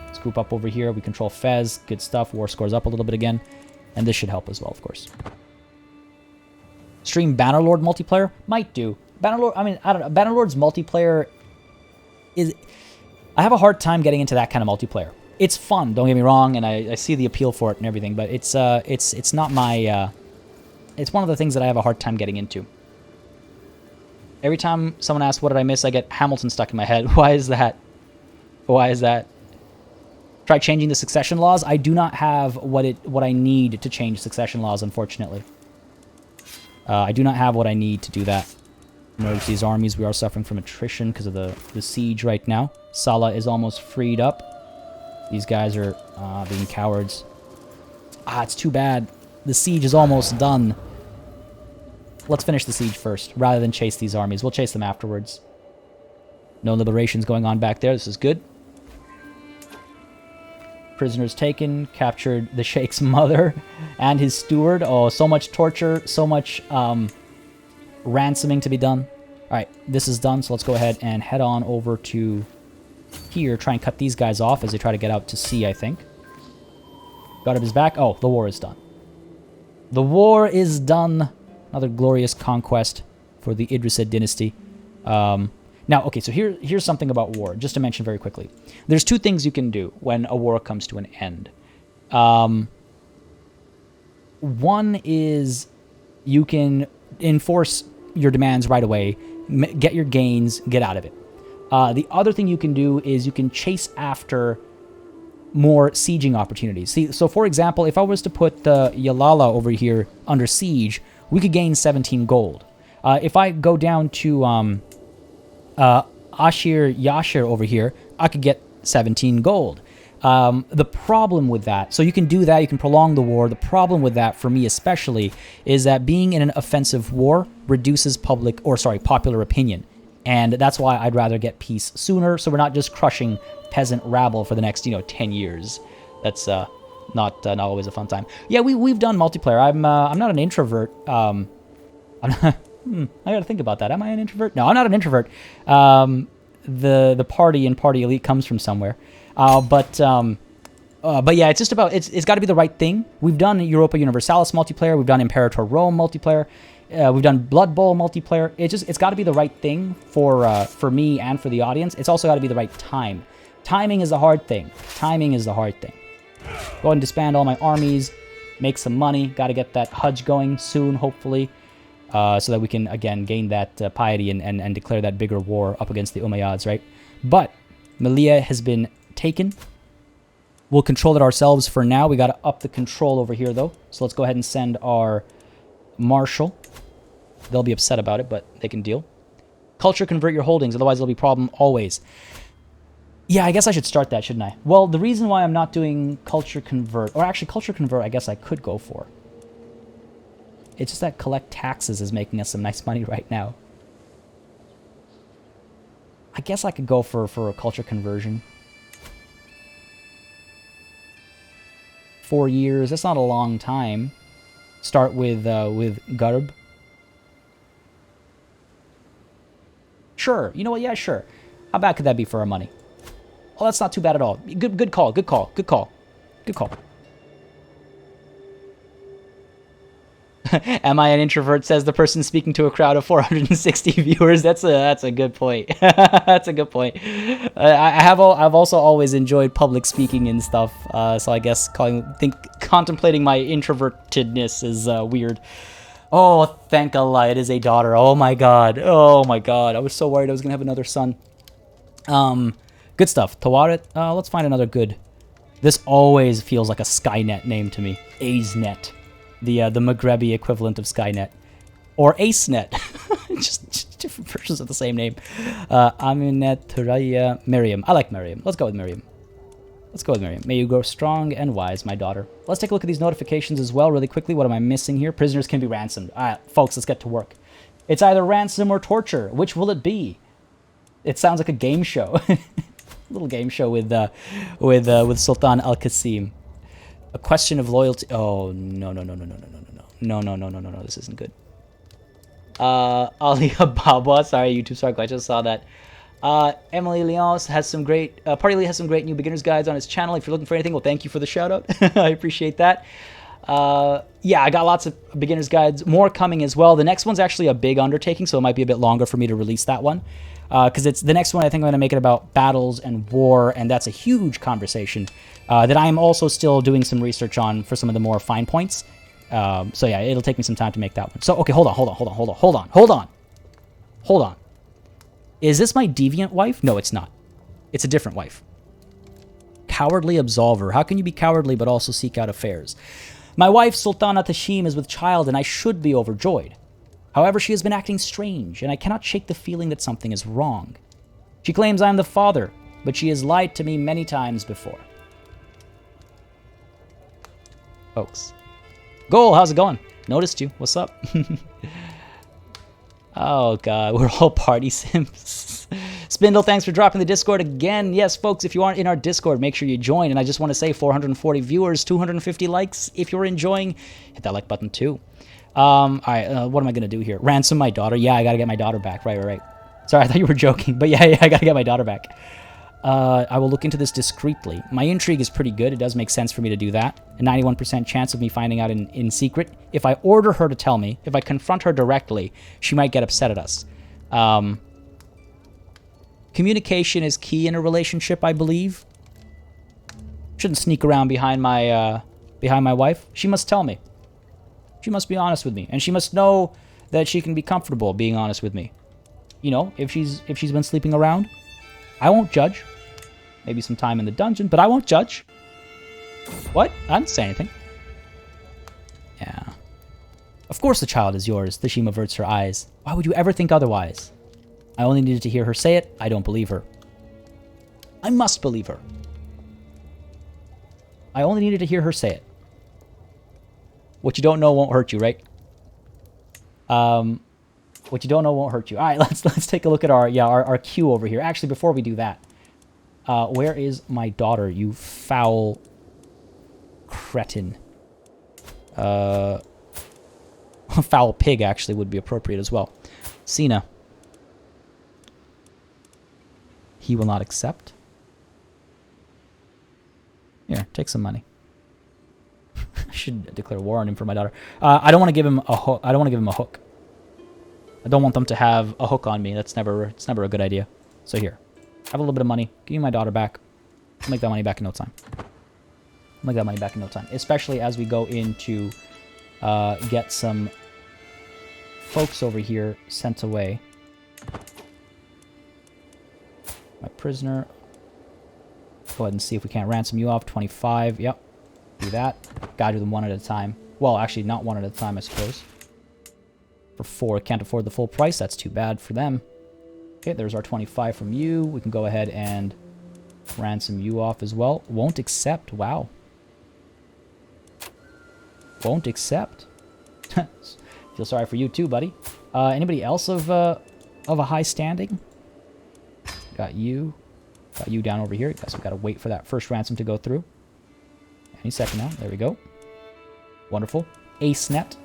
Let's group up over here. We control Fez. Good stuff. War scores up a little bit again. And this should help as well, of course. Stream Bannerlord multiplayer? Might do. Bannerlord, I mean, I don't know. Bannerlord's multiplayer is... I have a hard time getting into that kind of multiplayer. It's fun, don't get me wrong, and I see the appeal for it and everything, but it's not my... it's one of the things that I have a hard time getting into. Every time someone asks what did I miss, I get Hamilton stuck in my head. Why is that? Why is that? Try changing the succession laws. I do not have what I need to change succession laws, unfortunately. I do not have what I need to do that. Merge these armies. We are suffering from attrition because of the siege right now. Salah is almost freed up. These guys are being cowards. It's too bad. The siege is almost done. Let's finish the siege first, rather than chase these armies. We'll chase them afterwards. No liberations going on back there. This is good. Prisoners taken. Captured the Sheikh's mother and his steward. Oh, so much torture. So much ransoming to be done. Alright, this is done, so let's go ahead and head on over to here. Try and cut these guys off as they try to get out to sea, I think. Got his back. Oh, the war is done. The war is done. Another glorious conquest for the Idrisid Dynasty. Now, okay, so here's something about war, just to mention very quickly. There's two things you can do when a war comes to an end. One is you can enforce your demands right away, get your gains, get out of it. The other thing you can do is you can chase after more sieging opportunities. See, so for example, if I was to put the Yalala over here under siege, we could gain 17 gold. If I go down to Ashir Yashir over here, I could get 17 gold. The problem with that, so you can do that, you can prolong the war. The problem with that, for me especially, is that being in an offensive war reduces popular opinion. And that's why I'd rather get peace sooner, so we're not just crushing peasant rabble for the next, 10 years. That's not always a fun time. Yeah, we've done multiplayer. I'm not an introvert. I'm not, I gotta think about that. Am I an introvert? No, I'm not an introvert. The party and Party Elite comes from somewhere. But yeah, it's just about, it's got to be the right thing. We've done Europa Universalis multiplayer. We've done Imperator Rome multiplayer. We've done Blood Bowl multiplayer. It's got to be the right thing for me and for the audience. It's also got to be the right time. Timing is the hard thing. Timing is the hard thing. Go ahead and disband all my armies. Make some money. Got to get that Hajj going soon, hopefully. So that we can, again, gain that piety and declare that bigger war up against the Umayyads, right? But Melilla has been taken. We'll control it ourselves for now. We got to up the control over here, though. So let's go ahead and send our marshal. They'll be upset about it, but they can deal. Culture convert your holdings, otherwise there'll be problem always. Yeah, I guess I should start that, shouldn't I? Well, the reason why I'm not doing culture convert, or actually culture convert I guess I could go for. It's just that collect taxes is making us some nice money right now. I guess I could go for a culture conversion. 4 years, that's not a long time. Start with Garb. Sure, you know what, yeah, sure. How bad could that be for our money? Oh, that's not too bad at all. Good call, good call, good call. Good call. Am I an introvert, says the person speaking to a crowd of 460 viewers. That's a good point. That's a good point. I've also always enjoyed public speaking and stuff. So I guess contemplating my introvertedness is weird. Oh, thank Allah, it is a daughter. Oh my god. Oh my god. I was so worried I was gonna have another son. Good stuff. Tawarit. Let's find another good. This always feels like a Skynet name to me. Azenet. The Maghrebi equivalent of Skynet. Or AceNet. just different versions of the same name. Aminet, Turaya, Miriam. I like Miriam. Let's go with Miriam. Let's go with Miriam. May you grow strong and wise, my daughter. Let's take a look at these notifications as well really quickly. What am I missing here? Prisoners can be ransomed. All right, folks, let's get to work. It's either ransom or torture. Which will it be? It sounds like a game show. A little game show with Sultan Al-Qasim. A question of loyalty. Oh, no. No. This isn't good. Ali Ababa. Sorry, YouTube Spark. I just saw that. Emily Leonce has some great... Party Lee has some great new beginner's guides on his channel. If you're looking for anything, well, thank you for the shout-out. I appreciate that. Yeah, I got lots of beginner's guides. More coming as well. The next one's actually a big undertaking, so it might be a bit longer for me to release that one. Because it's the next one, I think I'm going to make it about battles and war, and that's a huge conversation that I am also still doing some research on for some of the more fine points. So yeah, it'll take me some time to make that one. So, okay, hold on. Is this my deviant wife? No, it's not. It's a different wife. Cowardly absolver. How can you be cowardly but also seek out affairs? My wife, Sultana Tashim, is with child, and I should be overjoyed. However, she has been acting strange, and I cannot shake the feeling that something is wrong. She claims I am the father, but she has lied to me many times before. Folks. Goal, how's it going? Noticed you. What's up? Oh, God. We're all party sims. Spindle, thanks for dropping the Discord again. Yes, folks, if you aren't in our Discord, make sure you join. And I just want to say 440 viewers, 250 likes. If you're enjoying, hit that like button, too. All right, what am I going to do here? Ransom my daughter. Yeah, I got to get my daughter back. Right. Sorry, I thought you were joking. But yeah, I got to get my daughter back. I will look into this discreetly. My intrigue is pretty good. It does make sense for me to do that. A 91% chance of me finding out in secret. If I order her to tell me, if I confront her directly, she might get upset at us. Communication is key in a relationship, I believe. Shouldn't sneak around behind my wife. She must tell me. She must be honest with me, and she must know that she can be comfortable being honest with me. You know, if she's been sleeping around, I won't judge. Maybe some time in the dungeon, but I won't judge. What? I didn't say anything. Yeah. Of course the child is yours. Tashima averts her eyes. Why would you ever think otherwise? I only needed to hear her say it. I don't believe her. I must believe her. I only needed to hear her say it. What you don't know won't hurt you, right? What you don't know won't hurt you. All right, let's take a look at our queue over here. Actually, before we do that, where is my daughter? You foul cretin. Foul pig actually would be appropriate as well. Cena. He will not accept. Here, take some money. I should declare war on him for my daughter. I don't want to give him a hook. I don't want to give him a hook. I don't want them to have a hook on me. It's never a good idea. So here, have a little bit of money. Give me my daughter back. I'll make that money back in no time. Especially as we go in to get some folks over here sent away. My prisoner. Go ahead and see if we can't ransom you off. 25. Yep. Do that. Gotta do them one at a time. Well, actually, not one at a time, I suppose. For 4, can't afford the full price. That's too bad for them. Okay, there's our 25 from you. We can go ahead and ransom you off as well. Won't accept. Wow. Won't accept. Feel sorry for you too, buddy. Anybody else of a high standing? Got you. Got you down over here. Guess we gotta wait for that first ransom to go through. Any second now. There we go. Wonderful. AceNet.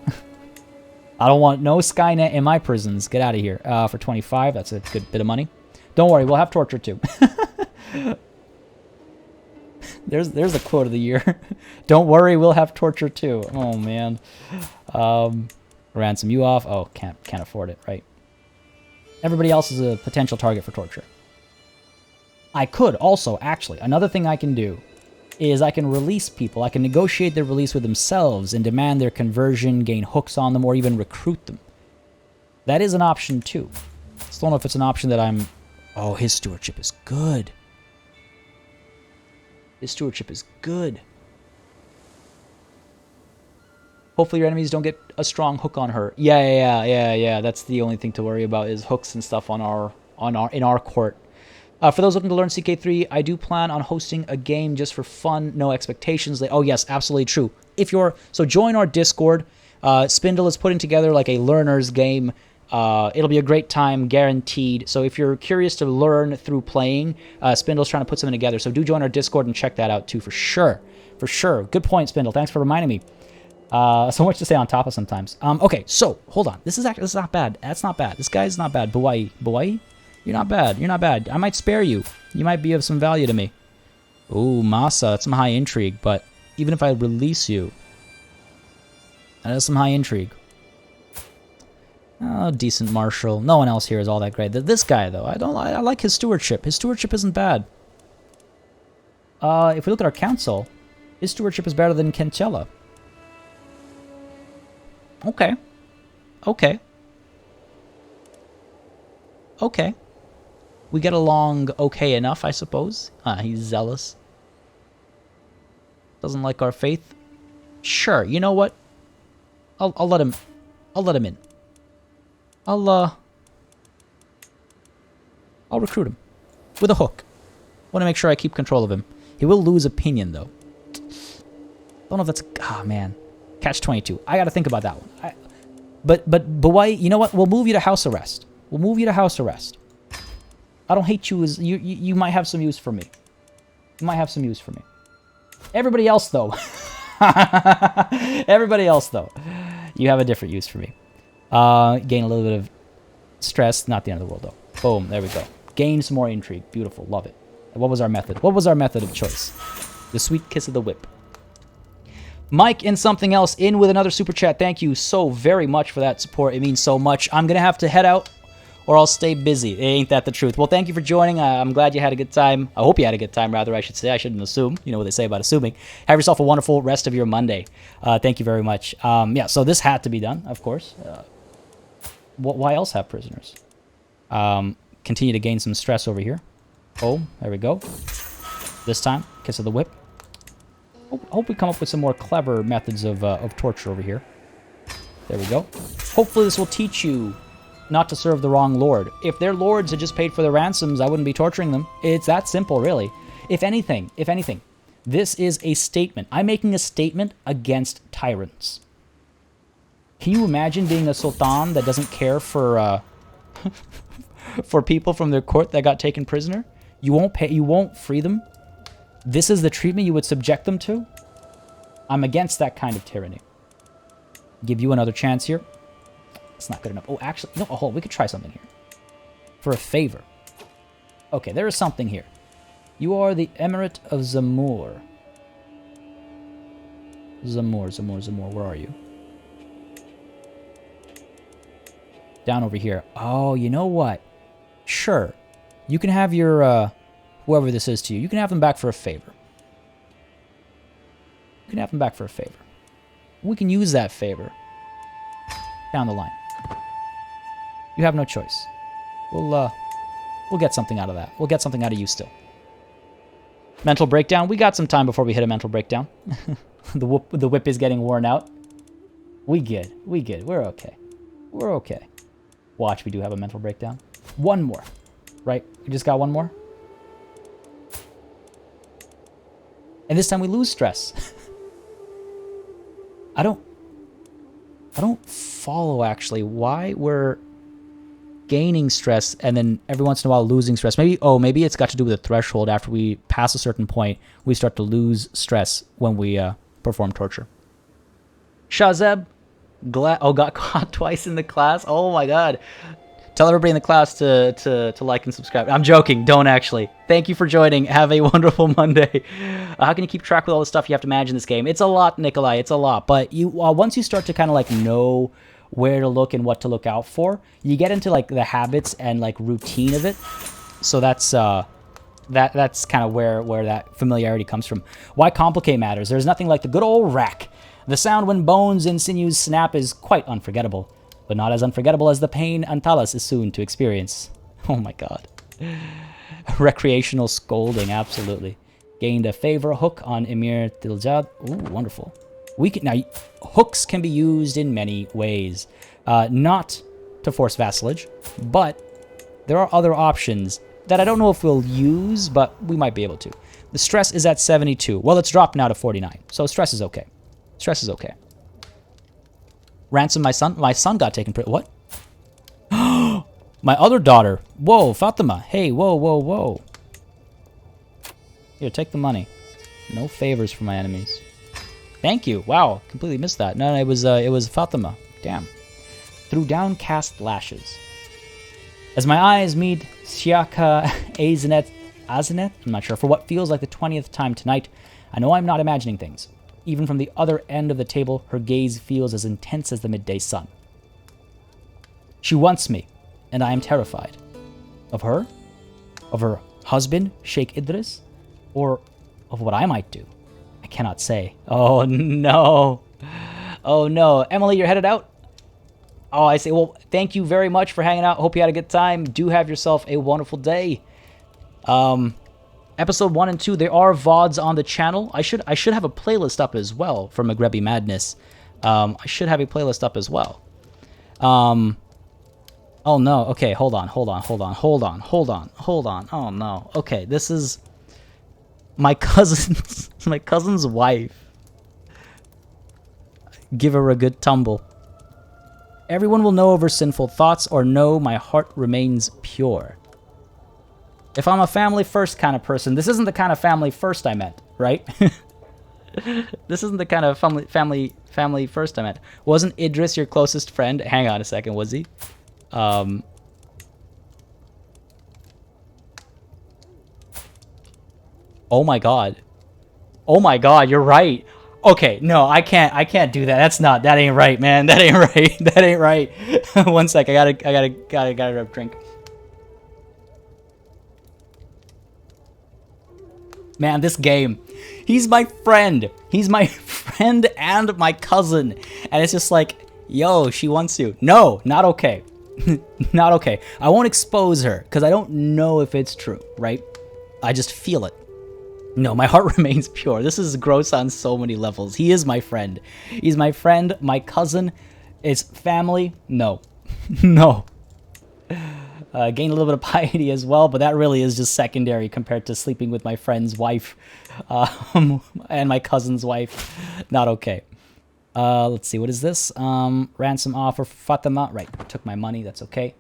I don't want no Skynet in my prisons. Get out of here. For 25, that's a good bit of money. Don't worry, we'll have torture too. There's the quote of the year. Don't worry, we'll have torture too. Oh man. Ransom you off. Oh, can't afford it, right? Everybody else is a potential target for torture. I could also, actually, another thing I can do is I can release people. I can negotiate their release with themselves and demand their conversion, gain hooks on them, or even recruit them. That is an option too. Still don't know if it's an option that I'm... Oh, his stewardship is good. His stewardship is good. Hopefully your enemies don't get a strong hook on her. Yeah. That's the only thing to worry about is hooks and stuff in our court. For those looking to learn CK3, I do plan on hosting a game just for fun, no expectations. Oh yes, absolutely true. So join our Discord. Spindle is putting together like a learner's game It'll be a great time, guaranteed. So if you're curious to learn through playing, Spindle's trying to put something together. So do join our Discord and check that out too, for sure. For sure. Good point, Spindle. Thanks for reminding me. So much to stay on top of sometimes. Okay, so hold on. This is not bad. That's not bad. This guy's not bad. Buwai? You're not bad. You're not bad. I might spare you. You might be of some value to me. Ooh, Masa. That's some high intrigue. But even if I release you, that is some high intrigue. Oh, decent marshal. No one else here is all that great. This guy, though, I like his stewardship. His stewardship isn't bad. If we look at our council, his stewardship is better than Kencella. Okay. Okay. Okay. We get along okay enough, I suppose. He's zealous. Doesn't like our faith. Sure, you know what? I'll let him in. I'll recruit him. With a hook. Want to make sure I keep control of him. He will lose opinion, though. Don't know if that's... Ah, man. Catch-22. I gotta think about that one. But why... You know what? We'll move you to house arrest. We'll move you to house arrest. I don't hate you as... You might have some use for me. You might have some use for me. Everybody else, though. Everybody else, though. You have a different use for me. Gain a little bit of stress. Not the end of the world, though. Boom. There we go. Gain some more intrigue. Beautiful. Love it. What was our method? What was our method of choice? The sweet kiss of the whip. Mike in something else in with another super chat. Thank you so very much for that support. It means so much. I'm going to have to head out or I'll stay busy. Ain't that the truth? Well, thank you for joining. I'm glad you had a good time. I hope you had a good time, rather, I should say. I shouldn't assume. You know what they say about assuming. Have yourself a wonderful rest of your Monday. Thank you very much. Yeah, so this had to be done, of course. Why else have prisoners? Continue to gain some stress over here. Oh, there we go. This time, kiss of the whip. I hope we come up with some more clever methods of torture over here. There we go. Hopefully this will teach you not to serve the wrong lord. If their lords had just paid for their ransoms, I wouldn't be torturing them. It's that simple, really. If anything, this is a statement. I'm making a statement against tyrants. Can you imagine being a sultan that doesn't care for for people from their court that got taken prisoner? You won't free them? This is the treatment you would subject them to? I'm against that kind of tyranny. Give you another chance here. It's not good enough. Oh, actually, no, hold on, we could try something here. For a favor. Okay, there is something here. You are the Emirate of Zamur. Zamur, where are you? Down over here. Oh, you know what? Sure. You can have your, whoever this is to you, you can have them back for a favor. You can have them back for a favor. We can use that favor down the line. You have no choice. We'll get something out of that. We'll get something out of you still. Mental breakdown. We got some time before we hit a mental breakdown. The whip is getting worn out. We good. We're okay. We're okay. Watch, we do have a mental breakdown. One more. Right? We just got one more. And this time we lose stress. I don't follow, actually, why we're gaining stress and then every once in a while losing stress. Maybe it's got to do with the threshold. After we pass a certain point, we start to lose stress when we perform torture. Shazeb, got caught twice in the class. Oh my god. Tell everybody in the class to like and subscribe. I'm joking. Don't actually. Thank you for joining. Have a wonderful Monday. How can you keep track with all the stuff you have to manage in this game? It's a lot, Nikolai. It's a lot. But you once you start to kind of like know where to look and what to look out for, you get into like the habits and like routine of it. So that's kind of where that familiarity comes from. Why complicate matters? There's nothing like the good old rack. The sound when bones and sinews snap is quite unforgettable, but not as unforgettable as the pain Antalas is soon to experience. Oh my god. Recreational scolding, absolutely. Gained a favor hook on Emir Diljad. Ooh, wonderful. Now, hooks can be used in many ways. Not to force vassalage, but there are other options that I don't know if we'll use, but we might be able to. The stress is at 72. Well, it's dropped now to 49, so stress is okay. Stress is okay. Ransom my son. My son got taken. What? My other daughter. Whoa, Fatima. Hey, whoa, whoa, whoa. Here, take the money. No favors for my enemies. Thank you. Wow, completely missed that. No, it was Fatima. Damn. Through downcast lashes. As my eyes meet Siaka Azenet, I'm not sure, for what feels like the 20th time tonight, I know I'm not imagining things. Even from the other end of the table, her gaze feels as intense as the midday sun. She wants me, and I am terrified. Of her? Of her husband, Sheikh Idris? Or of what I might do? I cannot say. Oh, no. Oh, no. Emily, you're headed out? Oh, I say, well, thank you very much for hanging out. Hope you had a good time. Do have yourself a wonderful day. Episode 1 and 2, there are VODs on the channel. I should have a playlist up as well for Maghrebi Madness. I should have a playlist up as well. Oh no, okay, hold on. Oh no. Okay, this is my cousin's wife. Give her a good tumble. Everyone will know of her sinful thoughts, or know my heart remains pure. If I'm a family first kind of person, this isn't the kind of family first I meant, right? This isn't the kind of family first I meant. Wasn't Idris your closest friend? Hang on a second, was he? Oh my god. Oh my god, you're right. Okay, no, I can't do that. That ain't right, man. That ain't right. That ain't right. 1 sec, I gotta grab a drink. Man, this game, he's my friend. He's my friend and my cousin. And it's just like, yo, she wants you. No, not okay. Not okay. I won't expose her because I don't know if it's true, right? I just feel it. No, my heart remains pure. This is gross on so many levels. He is my friend. He's my friend, my cousin. It's family. No. No. Gained a little bit of piety as well, but that really is just secondary compared to sleeping with my friend's wife and my cousin's wife. Not okay. Let's see, what is this? Ransom offer for Fatima. Right, took my money, that's okay.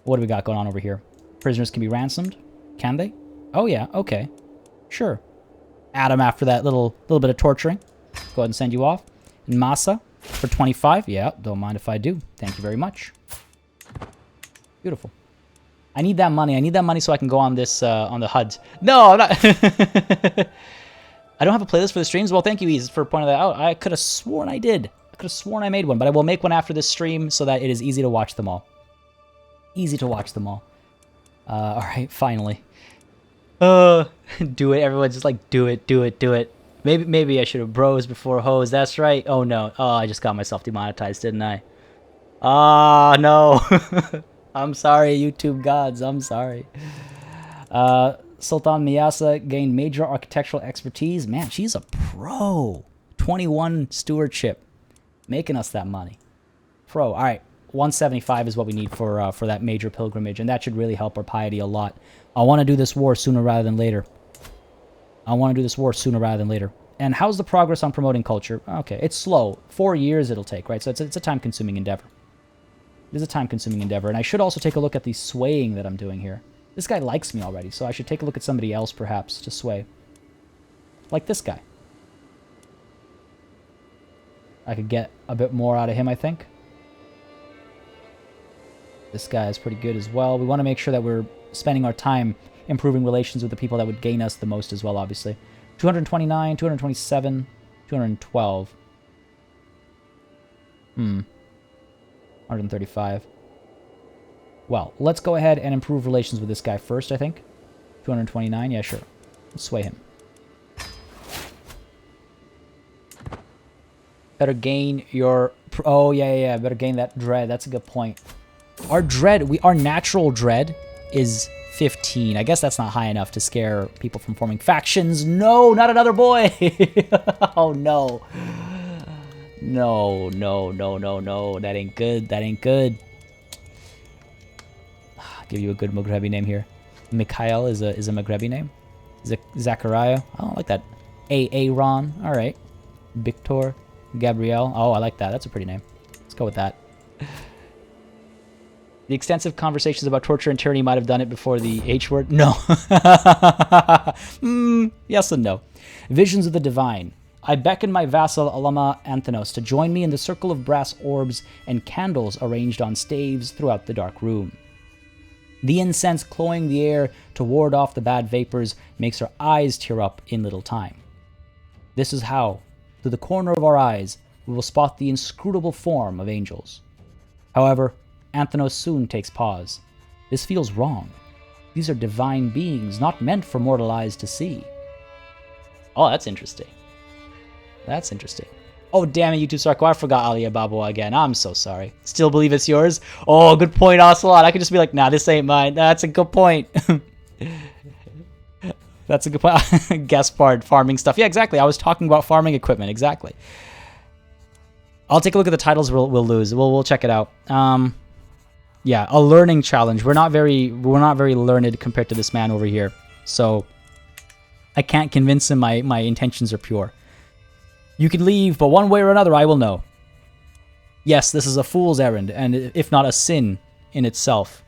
What do we got going on over here? Prisoners can be ransomed? Can they? Oh yeah, okay. Sure. Add them after that little bit of torturing. Go ahead and send you off. And Masa for 25. Yeah, don't mind if I do. Thank you very much. Beautiful. I need that money. I need that money so I can go on this, on the HUD. No, I'm not. I don't have a playlist for the streams. Well, thank you, Ease, for pointing that out. I could have sworn I did. I could have sworn I made one, but I will make one after this stream so that it is easy to watch them all. Easy to watch them all. All right, finally. Do it, everyone. Just like, do it, do it, do it. Maybe I should have bros before hoes. That's right. Oh, no. Oh, I just got myself demonetized, didn't I? Ah, no. I'm sorry, YouTube gods. I'm sorry. Sultan Miyasa gained major architectural expertise. Man, she's a pro. 21 stewardship. Making us that money. Pro. All right. 175 is what we need for that major pilgrimage, and that should really help our piety a lot. I want to do this war sooner rather than later. And how's the progress on promoting culture? Okay, it's slow. 4 years it'll take, right? So it's a time-consuming endeavor. It is a time-consuming endeavor, and I should also take a look at the swaying that I'm doing here. This guy likes me already, so I should take a look at somebody else, perhaps, to sway. Like this guy. I could get a bit more out of him, I think. This guy is pretty good as well. We want to make sure that we're spending our time improving relations with the people that would gain us the most as well, obviously. 229, 227, 212. 135. Well, let's go ahead and improve relations with this guy first, I think. 229, yeah, sure. Let's sway him. Better gain your... Oh, yeah. Better gain that dread. That's a good point. Our dread, our natural dread is 15. I guess that's not high enough to scare people from forming factions. No, not another boy. Oh, no. No. That ain't good. That ain't good. I'll give you a good Maghrebi name here. Mikhail is a Maghrebi name. Zachariah. I don't like that. Aaron. All right. Victor. Gabrielle. Oh, I like that. That's a pretty name. Let's go with that. The extensive conversations about torture and tyranny might have done it before the H word. No. Yes and no. Visions of the divine. I beckon my vassal Alama Anthenos to join me in the circle of brass orbs and candles arranged on staves throughout the dark room. The incense cloying the air to ward off the bad vapors makes her eyes tear up in little time. This is how, through the corner of our eyes, we will spot the inscrutable form of angels. However, Anthenos soon takes pause. This feels wrong. These are divine beings, not meant for mortal eyes to see. Oh, that's interesting. That's interesting. Oh, damn it, YouTube Sarko. I forgot Alibaba again. I'm so sorry. Still believe it's yours? Oh, good point, Ocelot. I could just be like, nah, this ain't mine. That's a good point. That's a good point. Guest part, farming stuff. Yeah, exactly. I was talking about farming equipment. Exactly. I'll take a look at the titles we'll lose. We'll check it out. Yeah, a learning challenge. We're not very learned compared to this man over here. So I can't convince him my intentions are pure. You can leave, but one way or another I will know. Yes, this is a fool's errand, and if not a sin in itself.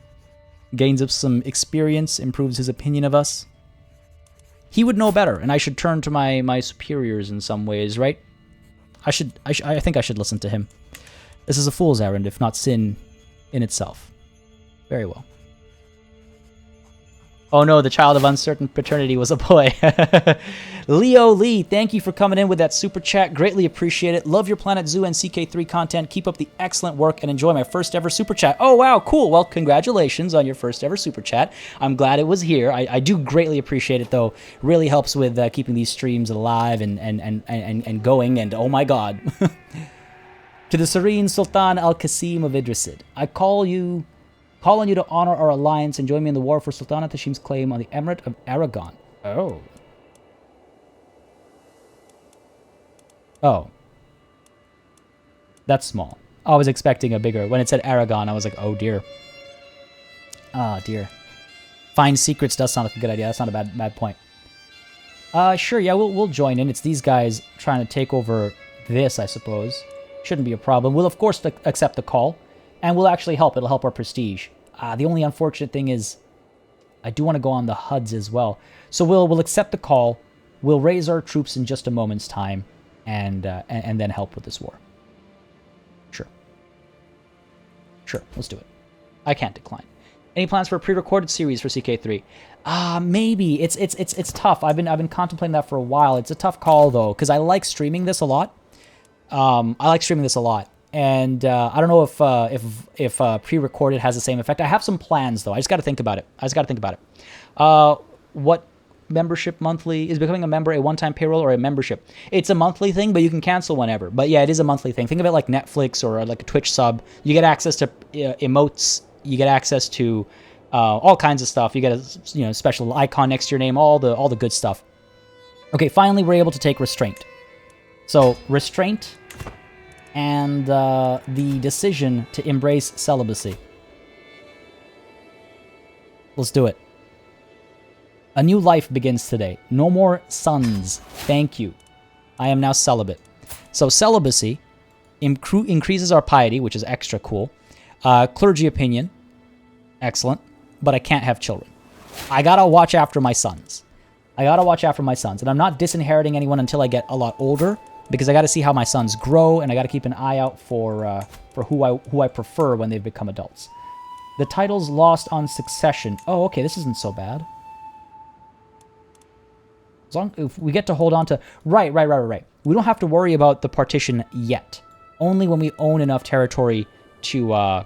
Gains up some experience, improves his opinion of us. He would know better, and I should turn to my superiors in some ways, right? I think I should listen to him. This is a fool's errand, if not sin in itself. Very well. Oh no, the child of uncertain paternity was a boy. Leo Lee, thank you for coming in with that super chat. Greatly appreciate it. Love your Planet Zoo and CK3 content. Keep up the excellent work and enjoy my first ever super chat. Oh wow, cool. Well, congratulations on your first ever super chat. I'm glad it was here. I do greatly appreciate it though. Really helps with keeping these streams alive and going. And oh my god. To the Serene Sultan Al-Qasim of Idrisid, I call on you to honor our alliance and join me in the war for Sultanate Hashim's claim on the Emirate of Aragon. Oh. Oh. That's small. I was expecting a bigger. When it said Aragon, I was like, oh dear. Ah, dear. Find secrets does sound like a good idea. That's not a bad point. Sure, yeah, we'll join in. It's these guys trying to take over this, I suppose. Shouldn't be a problem. We'll, of course, accept the call. And we'll actually help. It'll help our prestige. The only unfortunate thing is I do want to go on the HUDs as well. So we'll accept the call. We'll raise our troops in just a moment's time and then help with this war. Sure. Sure, let's do it. I can't decline. Any plans for a pre-recorded series for CK3? Maybe. It's tough. I've been contemplating that for a while. It's a tough call though, because I like streaming this a lot. And I don't know if pre-recorded has the same effect. I have some plans though. I just got to think about it. What membership monthly is becoming a member a one-time payroll or a membership? It's a monthly thing, but you can cancel whenever. But yeah, it is a monthly thing. Think of it like Netflix or like a Twitch sub. You get access to emotes. You get access to all kinds of stuff. You get a special icon next to your name. All the good stuff. Okay, finally we're able to take restraint. So restraint. And the decision to embrace celibacy. Let's do it. A new life begins today. No more sons. Thank you. I am now celibate. So celibacy increases our piety, which is extra cool. Clergy opinion. Excellent. But I can't have children. I gotta watch after my sons. And I'm not disinheriting anyone until I get a lot older. Because I got to see how my sons grow, and I got to keep an eye out for who I prefer when they've become adults. The title's lost on succession. Oh, okay, this isn't so bad. As long if we get to hold on to right. We don't have to worry about the partition yet. Only when we own enough territory for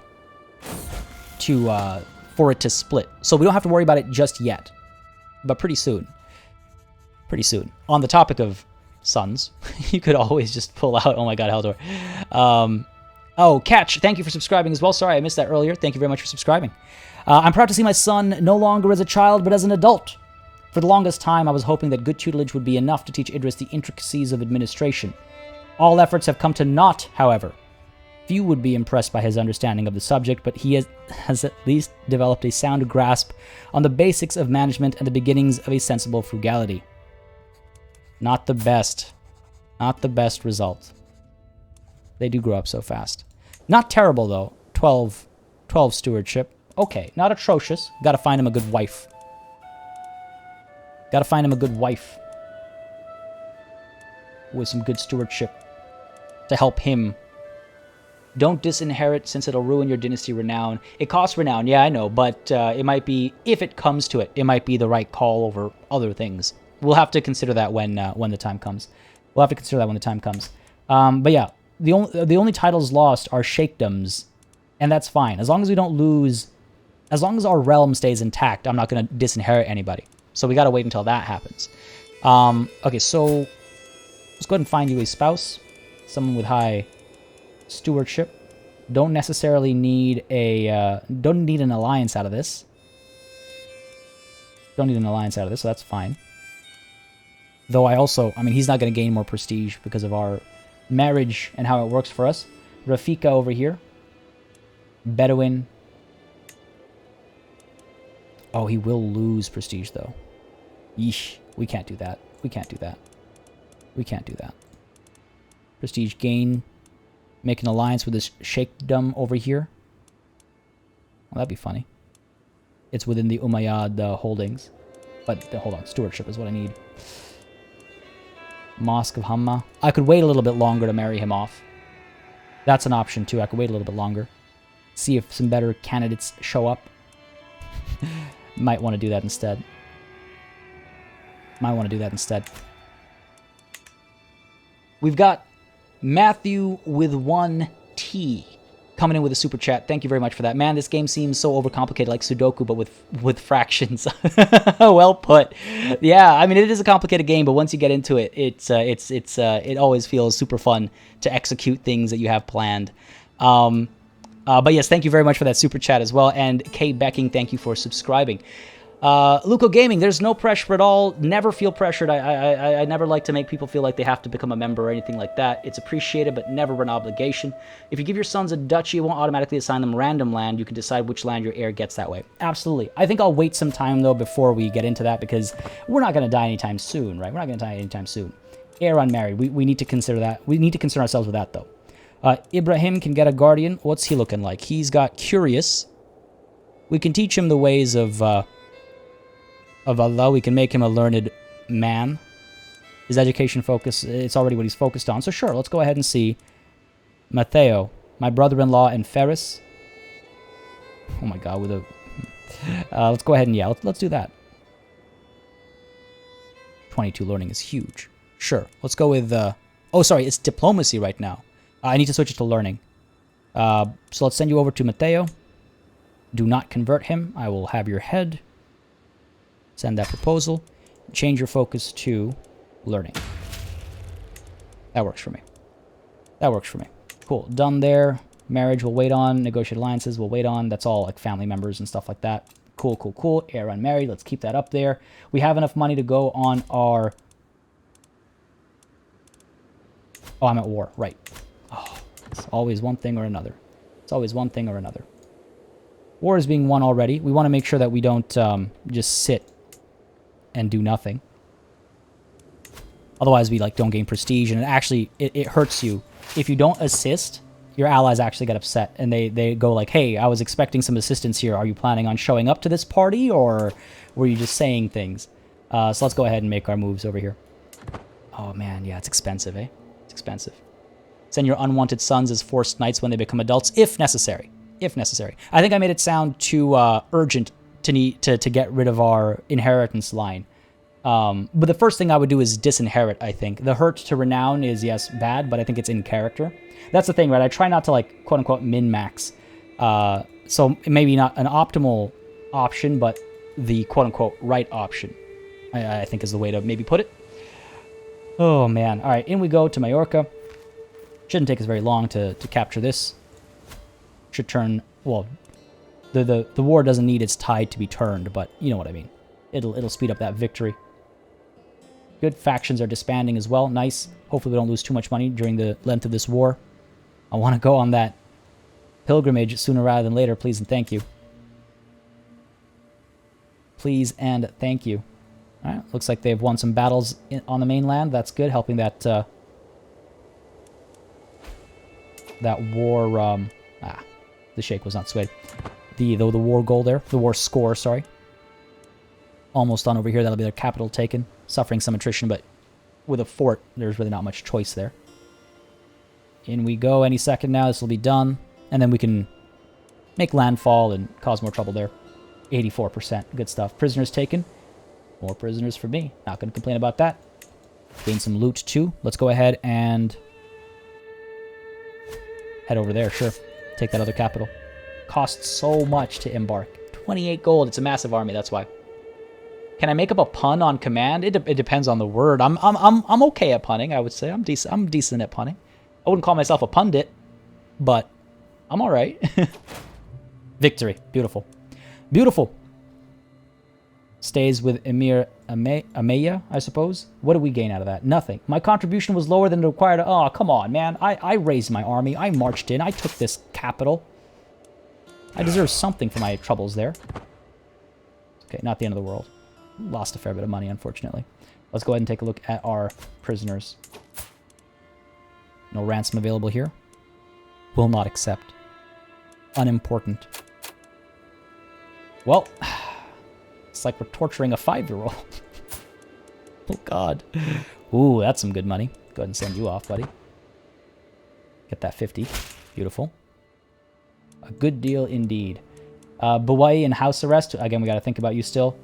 it to split. So we don't have to worry about it just yet, but pretty soon. On the topic of sons, you could always just pull out. Oh my god, Haldor. Oh, Catch, thank you for subscribing as well. Sorry, I missed that earlier. Thank you very much for subscribing. I'm proud to see my son no longer as a child, but as an adult. For the longest time, I was hoping that good tutelage would be enough to teach Idris the intricacies of administration. All efforts have come to naught, however. Few would be impressed by his understanding of the subject, but he has at least developed a sound grasp on the basics of management and the beginnings of a sensible frugality. Not the best result. They do grow up so fast. Not terrible, though. 12 12 stewardship. Okay, not atrocious. Gotta find him a good wife. Gotta find him a good wife. With some good stewardship. To help him. Don't disinherit since it'll ruin your dynasty renown. It costs renown, yeah, I know, but it might be, if it comes to it, it might be the right call over other things. We'll have to consider that when the time comes. We'll have to consider that when the time comes. But yeah, the only titles lost are sheikdoms, and that's fine. As long as we don't lose, as long as our realm stays intact, I'm not going to disinherit anybody. So we got to wait until that happens. Okay, so let's go ahead and find you a spouse. Someone with high stewardship. Don't necessarily need a don't need an alliance out of this. Don't need an alliance out of this, so that's fine. Though I mean, he's not going to gain more prestige because of our marriage and how it works for us. Rafika over here. Bedouin. Oh, he will lose prestige though. Yeesh. We can't do that. We can't do that. We can't do that. Prestige gain. Make an alliance with this sheikhdom over here. Well, that'd be funny. It's within the Umayyad holdings. But, hold on, stewardship is what I need. Mosque of Hamma. I could wait a little bit longer to marry him off. That's an option too. I could wait a little bit longer. See if some better candidates show up. Might want to do that instead. Might want to do that instead. We've got Matthew with 1T coming in with a super chat. Thank you very much for that. Man, this game seems so overcomplicated, like Sudoku, but with fractions. Well put. Yeah, I mean, it is a complicated game, but once you get into it, it always feels super fun to execute things that you have planned. But yes, thank you very much for that super chat as well. And Kay Becking, thank you for subscribing. Luco Gaming, there's no pressure at all. Never feel pressured. I never like to make people feel like they have to become a member or anything like that. It's appreciated, but never an obligation. If you give your sons a duchy, it won't automatically assign them random land. You can decide which land your heir gets that way. Absolutely. I think I'll wait some time, though, before we get into that, because we're not going to die anytime soon, right? We're not going to die anytime soon. Heir unmarried. We need to consider that. We need to concern ourselves with that, though. Ibrahim can get a guardian. What's he looking like? He's got curious. We can teach him the ways of Allah. We can make him a learned man. His education focus, it's already what he's focused on. So sure, let's go ahead and see. Matteo, my brother-in-law, and Ferris. Oh my god, with a... let's go ahead and, yeah, let's do that. 22 learning is huge. Sure, let's go with... oh, sorry, it's diplomacy right now. I need to switch it to learning. So let's send you over to Matteo. Do not convert him. I will have your head. Send that proposal. Change your focus to learning. That works for me. That works for me. Cool. Done there. Marriage we'll wait on. Negotiate alliances we'll wait on. That's all like family members and stuff like that. Cool, cool, cool. Heir unmarried. Let's keep that up there. We have enough money to go on our... Oh, I'm at war. Right. Oh, it's always one thing or another. It's always one thing or another. War is being won already. We want to make sure that we don't just sit and do nothing. Otherwise, we like don't gain prestige, and it hurts you. If you don't assist, your allies actually get upset, and they go like, hey, I was expecting some assistance here. Are you planning on showing up to this party, or were you just saying things? So let's go ahead and make our moves over here. Oh man, yeah, it's expensive, eh? It's expensive. Send your unwanted sons as forced knights when they become adults, if necessary. If necessary. I think I made it sound too urgent to get rid of our inheritance line. But the first thing I would do is disinherit, I think. The hurt to renown is, yes, bad, but I think it's in character. That's the thing, right? I try not to, like, quote-unquote min-max. So maybe not an optimal option, but the quote-unquote right option, I think is the way to maybe put it. Oh, man. All right, in we go to Majorca. Shouldn't take us very long to capture this. Should turn... Well, the war doesn't need its tide to be turned, but you know what I mean. It'll speed up that victory. Good. Factions are disbanding as well. Nice. Hopefully we don't lose too much money during the length of this war. I want to go on that pilgrimage sooner rather than later, please and thank you. Please and thank you. Alright, looks like they've won some battles on the mainland. That's good, helping that that war The sheikh was not swayed. The war goal there. The war score, sorry. Almost done over here. That'll be their capital taken. Suffering some attrition, but with a fort, there's really not much choice there. In we go any second now. This will be done. And then we can make landfall and cause more trouble there. 84%. Good stuff. Prisoners taken. More prisoners for me. Not going to complain about that. Gain some loot too. Let's go ahead and head over there. Sure. Take that other capital. Costs so much to embark. 28 gold. It's a massive army. That's why. Can I make up a pun on command? It depends on the word. I'm okay at punning, I would say. I'm decent at punning. I wouldn't call myself a pundit, but I'm all right. Victory. Beautiful. Beautiful. Stays with Emir Umayyad, I suppose. What do we gain out of that? Nothing. My contribution was lower than required. Oh, come on, man. I raised my army. I marched in. I took this capital. I deserve something for my troubles there. Okay, not the end of the world. Lost a fair bit of money, unfortunately. Let's go ahead and take a look at our prisoners. No ransom available here. Will not accept. Unimportant. Well, it's like we're torturing a 5-year-old. Oh, God. Ooh, that's some good money. Go ahead and send you off, buddy. Get that 50. Beautiful. A good deal indeed. Bawai in house arrest. Again, we got to think about you still.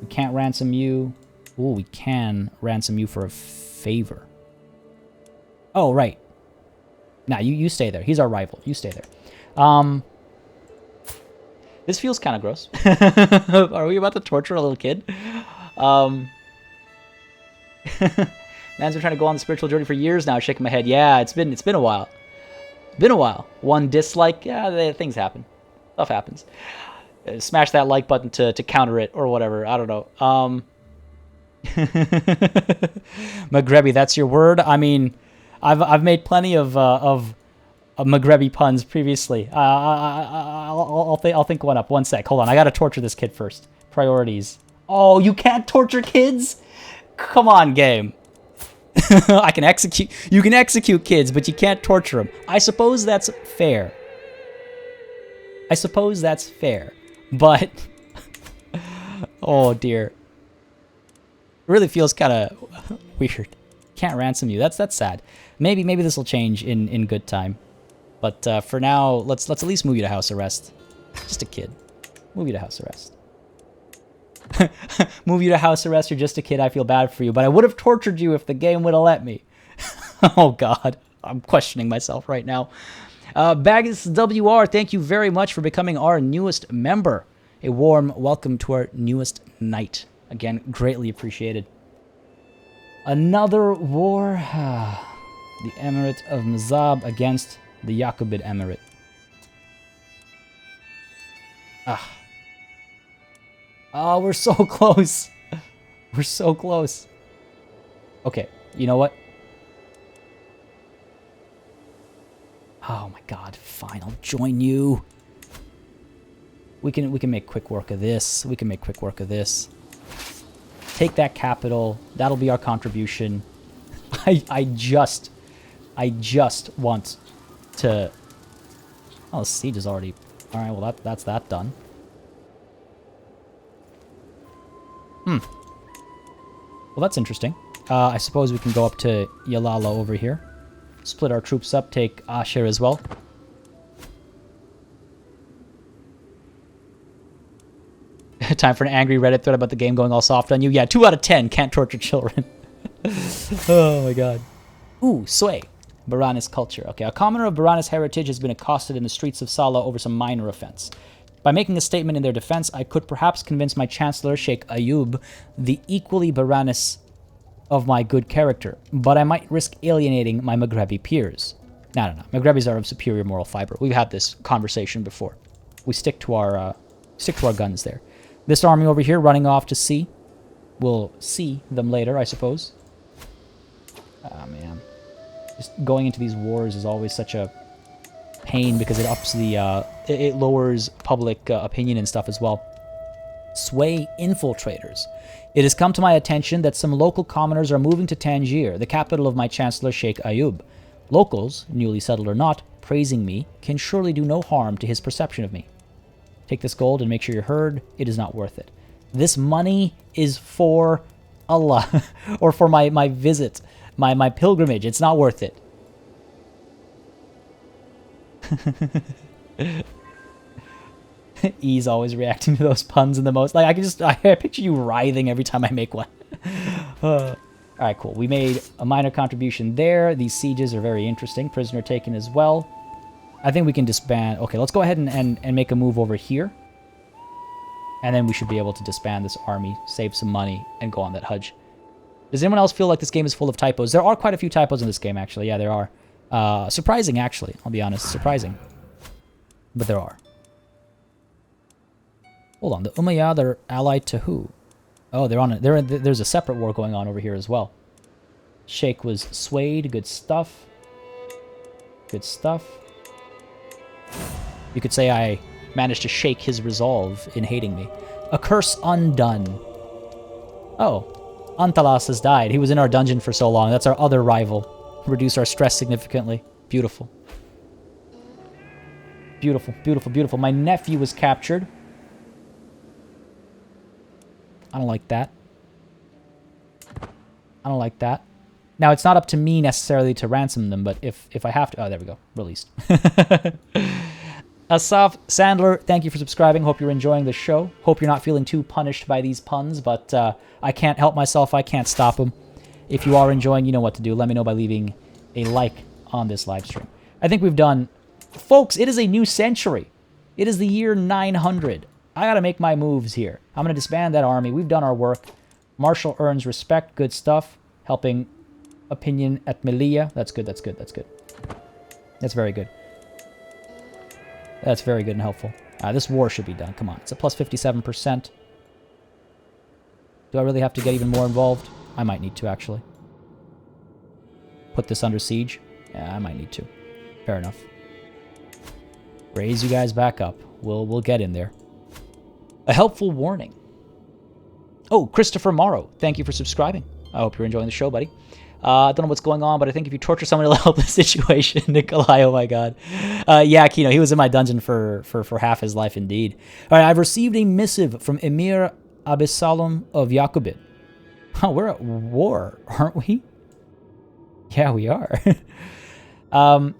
We can't ransom you. Ooh, we can ransom you for a favor. Oh, right. Nah, you stay there. He's our rival. You stay there. This feels kind of gross. Are we about to torture a little kid? Man's been trying to go on the spiritual journey for years now, shaking my head. Yeah, it's been a while. It's been a while. One dislike, yeah, things happen. Stuff happens. Smash that like button to counter it or whatever. I don't know. Maghrebi, that's your word. I mean, I've made plenty of Maghrebi puns previously. I'll think one up. 1 sec. Hold on. I gotta torture this kid first. Priorities. Oh, you can't torture kids? Come on, game. I can execute. You can execute kids, but you can't torture them. I suppose that's fair. I suppose that's fair. But oh dear, it really feels kind of weird. Can't ransom you. That's sad. Maybe this will change in good time. But for now, let's at least move you to house arrest. Just a kid. Move you to house arrest. Move you to house arrest. You're just a kid. I feel bad for you, but I would have tortured you if the game would have let me. Oh God, I'm questioning myself right now. Baggis WR, thank you very much for becoming our newest member. A warm welcome to our newest knight. Again, greatly appreciated. Another war. The Emirate of Maghreb against the Yaqubid Emirate. Oh, we're so close. We're so close. Okay, you know what? Oh my God, fine, I'll join you. We can make quick work of this. We can make quick work of this. Take that capital. That'll be our contribution. I just want to. Oh, the siege is already. All right, well that's that done. Well, that's interesting. I suppose we can go up to Yalala over here. Split our troops up, take Ashir as well. Time for an angry Reddit thread about the game going all soft on you. Yeah, 2 out of 10 can't torture children. Oh my God. Ooh, Sway. Baranis culture. Okay, a commoner of Baranis heritage has been accosted in the streets of Salah over some minor offense. By making a statement in their defense, I could perhaps convince my chancellor, Sheikh Ayub, the equally Baranis of my good character, but I might risk alienating my Maghrebi peers. No. Maghrebis are of superior moral fiber. We've had this conversation before. We stick to our guns there. This army over here running off to sea. We'll see them later, I suppose. Ah, man. Just going into these wars is always such a pain because it ups the, it lowers public opinion and stuff as well. Sway infiltrators. It has come to my attention that some local commoners are moving to Tangier, the capital of my chancellor Sheikh Ayub. Locals, newly settled or not, praising me can surely do no harm to his perception of me. Take this gold and make sure you're heard. It is not worth it. This money is for Allah, or for my visit, my pilgrimage. It's not worth it. E's always reacting to those puns in the most. Like, I picture you writhing every time I make one. Alright, cool. We made a minor contribution there. These sieges are very interesting. Prisoner taken as well. I think we can disband. Okay, let's go ahead and make a move over here. And then we should be able to disband this army, save some money, and go on that Hajj. Does anyone else feel like this game is full of typos? There are quite a few typos in this game, actually. Yeah, there are. Surprising, actually. I'll be honest. Surprising. But there are. Hold on. The Umayyad are allied to who? Oh, there's a separate war going on over here as well. Sheikh was swayed. Good stuff. Good stuff. You could say I managed to shake his resolve in hating me. A curse undone. Oh. Antalas has died. He was in our dungeon for so long. That's our other rival. Reduce our stress significantly. Beautiful. Beautiful, beautiful, beautiful. My nephew was captured. I don't like that. I don't like that. Now, it's not up to me necessarily to ransom them, but if I have to... Oh, there we go. Released. Asaf Sandler, thank you for subscribing. Hope you're enjoying the show. Hope you're not feeling too punished by these puns, but I can't help myself. I can't stop them. If you are enjoying, you know what to do. Let me know by leaving a like on this live stream. I think we've done... Folks, it is a new century. It is the year 900. I gotta make my moves here. I'm gonna disband that army. We've done our work. Marshal earns respect. Good stuff. Helping opinion at Melilla. That's good, that's good, that's good. That's very good. That's very good and helpful. This war should be done. Come on. It's a plus 57%. Do I really have to get even more involved? I might need to, actually. Put this under siege? Yeah, I might need to. Fair enough. Raise you guys back up. We'll get in there. A helpful warning. Oh, Christopher Morrow. Thank you for subscribing. I hope you're enjoying the show, buddy. I don't know what's going on, but I think if you torture someone, it'll help the situation. Nikolai, oh my god. Yeah, Kino, he was in my dungeon for half his life, indeed. All right, I've received a missive from Emir Abisalom of Yaqubit. Oh, we're at war, aren't we? Yeah, we are.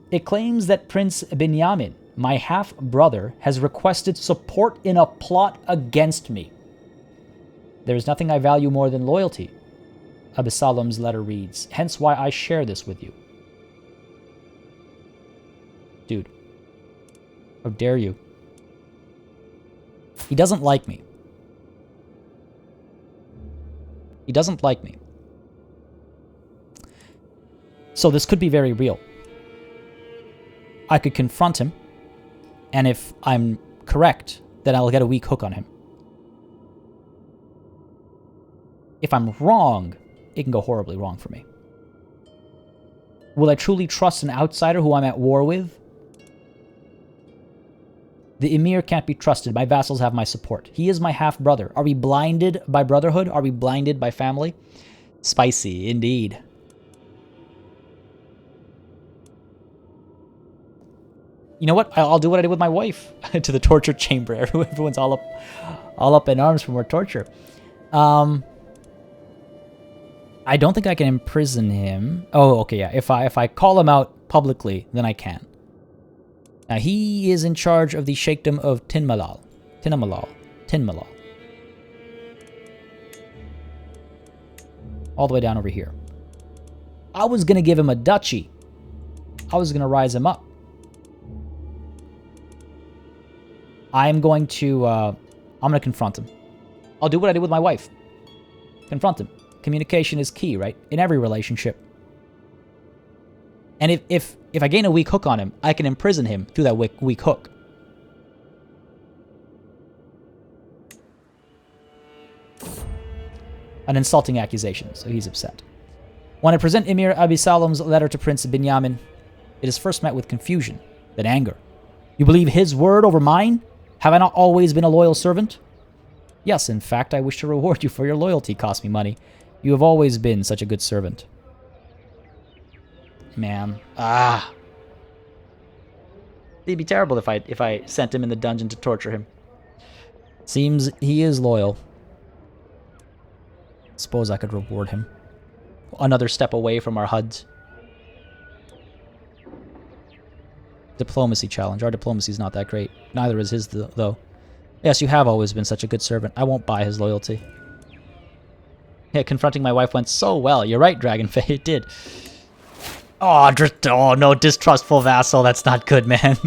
It claims that Prince Binyamin, my half-brother, has requested support in a plot against me. There is nothing I value more than loyalty, Abisalom's letter reads, hence why I share this with you. Dude. How dare you? He doesn't like me. He doesn't like me. So this could be very real. I could confront him, and if I'm correct, then I'll get a weak hook on him. If I'm wrong, it can go horribly wrong for me. Will I truly trust an outsider who I'm at war with? The Emir can't be trusted. My vassals have my support. He is my half-brother. Are we blinded by brotherhood? Are we blinded by family? Spicy, indeed. You know what? I'll do what I did with my wife. To the torture chamber. Everyone's all up in arms for more torture. I don't think I can imprison him. Oh, okay, yeah. If I call him out publicly, then I can. Now, he is in charge of the Sheikhdom of Tinmalal. All the way down over here. I was going to give him a duchy. I was going to rise him up. I'm going to confront him. I'll do what I did with my wife. Confront him. Communication is key, right? In every relationship. And if I gain a weak hook on him, I can imprison him through that weak hook. An insulting accusation, so he's upset. When I present Emir Abisalom's letter to Prince Binyamin, it is first met with confusion, then anger. You believe his word over mine? Have I not always been a loyal servant? Yes, in fact, I wish to reward you for your loyalty. Cost me money. You have always been such a good servant. Man. It'd be terrible if I sent him in the dungeon to torture him. Seems he is loyal. Suppose I could reward him. Another step away from our HUDs. Diplomacy challenge. Our diplomacy is not that great. Neither is his, though. Yes, you have always been such a good servant. I won't buy his loyalty. Yeah, confronting my wife went so well. You're right, Dragonfey. It did. Oh, no, distrustful vassal. That's not good, man.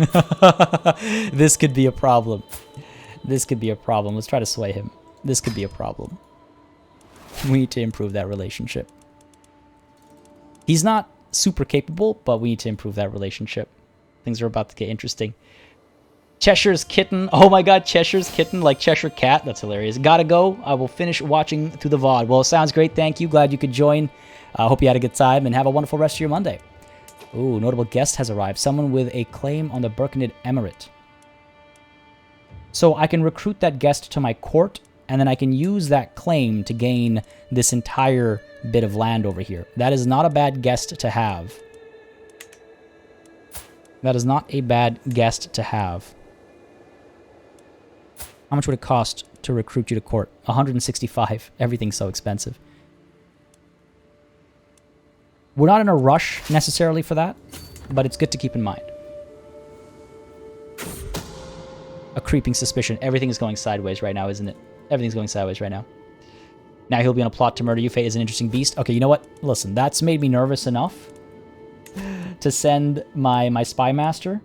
This could be a problem. This could be a problem. Let's try to sway him. This could be a problem. We need to improve that relationship. He's not super capable, but we need to improve that relationship. Things are about to get interesting. Cheshire's Kitten. Oh my god, Cheshire's Kitten, like Cheshire Cat. That's hilarious. Gotta go. I will finish watching through the VOD. Well, sounds great. Thank you. Glad you could join. Hope you had a good time, and have a wonderful rest of your Monday. Ooh, notable guest has arrived. Someone with a claim on the Birkenhead Emirate. So I can recruit that guest to my court, and then I can use that claim to gain this entire bit of land over here. That is not a bad guest to have. That is not a bad guest to have. How much would it cost to recruit you to court? 165. Everything's so expensive. We're not in a rush necessarily for that, but it's good to keep in mind. A creeping suspicion. Everything is going sideways right now, isn't it? Everything's going sideways right now. Now he'll be on a plot to murder you. Fate is an interesting beast. Okay, you know what? Listen, that's made me nervous enough to send my spy master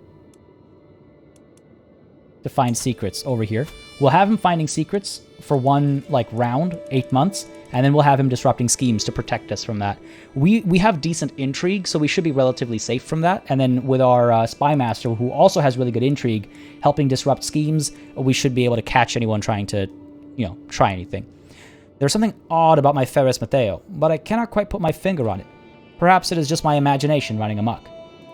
to find secrets over here. We'll have him finding secrets for one, like, round, 8 months, and then we'll have him disrupting schemes to protect us from that. We have decent intrigue, so we should be relatively safe from that. And then with our spy master, who also has really good intrigue, helping disrupt schemes, we should be able to catch anyone trying to, you know, try anything. There's something odd about my Ferris Matteo, but I cannot quite put my finger on it. Perhaps it is just my imagination running amok.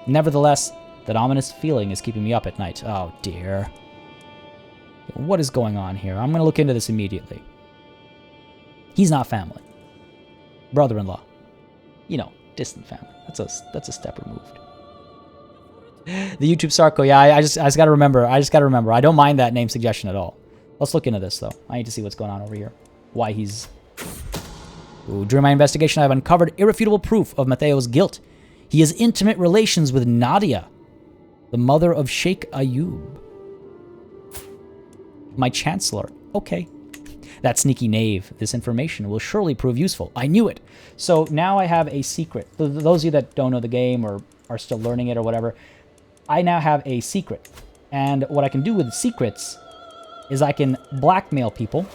Nevertheless, that ominous feeling is keeping me up at night. Oh dear. What is going on here? I'm going to look into this immediately. He's not family. Brother-in-law. You know, distant family. That's a step removed. The YouTube Sarko, yeah, I just gotta remember. I don't mind that name suggestion at all. Let's look into this, though. I need to see what's going on over here. Why he's... Ooh, during my investigation, I've uncovered irrefutable proof of Matteo's guilt. He has intimate relations with Nadia, the mother of Sheikh Ayub. My chancellor. Okay. That sneaky knave. This information will surely prove useful. I knew it. So now I have a secret. Those of you that don't know the game or are still learning it or whatever, I now have a secret. And what I can do with secrets is I can blackmail people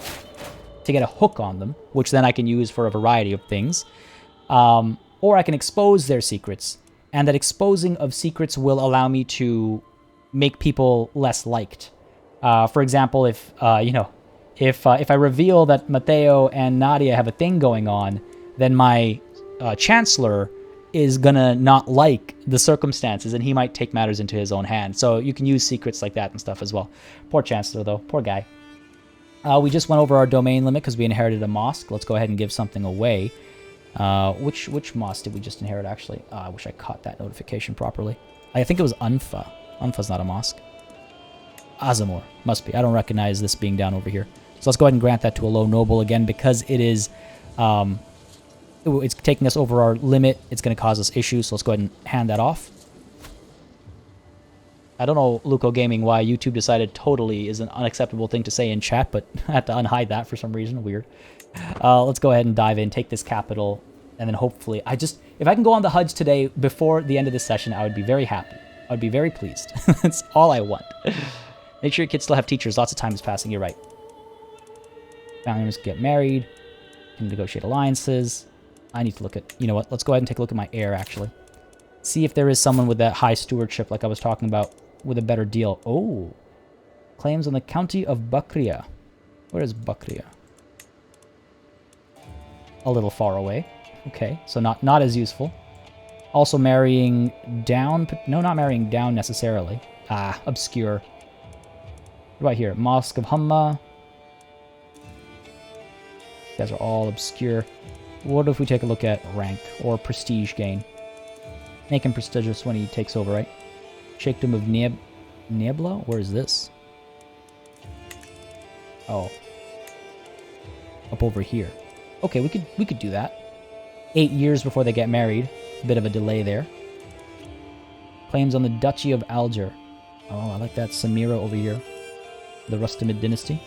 to get a hook on them, which then I can use for a variety of things. Or I can expose their secrets. And that exposing of secrets will allow me to make people less liked. For example, if I reveal that Matteo and Nadia have a thing going on, then my chancellor is gonna not like the circumstances, and he might take matters into his own hands. So you can use secrets like that and stuff as well. Poor chancellor, though. Poor guy. We just went over our domain limit because we inherited a mosque. Let's go ahead and give something away. Which mosque did we just inherit, actually? I wish I caught that notification properly. I think it was Unfa. Unfa's not a mosque. Azamor. Must be. I don't recognize this being down over here. So let's go ahead and grant that to a low noble again, because it is... it's taking us over our limit. It's going to cause us issues, so let's go ahead and hand that off. I don't know, Luco Gaming, why YouTube decided totally is an unacceptable thing to say in chat, but I had to unhide that for some reason. Weird. Let's go ahead and dive in, take this capital, and then hopefully... if I can go on the HUDs today before the end of this session, I would be very happy. I would be very pleased. That's all I want. Make sure your kids still have teachers. Lots of time is passing. You're right. Family members get married. Can negotiate alliances. I need to look at... You know what? Let's go ahead and take a look at my heir, actually. See if there is someone with that high stewardship like I was talking about with a better deal. Oh. Claims on the county of Bakria. Where is Bakria? A little far away. Okay. So not as useful. Also marrying down... No, not marrying down necessarily. Ah, obscure. Right here. Mosque of Humma. You guys are all obscure. What if we take a look at rank or prestige gain? Make him prestigious when he takes over, right? Sheikhdom of Nib. Niebla? Where is this? Oh. Up over here. Okay, we could do that. 8 years before they get married. A bit of a delay there. Claims on the Duchy of Alger. Oh, I like that. Samira over here. The Rustamid dynasty.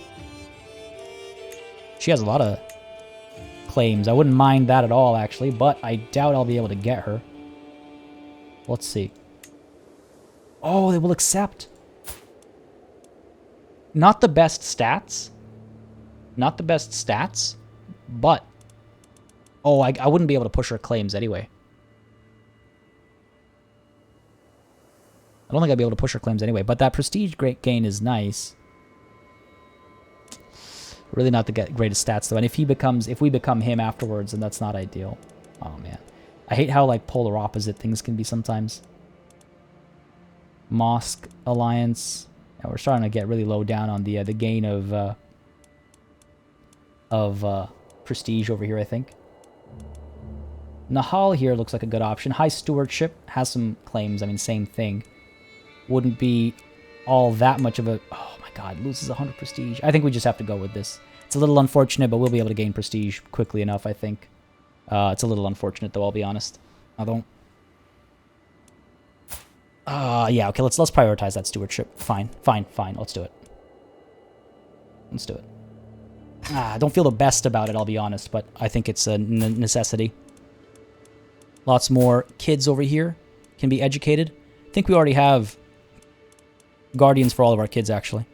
She has a lot of claims. I wouldn't mind that at all, actually, but I doubt I'll be able to get her. Let's see. Oh, they will accept. Not the best stats. Not the best stats, but... Oh, I wouldn't be able to push her claims anyway. I don't think I'd be able to push her claims anyway, but that prestige gain is nice. Really not the greatest stats, though. And if we become him afterwards, then that's not ideal. Oh, man. I hate how, like, polar opposite things can be sometimes. Mosque Alliance. Yeah, we're starting to get really low down on the gain of prestige over here, I think. Nahal here looks like a good option. High Stewardship has some claims. I mean, same thing. Wouldn't be all that much of a... Oh, my God. Loses 100 prestige. I think we just have to go with this. It's a little unfortunate, but we'll be able to gain prestige quickly enough, I think. It's a little unfortunate, though, I'll be honest. I don't... yeah, okay, let's prioritize that stewardship. Fine. Let's do it. Let's do it. I don't feel the best about it, I'll be honest, but I think it's a necessity. Lots more kids over here can be educated. I think we already have guardians for all of our kids, actually.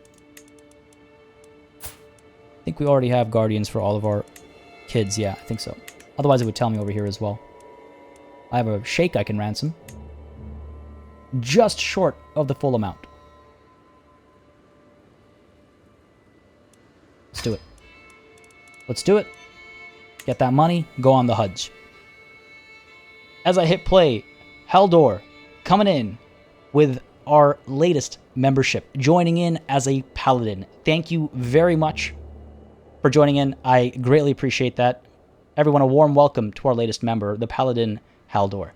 I think we already have guardians for all of our kids. Yeah, I think so. Otherwise, it would tell me over here as well. I have a sheikh I can ransom. Just short of the full amount. Let's do it. Let's do it. Get that money. Go on the Hajj. As I hit play, Haldor coming in with our latest membership, joining in as a paladin. Thank you very much for joining in. I greatly appreciate that. Everyone, a warm welcome to our latest member, the paladin Haldor.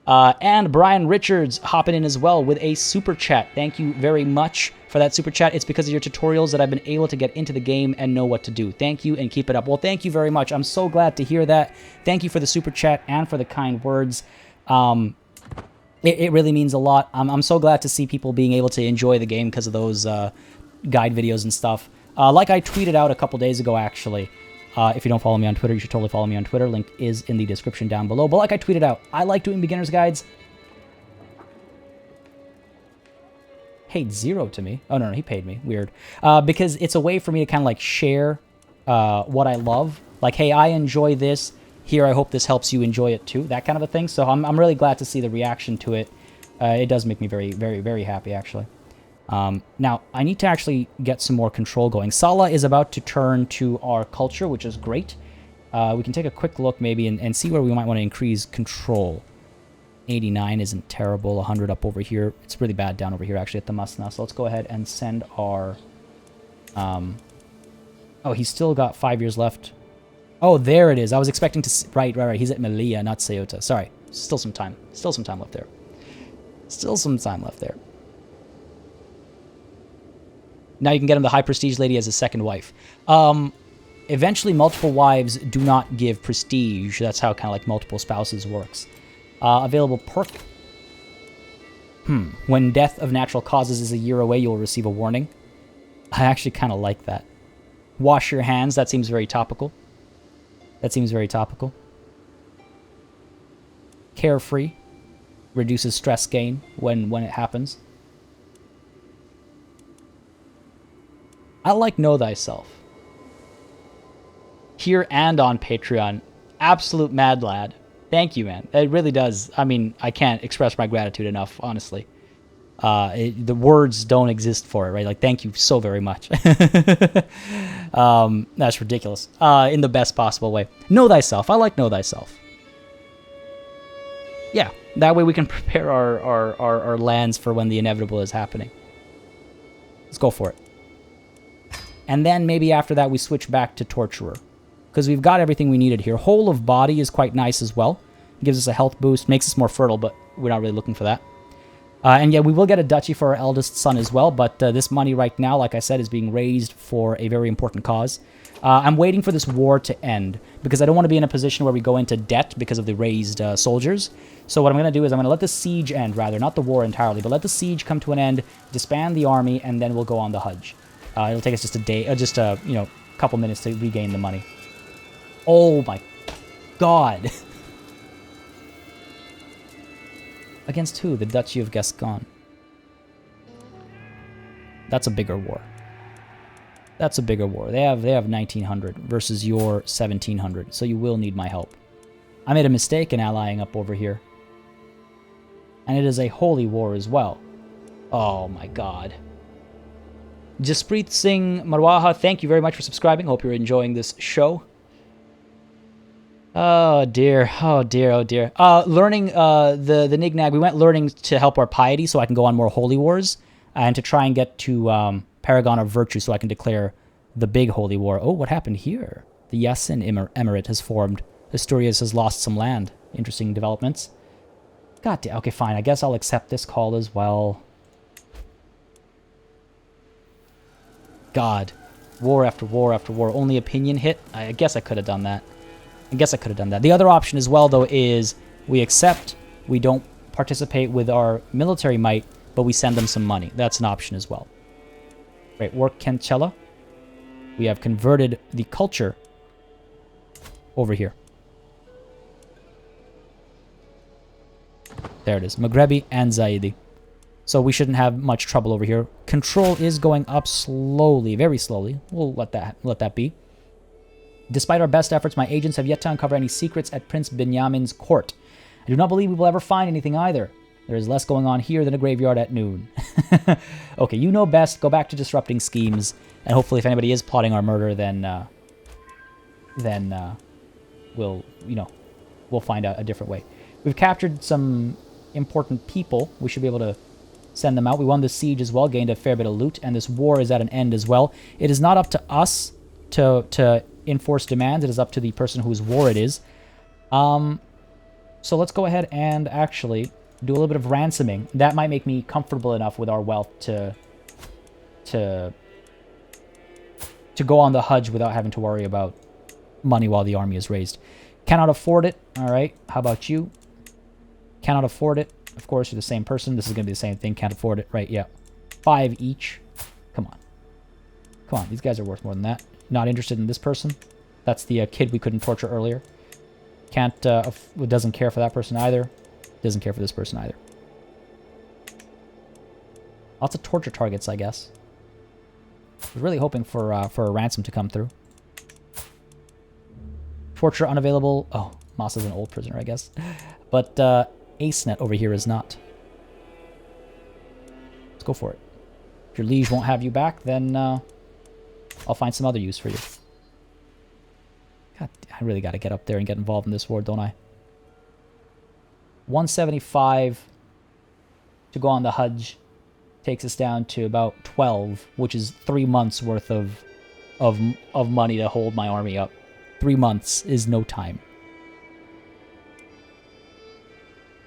And Brian Richards hopping in as well with a super chat. Thank you very much for that super chat. It's because of your tutorials that I've been able to get into the game and know what to do. Thank you and keep it up. Well, thank you very much. I'm so glad to hear that. Thank you for the super chat and for the kind words. It really means a lot. I'm so glad to see people being able to enjoy the game because of those guide videos and stuff. Like I tweeted out a couple days ago, actually. If you don't follow me on Twitter, you should totally follow me on Twitter. Link is in the description down below. But like I tweeted out, I like doing beginner's guides. Paid 0 to me. Oh, no, he paid me. Weird. Because it's a way for me to kind of like share what I love. Like, hey, I enjoy this. Here, I hope this helps you enjoy it too. That kind of a thing. So I'm really glad to see the reaction to it. It does make me very, very, very happy, actually. Now, I need to actually get some more control going. Salah is about to turn to our culture, which is great. We can take a quick look maybe and see where we might want to increase control. 89 isn't terrible. 100 up over here. It's really bad down over here, actually, at the Masna. So let's go ahead and send our... Oh, he's still got 5 years left. Oh, there it is. I was expecting to... Right. He's at Melilla, not Ceuta. Sorry. Still some time. Still some time left there. Still some time left there. Now you can get him the high prestige lady as a second wife. Eventually, multiple wives do not give prestige. That's how kind of like multiple spouses works. Available perk. When death of natural causes is a year away, you'll receive a warning. I actually kind of like that. Wash your hands. That seems very topical. That seems very topical. Carefree. Reduces stress gain when it happens. I like Know Thyself. Here and on Patreon. Absolute mad lad. Thank you, man. It really does. I mean, I can't express my gratitude enough, honestly. The words don't exist for it, right? Like, thank you so very much. That's ridiculous. In the best possible way. Know Thyself. I like Know Thyself. Yeah, that way we can prepare our lands for when the inevitable is happening. Let's go for it. And then maybe after that we switch back to Torturer. Because we've got everything we needed here. Whole of Body is quite nice as well. Gives us a health boost. Makes us more fertile, but we're not really looking for that. And yeah, we will get a duchy for our eldest son as well, but this money right now, like I said, is being raised for a very important cause. I'm waiting for this war to end, because I don't want to be in a position where we go into debt because of the raised soldiers. So what I'm going to do is I'm going to let the siege end, rather, not the war entirely, but let the siege come to an end, disband the army, and then we'll go on the Hajj. It'll take us just a day, just a, you know, couple minutes to regain the money. Oh my god. Against who? The Duchy of Gascon. That's a bigger war. That's a bigger war. They have 1900 versus your 1700, so you will need my help. I made a mistake in allying up over here. And it is a holy war as well. Oh my god. Jaspreet Singh Marwaha, thank you very much for subscribing. Hope you're enjoying this show. Oh dear, oh dear, oh dear. Learning the Nignag, we went learning to help our piety so I can go on more holy wars and to try and get to Paragon of Virtue so I can declare the big holy war. Oh, what happened here? The Yassin Emirate has formed. Asturias has lost some land. Interesting developments. God damn, okay, fine. I guess I'll accept this call as well. God. War after war after war. Only opinion hit? I guess I could have done that. The other option as well, though, is we accept, we don't participate with our military might, but we send them some money. That's an option as well. Right, work Kencella. We have converted the culture over here. There it is. Maghrebi and Zaidi. So we shouldn't have much trouble over here. Control is going up slowly, very slowly. We'll let that be. Despite our best efforts, my agents have yet to uncover any secrets at Prince Binyamin's court. I do not believe we will ever find anything either. There is less going on here than a graveyard at noon. Okay, you know best. Go back to disrupting schemes, and hopefully if anybody is plotting our murder, then we'll find out a different way. We've captured some important people. We should be able to send them out. We won the siege as well, gained a fair bit of loot, and this war is at an end as well. It is not up to us to enforce demands. It is up to the person whose war it is. So let's go ahead and actually do a little bit of ransoming. That might make me comfortable enough with our wealth to go on the Hajj without having to worry about money while the army is raised. Cannot afford it. All right. How about you? Cannot afford it. Of course, you're the same person. This is going to be the same thing. Can't afford it. Right, yeah. 5 each. Come on. Come on. These guys are worth more than that. Not interested in this person. That's the kid we couldn't torture earlier. Can't, doesn't care for that person either. Doesn't care for this person either. Lots of torture targets, I guess. I was really hoping for a ransom to come through. Torture unavailable. Oh, Moss is an old prisoner, I guess. But AceNet over here is not. Let's go for it. If your liege won't have you back, then I'll find some other use for you. God, I really got to get up there and get involved in this war, don't I? 175 to go on the Hajj takes us down to about 12, which is 3 months worth of money to hold my army up. 3 months is no time.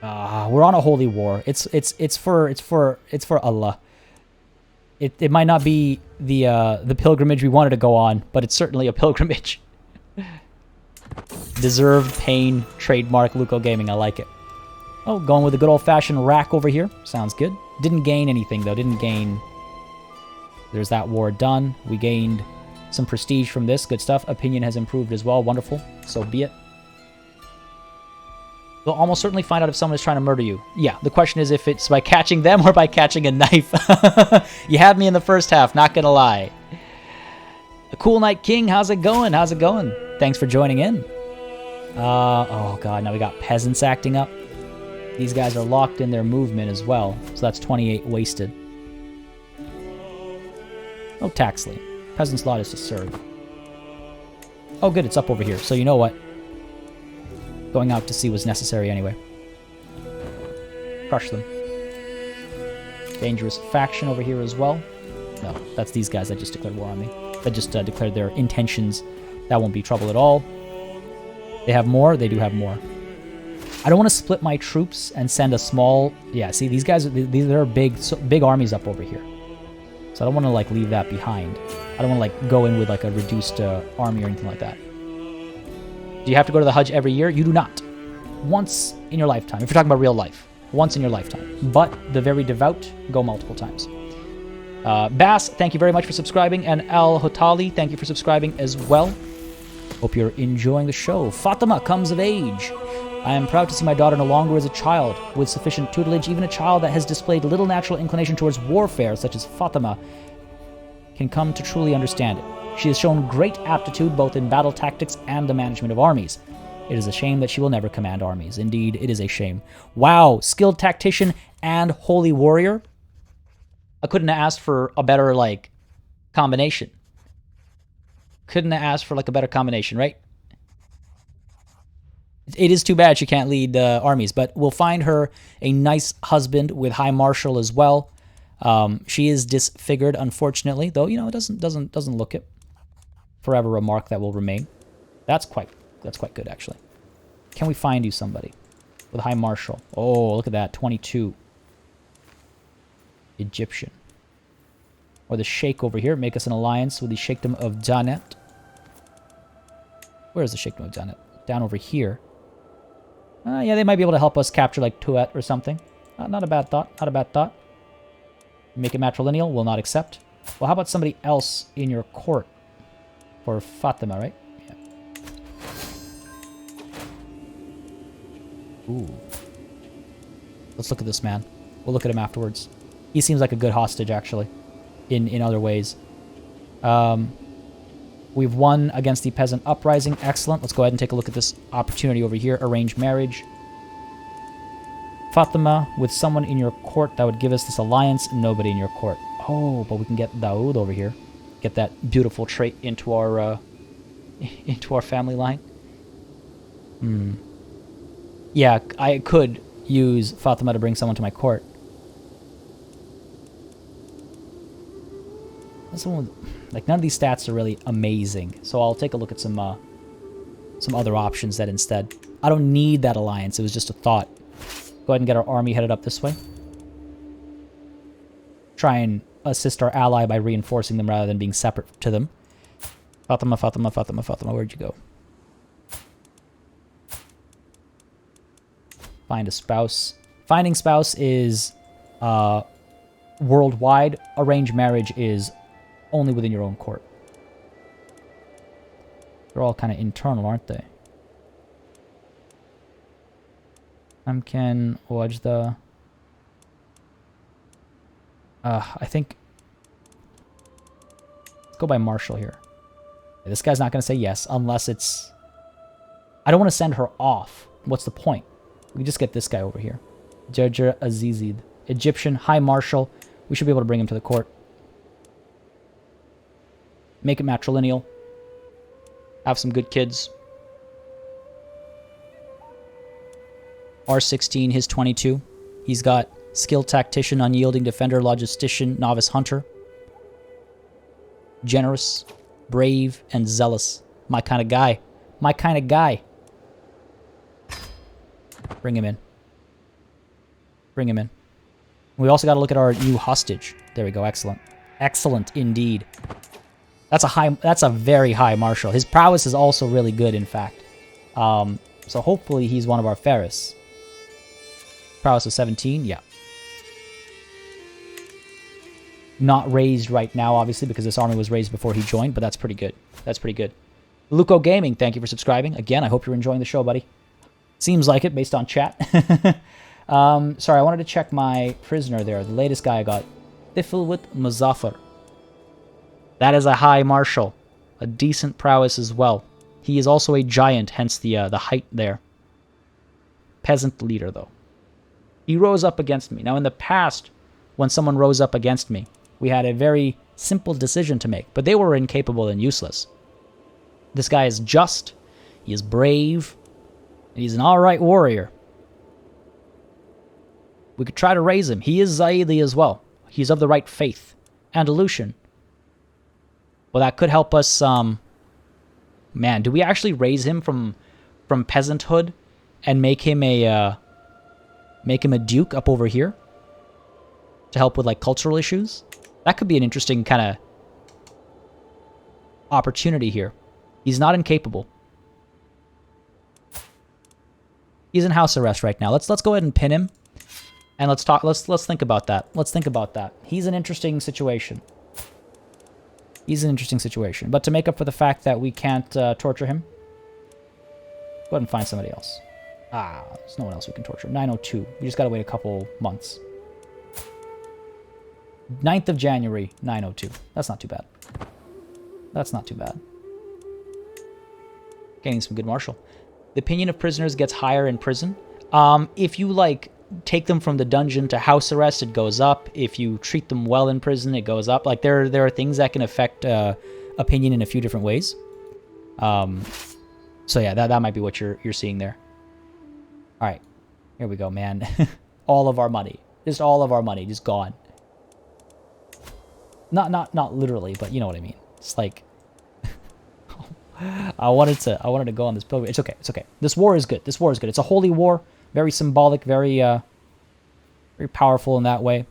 We're on a holy war. It's for Allah. It might not be the pilgrimage we wanted to go on, but it's certainly a pilgrimage. Deserved pain, trademark Luco Gaming. I like it. Oh, going with the good old-fashioned rack over here. Sounds good. Didn't gain anything, though. Didn't gain... There's that war done. We gained some prestige from this. Good stuff. Opinion has improved as well. Wonderful. So be it. We'll almost certainly find out if someone is trying to murder you. Yeah, the question is if it's by catching them or by catching a knife. You had me in the first half, not gonna lie. The Cool Night King, how's it going? How's it going? Thanks for joining in. Oh god, now we got peasants acting up. These guys are locked in their movement as well, so that's 28 wasted. No tax lien. Peasant's lot is to serve. Oh good, it's up over here, so you know what? Going out to sea was necessary anyway. Crush them. Dangerous faction over here as well. No, that's these guys that just declared war on me. That just declared their intentions. That won't be trouble at all. They have more? They do have more. I don't want to split my troops and send a small... Yeah, see, these guys, there are big armies up over here. So I don't want to, like, leave that behind. I don't want to, like, go in with, like, a reduced army or anything like that. Do you have to go to the Hajj every year? You do not. Once in your lifetime. If you're talking about real life. Once in your lifetime. But the very devout go multiple times. Bass, thank you very much for subscribing. And Al Hotali, thank you for subscribing as well. Hope you're enjoying the show. Fatima comes of age. I am proud to see my daughter no longer as a child with sufficient tutelage. Even a child that has displayed little natural inclination towards warfare, such as Fatima, can come to truly understand it. She has shown great aptitude both in battle tactics and the management of armies. It is a shame that she will never command armies. Indeed, it is a shame. Wow, skilled tactician and holy warrior. I couldn't have asked for a better, like, combination. Couldn't have asked for, like, a better combination, right? It is too bad she can't lead armies, but we'll find her a nice husband with High Marshal as well. She is disfigured, unfortunately, though, you know, it doesn't look it. Forever a mark that will remain. That's quite good, actually. Can we find you somebody with High Marshal? Oh, look at that, 22. Egyptian. Or the Sheikh over here. Make us an alliance with the Sheikhdom of Dissent. Where is the Sheikhdom of Dissent? Down over here. Yeah, they might be able to help us capture, like, Tuat or something. Not a bad thought. Not a bad thought. Make it matrilineal. Will not accept. Well, how about somebody else in your court? For Fatima, right? Yeah. Ooh. Let's look at this man. We'll look at him afterwards. He seems like a good hostage, actually. In other ways. We've won against the peasant uprising. Excellent. Let's go ahead and take a look at this opportunity over here. Arranged marriage. Fatima with someone in your court that would give us this alliance. Nobody in your court. Oh, but we can get Dawood over here. Get that beautiful trait into our family line. Yeah, I could use Fatima to bring someone to my court. Someone with, like, none of these stats are really amazing, so I'll take a look at some other options that instead. I don't need that alliance. It was just a thought. Go ahead and get our army headed up this way. Try and assist our ally by reinforcing them rather than being separate to them. Fatima, Fatima, Fatima, Fatima. Where'd you go? Find a spouse. Finding spouse is worldwide. Arranged marriage is only within your own court. They're all kind of internal, aren't they? Can watch the... I think... Let's go by Marshall here. This guy's not going to say yes unless it's... I don't want to send her off. What's the point? We can just get this guy over here. Jarjar Azizid. Egyptian, High Marshal. We should be able to bring him to the court. Make it matrilineal. Have some good kids. R16, his 22. He's got skilled tactician, unyielding defender, logistician, novice hunter. Generous, brave, and zealous. My kind of guy. My kind of guy. Bring him in. Bring him in. We also got to look at our new hostage. There we go. Excellent. Excellent indeed. That's a very high marshal. His prowess is also really good, in fact. So hopefully he's one of our Ferris. Prowess of 17, yeah. Not raised right now, obviously, because this army was raised before he joined, but that's pretty good. That's pretty good. Luco Gaming, thank you for subscribing. Again, I hope you're enjoying the show, buddy. Seems like it, based on chat. Sorry, I wanted to check my prisoner there. The latest guy I got. Tifilwit Muzaffar. That is a high marshal. A decent prowess as well. He is also a giant, hence the height there. Peasant leader, though. He rose up against me. Now, in the past, when someone rose up against me, we had a very simple decision to make, but they were incapable and useless. This guy is just, he is brave, and he's an alright warrior. We could try to raise him. He is Zaidi as well. He's of the right faith. Andalusian. Well, that could help us, man, do we actually raise him from peasanthood and make him a duke up over here to help with like cultural issues. That could be an interesting kind of opportunity here. He's not incapable. He's in house arrest right now. Let's go ahead and pin him, and let's talk. Let's think about that. Let's think about that. He's an interesting situation. He's an interesting situation. But to make up for the fact that we can't torture him, go ahead and find somebody else. There's no one else we can torture. 902. We just gotta wait a couple months. 9th of January, 902. That's not too bad. That's not too bad. Getting some good martial. The opinion of prisoners gets higher in prison. If you, like, take them from the dungeon to house arrest, it goes up. If you treat them well in prison, it goes up. Like, there are things that can affect opinion in a few different ways. So yeah, that might be what you're seeing there. All right, here we go, man. All of our money, just all of our money, just gone. Not literally, but you know what I mean. It's like I wanted to go on this pilgrimage. It's okay. It's okay. This war is good. This war is good. It's a holy war, very symbolic, very powerful in that way.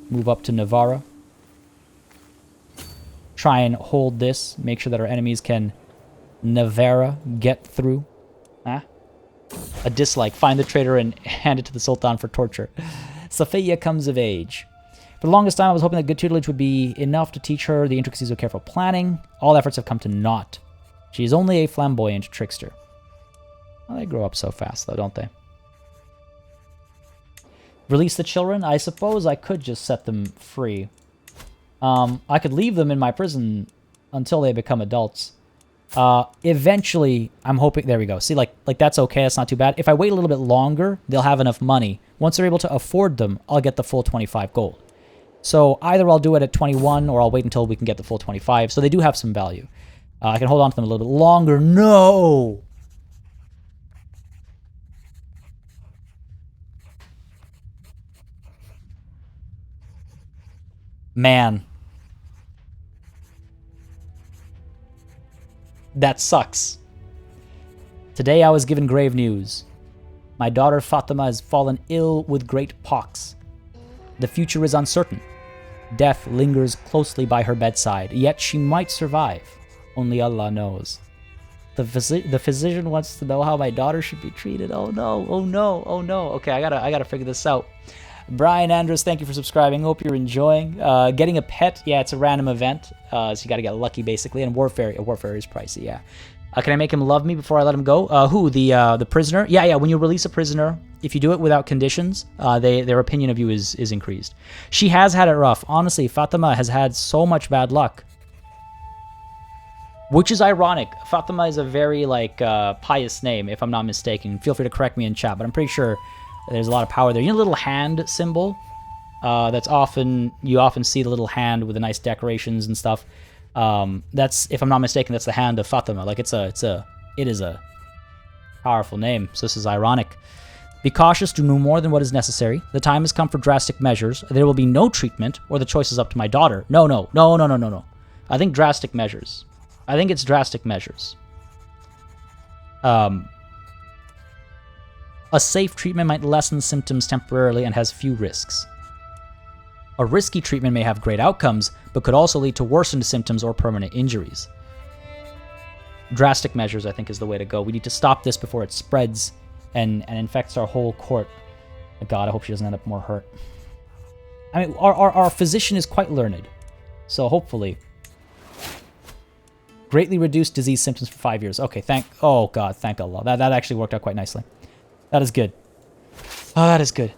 Move up to Navarra. Try and hold this. Make sure that our enemies can Navarra get through. A dislike. Find the traitor and hand it to the Sultan for torture. Safiya comes of age. For the longest time, I was hoping that good tutelage would be enough to teach her the intricacies of careful planning. All efforts have come to naught. She is only a flamboyant trickster. Well, they grow up so fast, though, don't they? Release the children? I suppose I could just set them free. I could leave them in my prison until they become adults. Eventually, I'm hoping... There we go. See, like that's okay. That's not too bad. If I wait a little bit longer, they'll have enough money. Once they're able to afford them, I'll get the full 25 gold. So either I'll do it at 21 or I'll wait until we can get the full 25. So they do have some value. I can hold on to them a little bit longer. No! Man. That sucks. Today I was given grave news. My daughter Fatima has fallen ill with great pox. The future is uncertain. Death lingers closely by her bedside, yet she might survive. Only Allah knows. The physician wants to know how my daughter should be treated. Oh no, oh no, oh no. Okay, I gotta figure this out. Brian Andrews, thank you for subscribing. Hope you're enjoying. Getting a pet, yeah, it's a random event. So you gotta get lucky, basically. And Warfare is pricey, yeah. Can I make him love me before I let him go? Who? The prisoner? Yeah. When you release a prisoner, if you do it without conditions, their opinion of you is increased. She has had it rough. Honestly, Fatima has had so much bad luck. Which is ironic. Fatima is a very, pious name, if I'm not mistaken. Feel free to correct me in chat, but I'm pretty sure there's a lot of power there. You know the little hand symbol? You often see the little hand with the nice decorations and stuff. That's, if I'm not mistaken, that's the hand of Fatima. Like it is a powerful name. So this is ironic. Be cautious, do no more than what is necessary. The time has come for drastic measures. There will be no treatment, or the choice is up to my daughter. No. I think drastic measures. I think it's drastic measures. A safe treatment might lessen symptoms temporarily and has few risks. A risky treatment may have great outcomes, but could also lead to worsened symptoms or permanent injuries. Drastic measures, I think, is the way to go. We need to stop this before it spreads and infects our whole court. God, I hope she doesn't end up more hurt. I mean, our physician is quite learned, so hopefully... Greatly reduced disease symptoms for 5 years. Okay, thank God, thank Allah. That actually worked out quite nicely. That is good. Oh, that is good.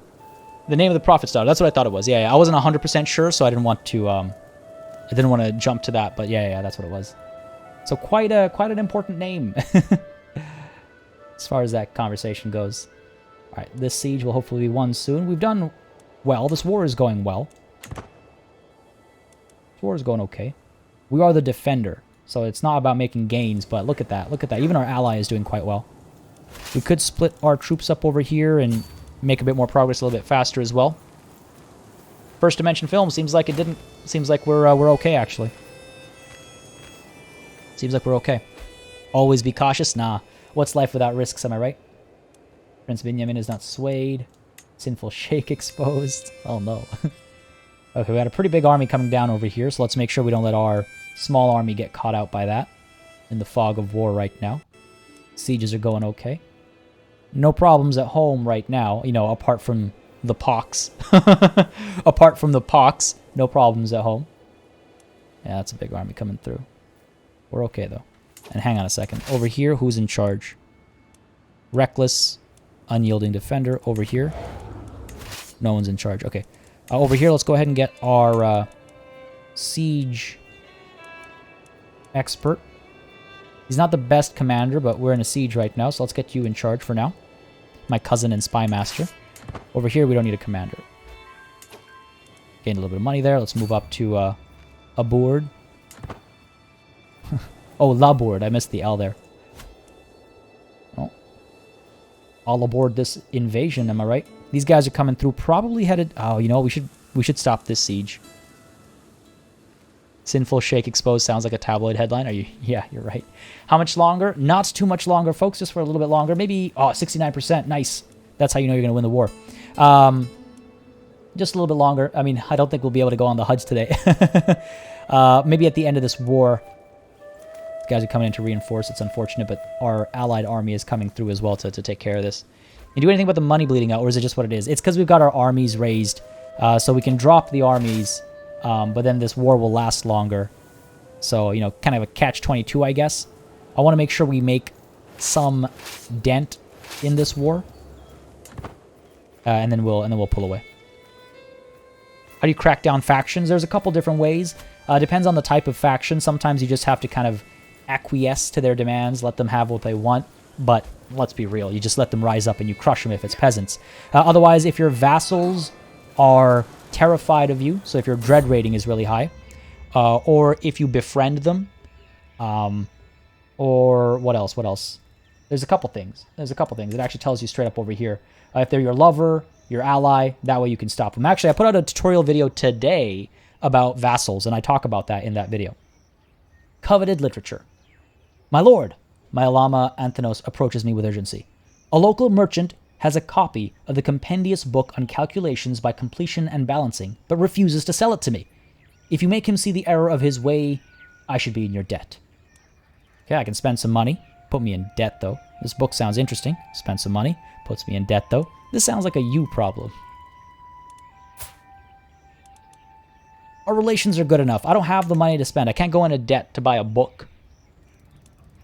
The name of the prophet's daughter. That's what I thought it was. Yeah. I wasn't 100% sure, so I didn't want to jump to that, but yeah, that's what it was. So quite an important name as far as that conversation goes. All right, this siege will hopefully be won soon. We've done well. This war is going well. This war is going okay. We are the defender, so it's not about making gains, but look at that. Look at that. Even our ally is doing quite well. We could split our troops up over here and make a bit more progress a little bit faster as well. First Dimension film seems like it didn't. Seems like we're okay actually. Seems like we're okay. Always be cautious? Nah. What's life without risks, am I right? Prince Benjamin is not swayed. Sinful Sheikh exposed. Oh no. Okay, we got a pretty big army coming down over here, so let's make sure we don't let our small army get caught out by that. In the fog of war right now. Sieges are going okay. No problems at home right now, you know, apart from the pox. Apart from the pox, no problems at home. Yeah, that's a big army coming through. We're okay, though. And hang on a second. Over here, who's in charge? Reckless, unyielding defender. Over here, no one's in charge. Okay. Over here, let's go ahead and get our siege expert. He's not the best commander, but we're in a siege right now, so let's get you in charge for now. My cousin and spy master. Over here, we don't need a commander. Gained a little bit of money there. Let's move up to a board. Oh, la board. I missed the L there. Oh. All aboard this invasion, am I right? These guys are coming through, probably headed... Oh, you know, we should stop this siege. Sinful Sheikh exposed sounds like a tabloid headline. Are you? Yeah, you're right. How much longer? Not too much longer, folks. Just for a little bit longer. Maybe, 69%. Nice. That's how you know you're going to win the war. Just a little bit longer. I mean, I don't think we'll be able to go on the Hajj today. Maybe at the end of this war. These guys are coming in to reinforce. It's unfortunate, but our allied army is coming through as well to take care of this. You do anything about the money bleeding out, or is it just what it is? It's because we've got our armies raised, so we can drop the armies, but then this war will last longer. So, you know, kind of a catch-22, I guess. I want to make sure we make some dent in this war, and then we'll pull away. How do you crack down factions? There's a couple different ways. Depends on the type of faction. Sometimes you just have to kind of acquiesce to their demands, let them have what they want. But let's be real, you just let them rise up and you crush them if it's peasants. Otherwise, if your vassals are terrified of you, so if your dread rating is really high, or if you befriend them, or what else? There's a couple things. It actually tells you straight up over here. If they're your lover, your ally, that way you can stop them. Actually, I put out a tutorial video today about vassals, and I talk about that in that video. Coveted literature. My lord, my Alama Anthenos approaches me with urgency. A local merchant has a copy of the compendious book on calculations by completion and balancing, but refuses to sell it to me. If you make him see the error of his way, I should be in your debt. Okay, I can spend some money. Put me in debt, though. This book sounds interesting. Spend some money. Puts me in debt, though. This sounds like a you problem. Our relations are good enough. I don't have the money to spend. I can't go into debt to buy a book.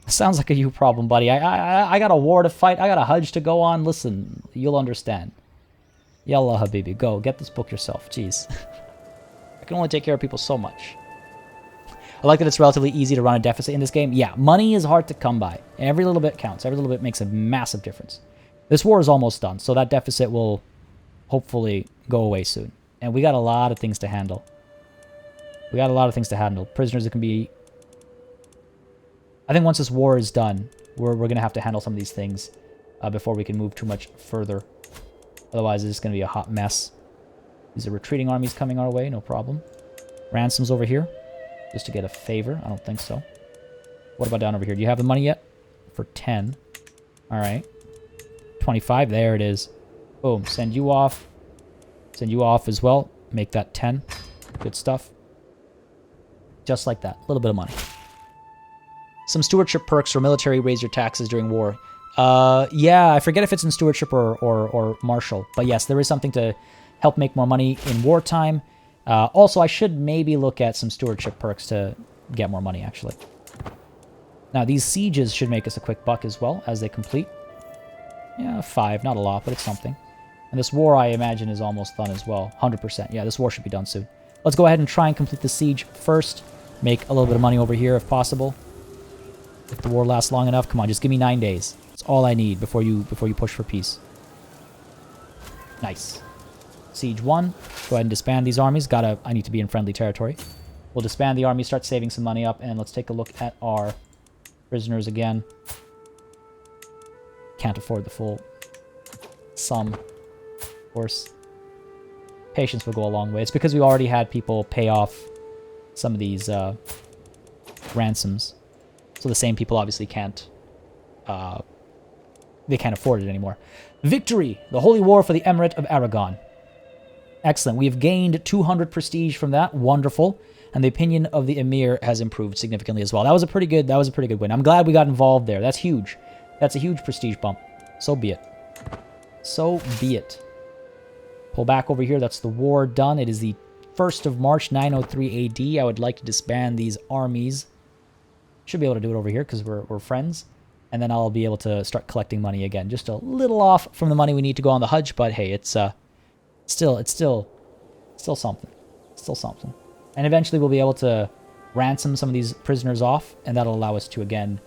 Sounds like a you problem, buddy. I got a war to fight. I got a Hajj to go on. Listen, you'll understand. Yallah, Habibi. Go. Get this book yourself. Jeez. I can only take care of people so much. I like that it's relatively easy to run a deficit in this game. Yeah, money is hard to come by. Every little bit counts. Every little bit makes a massive difference. This war is almost done, so that deficit will hopefully go away soon. And we got a lot of things to handle. Prisoners that can be... I think once this war is done, we're going to have to handle some of these things before we can move too much further. Otherwise, it's going to be a hot mess. These are retreating armies coming our way, no problem. Ransoms over here, just to get a favor. I don't think so. What about down over here? Do you have the money yet? For 10. All right. 25, there it is. Boom, send you off. Send you off as well. Make that 10. Good stuff. Just like that. A little bit of money. Some stewardship perks for military, raise your taxes during war. Yeah, I forget if it's in stewardship or martial. But yes, there is something to help make more money in wartime. Also, I should maybe look at some stewardship perks to get more money, actually. Now, these sieges should make us a quick buck as well as they complete. Yeah, 5. Not a lot, but it's something. And this war, I imagine, is almost done as well. 100%. Yeah, this war should be done soon. Let's go ahead and try and complete the siege first. Make a little bit of money over here if possible. If the war lasts long enough, come on, just give me 9 days. That's all I need before you push for peace. Nice. Siege 1. Go ahead and disband these armies. I need to be in friendly territory. We'll disband the army, start saving some money up, and let's take a look at our prisoners again. Can't afford the full sum, of course. Patience will go a long way. It's because we already had people pay off some of these ransoms. So the same people obviously can't they can't afford it anymore. Victory! The Holy War for the Emirate of Aragon. Excellent. We've gained 200 prestige from that. Wonderful. And the opinion of the Emir has improved significantly as well. That was a pretty good win. I'm glad we got involved there. That's huge. That's a huge prestige bump. So be it. So be it. Pull back over here. That's the war done. It is the 1st of March, 903 AD. I would like to disband these armies. Should be able to do it over here because we're friends. And then I'll be able to start collecting money again. Just a little off from the money we need to go on the Hajj, but hey, it's still something. Still something. And eventually we'll be able to ransom some of these prisoners off, and that'll allow us to again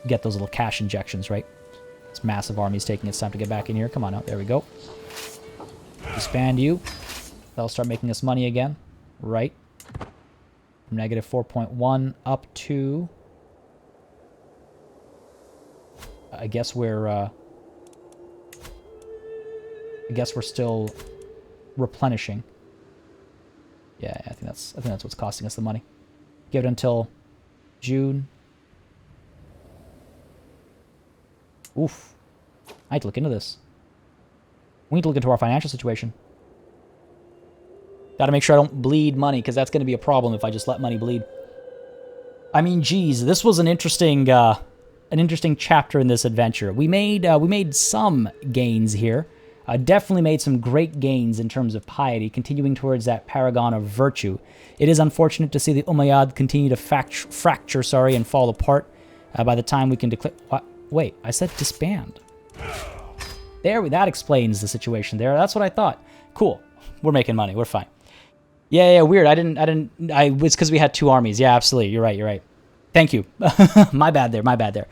get those little cash injections, right? This massive army's taking its time to get back in here. Come on out. There we go. Disband you. That'll start making us money again. Right. From negative 4.1 up to... I guess we're still replenishing. Yeah, I think that's what's costing us the money. Give it until June. Oof. I need to look into this. We need to look into our financial situation. Gotta make sure I don't bleed money, because that's going to be a problem if I just let money bleed. I mean, geez, this was an interesting chapter in this adventure. We made some gains here. Definitely made some great gains in terms of piety, continuing towards that paragon of virtue. It is unfortunate to see the Umayyad continue to fracture, and fall apart. By the time we can declare... What? Wait, I said disband. That explains the situation there. That's what I thought. Cool. We're making money. We're fine. Yeah, weird. It's because we had two armies. Yeah, absolutely. You're right. Thank you. My bad there.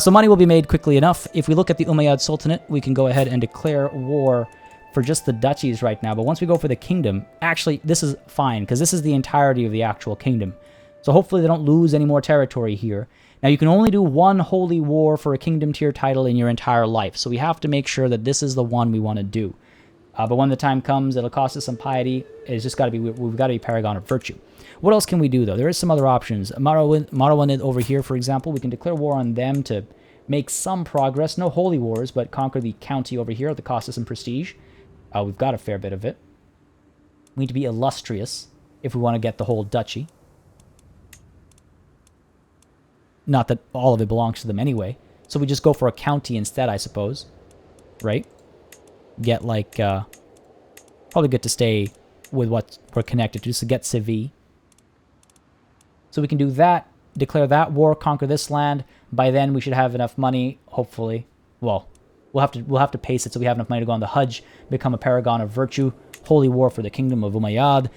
So money will be made quickly enough. If we look at the Umayyad Sultanate, we can go ahead and declare war for just the duchies right now. But once we go for the kingdom, actually, this is fine, because this is the entirety of the actual kingdom. So hopefully they don't lose any more territory here. Now, you can only do one holy war for a kingdom tier title in your entire life. So we have to make sure that this is the one we want to do. But when the time comes, it'll cost us some piety. It's just got to be, we've got to be paragon of virtue. What else can we do, though? There is some other options. Marwanid over here, for example, we can declare war on them to make some progress. No holy wars, but conquer the county over here that costs us some prestige. We've got a fair bit of it. We need to be illustrious if we want to get the whole duchy. Not that all of it belongs to them anyway. So we just go for a county instead, I suppose. Right? Get, like, probably good to stay with what we're connected to. So get Civi. So we can do that, declare that war, conquer this land. By then, we should have enough money, hopefully. Well, we'll have to pace it so we have enough money to go on the Hajj, become a paragon of virtue, holy war for the kingdom of Umayyad,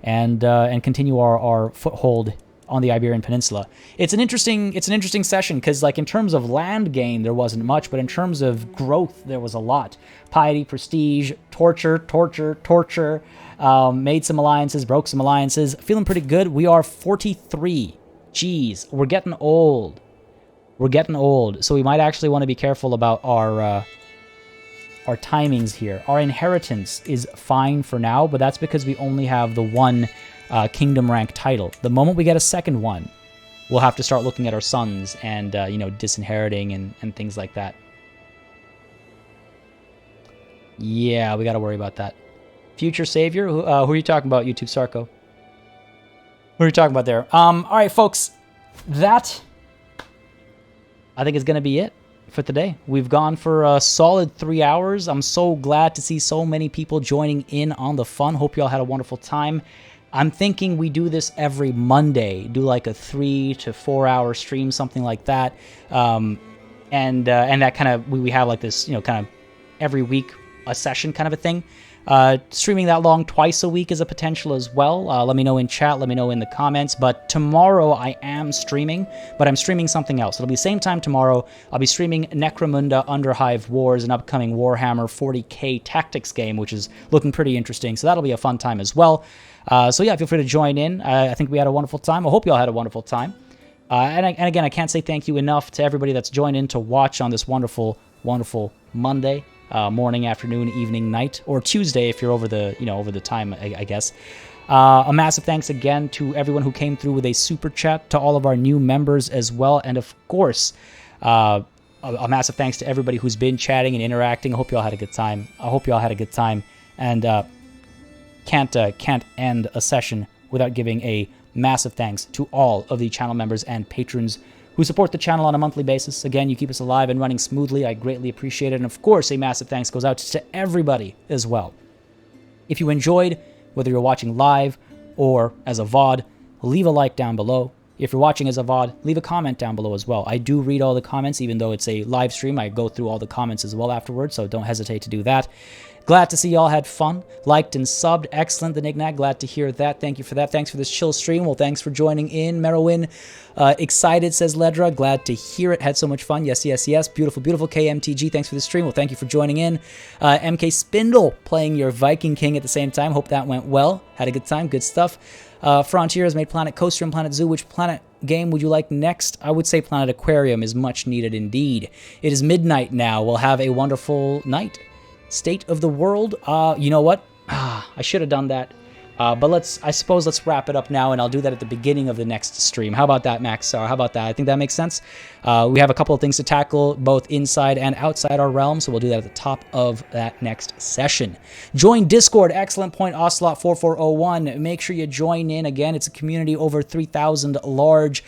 and continue our foothold on the Iberian Peninsula. It's an interesting session, because like in terms of land gain, there wasn't much, but in terms of growth, there was a lot. Piety, prestige, torture, made some alliances, broke some alliances. Feeling pretty good. We are 43. Jeez, we're getting old. So we might actually want to be careful about our timings here. Our inheritance is fine for now, but that's because we only have the one kingdom rank title. The moment we get a second one, we'll have to start looking at our sons and disinheriting and things like that. Yeah, we got to worry about that. Future savior? Who are you talking about, YouTube Sarko? What are you talking about there? All right, folks. That, I think, is going to be it for today. We've gone for a solid 3 hours. I'm so glad to see so many people joining in on the fun. Hope you all had a wonderful time. I'm thinking we do this every Monday. Do like a 3 to 4 hour stream, something like that. And that kind of, we have like this, kind of every week a session kind of a thing. Streaming that long twice a week is a potential as well. Let me know in chat, let me know in the comments. But tomorrow I am streaming, but I'm streaming something else. It'll be the same time tomorrow. I'll be streaming Necromunda Underhive Wars, an upcoming Warhammer 40k tactics game, which is looking pretty interesting. So that'll be a fun time as well. So yeah, feel free to join in. I think we had a wonderful time. I hope you all had a wonderful time. And again, I can't say thank you enough to everybody that's joined in to watch on this wonderful, wonderful Monday. Morning, afternoon, evening, night, or Tuesday if you're over the, over the time, I guess. A massive thanks again to everyone who came through with a super chat, to all of our new members as well, and of course, a massive thanks to everybody who's been chatting and interacting. I hope you all had a good time. And can't end a session without giving a massive thanks to all of the channel members and patrons who support the channel on a monthly basis. Again, you keep us alive and running smoothly. I greatly appreciate it. And of course, a massive thanks goes out to everybody as well. If you enjoyed, whether you're watching live or as a VOD, leave a like down below. If you're watching as a VOD, leave a comment down below as well. I do read all the comments, even though it's a live stream. I go through all the comments as well afterwards, so don't hesitate to do that. Glad to see y'all had fun, liked and subbed. Excellent, the Nignag. Glad to hear that. Thank you for that. Thanks for this chill stream. Well, thanks for joining in. Merowin, excited, says Ledra. Glad to hear it. Had so much fun. Yes, yes, yes. Beautiful, beautiful. KMTG, thanks for the stream. Well, thank you for joining in. MK Spindle, playing your Viking King at the same time. Hope that went well. Had a good time. Good stuff. Frontier has made Planet Coaster and Planet Zoo. Which planet game would you like next? I would say Planet Aquarium is much needed indeed. It is midnight now. We'll have a wonderful night. State of the world. You know what? I should have done that. But I suppose let's wrap it up now, and I'll do that at the beginning of the next stream. How about that, Max? How about that? I think that makes sense. We have a couple of things to tackle, both inside and outside our realm, so we'll do that at the top of that next session. Join Discord. Excellent point, Ocelot4401. Make sure you join in. Again, it's a community over 3,000 large.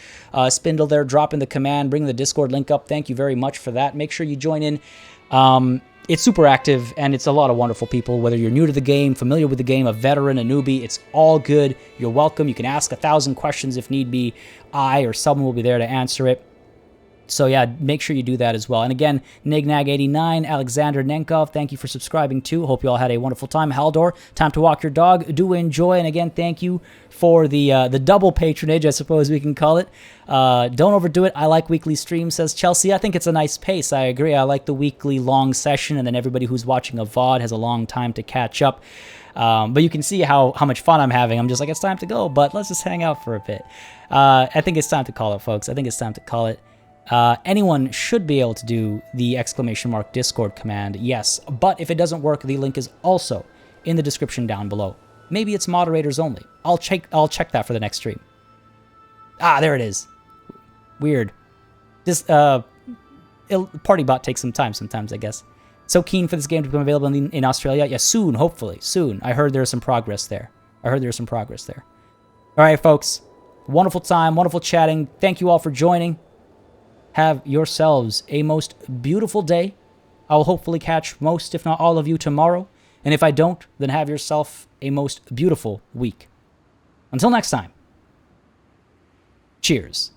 Spindle there, dropping the command, bring the Discord link up. Thank you very much for that. Make sure you join in. It's super active, and it's a lot of wonderful people, whether you're new to the game, familiar with the game, a veteran, a newbie, it's all good. You're welcome. You can ask 1,000 questions if need be. I or someone will be there to answer it. So yeah, make sure you do that as well. And again, Nignag89, Alexander Nenkov, thank you for subscribing too. Hope you all had a wonderful time. Haldor, time to walk your dog. Do enjoy. And again, thank you for the double patronage, I suppose we can call it. Don't overdo it. I like weekly streams, says Chelsea. I think it's a nice pace. I agree. I like the weekly long session, and then everybody who's watching a VOD has a long time to catch up. But you can see how much fun I'm having. I'm just like, it's time to go, but let's just hang out for a bit. I think it's time to call it, folks. I think it's time to call it. Anyone should be able to do the ! Discord command, yes. But if it doesn't work, the link is also in the description down below. Maybe it's moderators only. I'll check that for the next stream. There it is. Weird. This party bot takes some time sometimes, I guess. So keen for this game to become available in Australia. Yeah, soon, hopefully, soon. I heard there's some progress there. All right, folks. Wonderful time, wonderful chatting. Thank you all for joining. Have yourselves a most beautiful day. I will hopefully catch most, if not all of you tomorrow. And if I don't, then have yourself a most beautiful week. Until next time. Cheers.